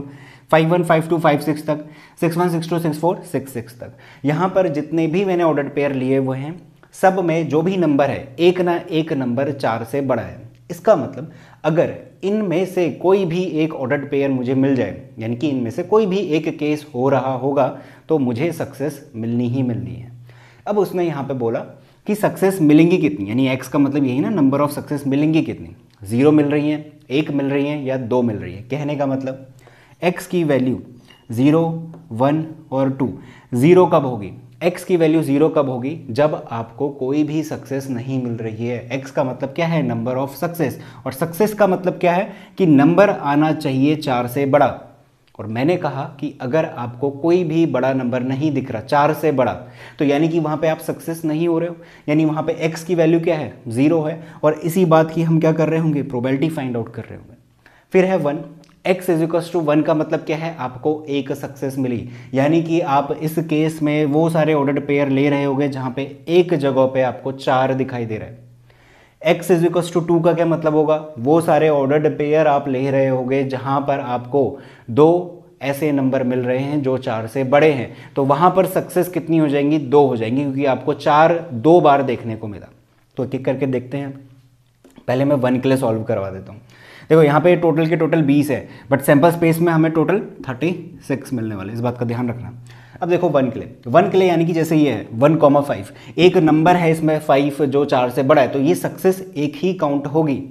5 1 5 2 5 6 तक, 6 1 6 2 6 4 6 6 तक। यहाँ पर जितने भी मैंने ऑर्डर पेयर लिए हुए हैं, सब में जो भी नंबर है एक ना एक नंबर 4 से बड़ा है। इसका मतलब अगर इनमें से कोई भी एक ऑर्डर्ड पेयर मुझे मिल जाए, यानी कि इनमें से कोई भी एक केस हो रहा होगा, तो मुझे सक्सेस मिलनी ही मिलनी है। अब उसने यहाँ पे बोला कि सक्सेस मिलेंगी कितनी, यानी x का मतलब यही ना, नंबर ऑफ सक्सेस मिलेंगी कितनी, 0 मिल रही हैं, 1 मिल रही हैं या 2 मिल रही है। कहने का मतलब x की वैल्यू 0 1 और 2, 0 कब होगी, x की वैल्यू 0 कब होगी, जब आपको कोई भी सक्सेस नहीं मिल रही है। x का मतलब क्या है, नंबर ऑफ सक्सेस, और सक्सेस का मतलब क्या है कि नंबर आना चाहिए 4 से बड़ा। और मैंने कहा कि अगर आपको कोई भी बड़ा नंबर नहीं दिख रहा 4 से बड़ा, तो यानी कि वहाँ पे आप सक्सेस नहीं हो रहे हो, यानी वहाँ पे x की वैल्यू क्या है, 0 है। और इसी बात की हम क्या कर रहे होंगे, प्रोबेबिलिटी फाइंड आउट कर रहे होंगे। फिर है 1, x इज इक्वल टू 1 का मतलब क्या है, आपको एक सक्सेस मिली, यानी कि आप इस केस में वो सारे ऑर्डर्ड पेयर ले रहे होंगे जहाँ पे एक जगह पे आपको 4 दिखाई दे रहा है। x इज इक्वल टू 2 का क्या मतलब होगा, वो सारे ऑर्डर्ड पेयर आप ले रहे होगे जहां पर आपको 2 ऐसे नंबर मिल रहे हैं जो 4 से बड़े हैं, तो वहां पर सक्सेस कितनी हो जाएंगी, 2 हो जाएंगी, क्योंकि आपको 4 2 बार देखने को मिला। तो एक एक करके देखते हैं। पहले मैं 1 के लिए सॉल्व करवा देता हूँ। देखो यहाँ पे टोटल के टोटल 20 है, बट सैंपल स्पेस में हमें टोटल 36 मिलने वाले, इस बात का ध्यान रखना। अब देखो 1 के लिए यानी कि जैसे ये है 1,5, एक नंबर है इसमें 5 जो 4 से बड़ा है, तो ये सक्सेस एक ही काउंट होगी।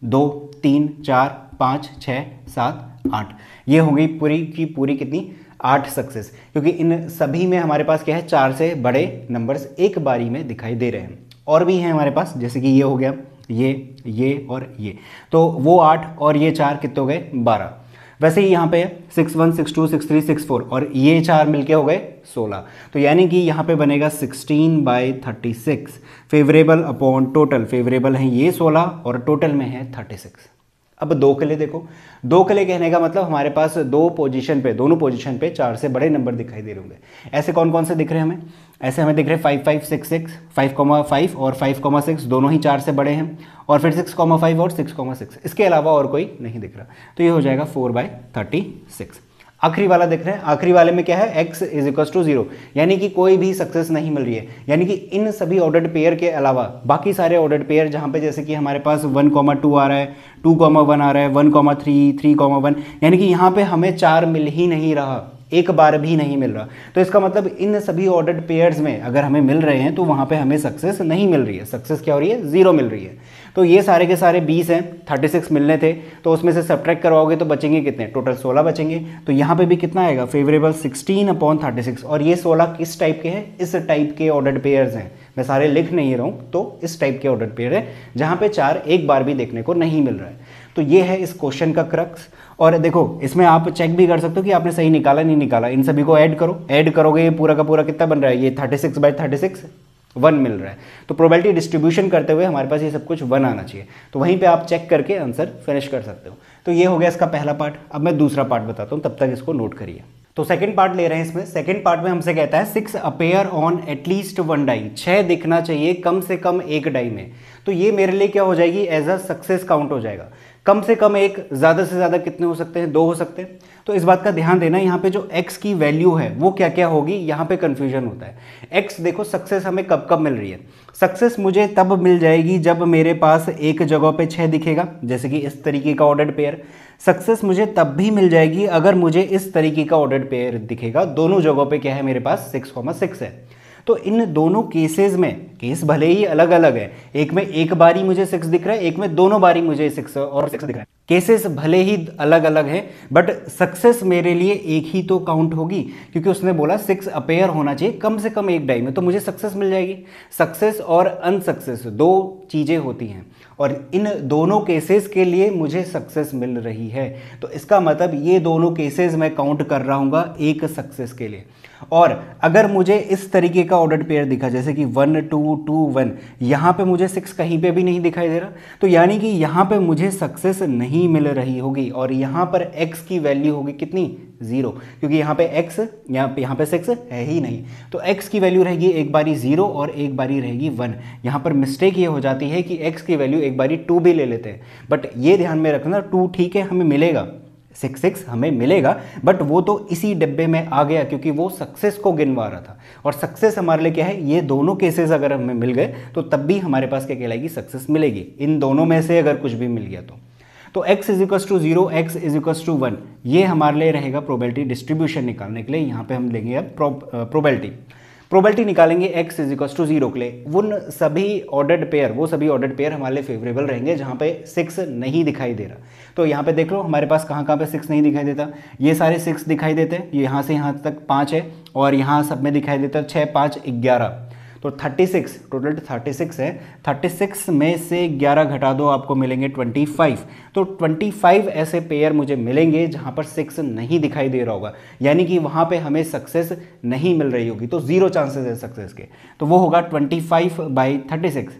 2 3 4 5 6 7 8, ये होगी पूरी की पूरी कितनी, 8 सक्सेस, क्योंकि इन सभी में हमारे पास क्या है, 4 से बड़े नंबर्स एक बारी में दिखाई दे रहे हैं। और भी हैं हमारे पास, जैसे कि ये हो गया, ये और ये, तो वो 8 और ये 4 कितने हो गए, 12। वैसे ही यहाँ पे 6 1 6 2 6 3 6 4 और ये 4 मिलके हो गए 16। तो यानी कि यहाँ पे बनेगा 16/36 फेवरेबल अपॉन टोटल, फेवरेबल है ये 16 और टोटल में है 36। अब 2 के लिए देखो, 2 के लिए कहने का मतलब हमारे पास दोनों पोजीशन पे 4 से बड़े नंबर दिखाई दे रहे होंगे। ऐसे कौन कौन से दिख रहे हैं हमें, ऐसे हमें दिख रहे हैं 5 5 6 6, 5,5 और 5,6 दोनों ही 4 से बड़े हैं, और फिर 6,5 और 6,6, इसके अलावा और कोई नहीं दिख रहा। तो ये हो जाएगा 4/36। आखिरी वाला देख रहे हैं, आखिरी वाले में क्या है, x इज इक्वल टू 0, यानी कि कोई भी सक्सेस नहीं मिल रही है। यानी कि इन सभी ऑर्डर्ड पेयर के अलावा बाकी सारे ऑर्डर्ड पेयर जहां पे जैसे कि हमारे पास 1,2 आ रहा है, 2,1 आ रहा है, 1,3 3,1, यानी कि यहाँ पे हमें 4 मिल ही नहीं रहा, एक बार भी नहीं मिल रहा। तो इसका मतलब इन सभी ऑर्डर्ड पेयर्स में अगर हमें मिल रहे हैं तो वहाँ पे हमें सक्सेस नहीं मिल रही है, सक्सेस क्या हो रही है, 0 मिल रही है। तो ये सारे के सारे 20 हैं, 36 मिलने थे, तो उसमें से सब्ट्रैक्ट करवाओगे तो बचेंगे कितने, टोटल 16 बचेंगे। तो यहाँ पे भी कितना आएगा, फेवरेबल 16/36। और ये 16 किस टाइप के हैं, इस टाइप के ऑर्डर्ड पेयर्स हैं, मैं सारे लिख नहीं रहा हूँ, तो इस टाइप के ऑर्डर्ड पेयर है जहाँ पे 4 एक बार भी देखने को नहीं मिल रहा है। तो ये है इस क्वेश्चन का क्रक्स। और देखो इसमें आप चेक भी कर सकते हो कि आपने सही निकाला नहीं निकाला। इन सभी को ऐड करो, ऐड करोगे ये पूरा का पूरा कितना बन रहा है, ये 36/36 1 मिल रहा है। तो प्रोबेबिलिटी डिस्ट्रीब्यूशन करते हुए हमारे पास ये सब कुछ 1 आना चाहिए। तो वहीं पे आप चेक करके आंसर फिनिश कर सकते हो। तो ये हो गया इसका पहला पार्ट। अब मैं दूसरा पार्ट बताता हूँ, तब तक इसको नोट करिए। तो सेकंड पार्ट ले रहे हैं इसमें। सेकंड पार्ट में हमसे कहता है 6 अपीयर ऑन एटलीस्ट 1 डाई, 6 दिखना चाहिए कम से कम एक डाई में। तो ये मेरे लिए क्या हो जाएगी, एज अ सक्सेस काउंट हो जाएगा। कम से कम एक, ज़्यादा से ज़्यादा कितने हो सकते हैं, 2 हो सकते हैं। तो इस बात का ध्यान देना, यहाँ पे जो x की वैल्यू है वो क्या क्या होगी, यहाँ पे कंफ्यूजन होता है। x देखो सक्सेस हमें कब कब मिल रही है, सक्सेस मुझे तब मिल जाएगी जब मेरे पास एक जगह पे 6 दिखेगा, जैसे कि इस तरीके का ऑर्डर्ड पेयर। सक्सेस मुझे तब भी मिल जाएगी अगर मुझे इस तरीके का ऑर्डर्ड पेयर दिखेगा, दोनों जगहों पे क्या है मेरे पास 6,6 है। तो इन दोनों केसेस में, केस भले ही अलग अलग है, एक में एक बारी मुझे 6 दिख रहा है, एक में दोनों बारी मुझे 6 और 6 दिख रहा है। केसेस भले ही अलग अलग हैं, बट सक्सेस मेरे लिए एक ही तो काउंट होगी, क्योंकि उसने बोला 6 अपेयर होना चाहिए कम से कम एक डाई में, तो मुझे सक्सेस मिल जाएगी। सक्सेस और अनसक्सेस 2 चीज़ें होती हैं, और इन दोनों केसेस के लिए मुझे सक्सेस मिल रही है। तो इसका मतलब ये दोनों केसेस मैं काउंट कर रहा हूँ एक सक्सेस के लिए। और अगर मुझे इस तरीके का ऑर्डर्ड पेयर दिखा, जैसे कि 1 2 2 1, यहाँ पे मुझे 6 कहीं पे भी नहीं दिखाई दे रहा, तो यानी कि यहाँ पे मुझे सक्सेस नहीं मिल रही होगी। और यहाँ पर x की वैल्यू होगी कितनी, 0, क्योंकि यहाँ पे x, यहाँ पे 6 है ही नहीं। तो x की वैल्यू रहेगी एक बारी 0 और एक बारी रहेगी 1। यहाँ पर मिस्टेक ये हो जाती है कि x की वैल्यू एक बारी 2 भी ले लेते हैं, बट ये ध्यान में रखना 2 ठीक है हमें मिलेगा, 6 हमें मिलेगा, बट वो तो इसी डब्बे में आ गया क्योंकि वो सक्सेस को गिनवा रहा था। और सक्सेस हमारे लिए क्या है, ये दोनों केसेस अगर हमें मिल गए तो तब भी हमारे पास क्या कहलाएगी, सक्सेस मिलेगी। इन दोनों में से अगर कुछ भी मिल गया तो x is equal to 0, x is equal to 1, ये हमारे लिए रहेगा प्रोबेबिलिटी डिस्ट्रीब्यूशन निकालने के लिए। यहाँ पे हम लेंगे अब प्रोबेबिलिटी निकालेंगे x इज इक्वल टू 0 के लिए। उन सभी ऑर्डर्ड पेयर, वो सभी ऑर्डर्ड पेयर हमारे लिए फेवरेबल रहेंगे जहाँ पे 6 नहीं दिखाई दे रहा। तो यहाँ पे देख लो हमारे पास कहाँ कहाँ पे 6 नहीं दिखाई देता, ये सारे 6 दिखाई देते हैं, ये यहाँ से यहाँ तक 5 है, और यहाँ सब में दिखाई देता है 6 5 11। तो 36, टोटल 36 है, 36 में से 11 घटा दो, आपको मिलेंगे 25। तो 25 ऐसे पेयर मुझे मिलेंगे जहाँ पर 6 नहीं दिखाई दे रहा होगा, यानी कि वहाँ पे हमें सक्सेस नहीं मिल रही होगी। तो 0 चांसेस है सक्सेस के, तो वो होगा 25/36।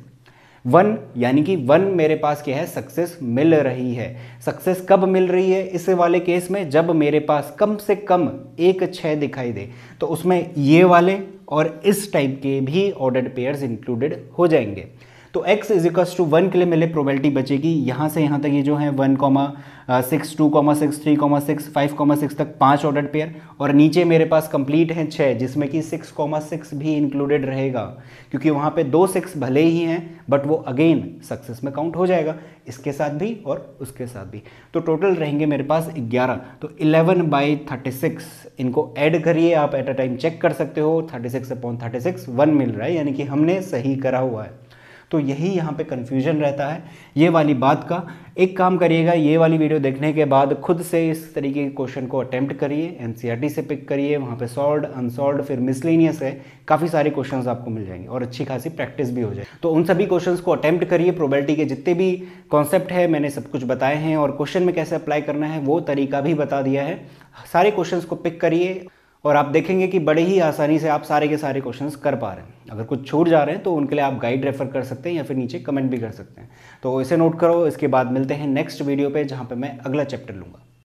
1 यानी कि 1 मेरे पास क्या है, सक्सेस मिल रही है। सक्सेस कब मिल रही है इस वाले केस में, जब मेरे पास कम से कम एक 6 दिखाई दे, तो उसमें ये वाले और इस टाइप के भी ऑर्डर्ड पेयर्स इंक्लूडेड हो जाएंगे। तो x इज इक्वल्स टू 1 के लिए मेरे प्रोबेबिलिटी बचेगी यहाँ से यहाँ तक, ये जो है 1,6, 2,6, 3,6, 5,6 तक 5 ऑर्डर पेयर, और नीचे मेरे पास कंप्लीट हैं 6, जिसमें कि 6,6 भी इंक्लूडेड रहेगा, क्योंकि वहाँ पे 2 6 भले ही हैं बट वो अगेन सक्सेस में काउंट हो जाएगा, इसके साथ भी और उसके साथ भी। तो टोटल रहेंगे मेरे पास 11। तो 11/36 इनको ऐड करिए, आप एट अ टाइम चेक कर सकते हो। 36/36 1 मिल रहा है, यानी कि हमने सही करा हुआ है। तो यही यहाँ पे कन्फ्यूजन रहता है ये वाली बात का। एक काम करिएगा, ये वाली वीडियो देखने के बाद खुद से इस तरीके के क्वेश्चन को अटेम्प्ट करिए, एनसीईआरटी से पिक करिए, वहाँ पे सॉल्व्ड, अनसॉल्व्ड, फिर मिसलेनियस है, काफ़ी सारे क्वेश्चंस आपको मिल जाएंगे और अच्छी खासी प्रैक्टिस भी हो जाए। तो उन सभी क्वेश्चंस को अटेम्प्ट करिए। प्रोबेबिलिटी के जितने भी कॉन्सेप्ट है मैंने सब कुछ बताए हैं, और क्वेश्चन में कैसे अप्लाई करना है वो तरीका भी बता दिया है। सारे क्वेश्चंस को पिक करिए और आप देखेंगे कि बड़े ही आसानी से आप सारे के सारे क्वेश्चंस कर पा रहे हैं। अगर कुछ छूट जा रहे हैं तो उनके लिए आप गाइड रेफर कर सकते हैं या फिर नीचे कमेंट भी कर सकते हैं। तो इसे नोट करो। इसके बाद मिलते हैं नेक्स्ट वीडियो पे, जहाँ पे मैं अगला चैप्टर लूँगा।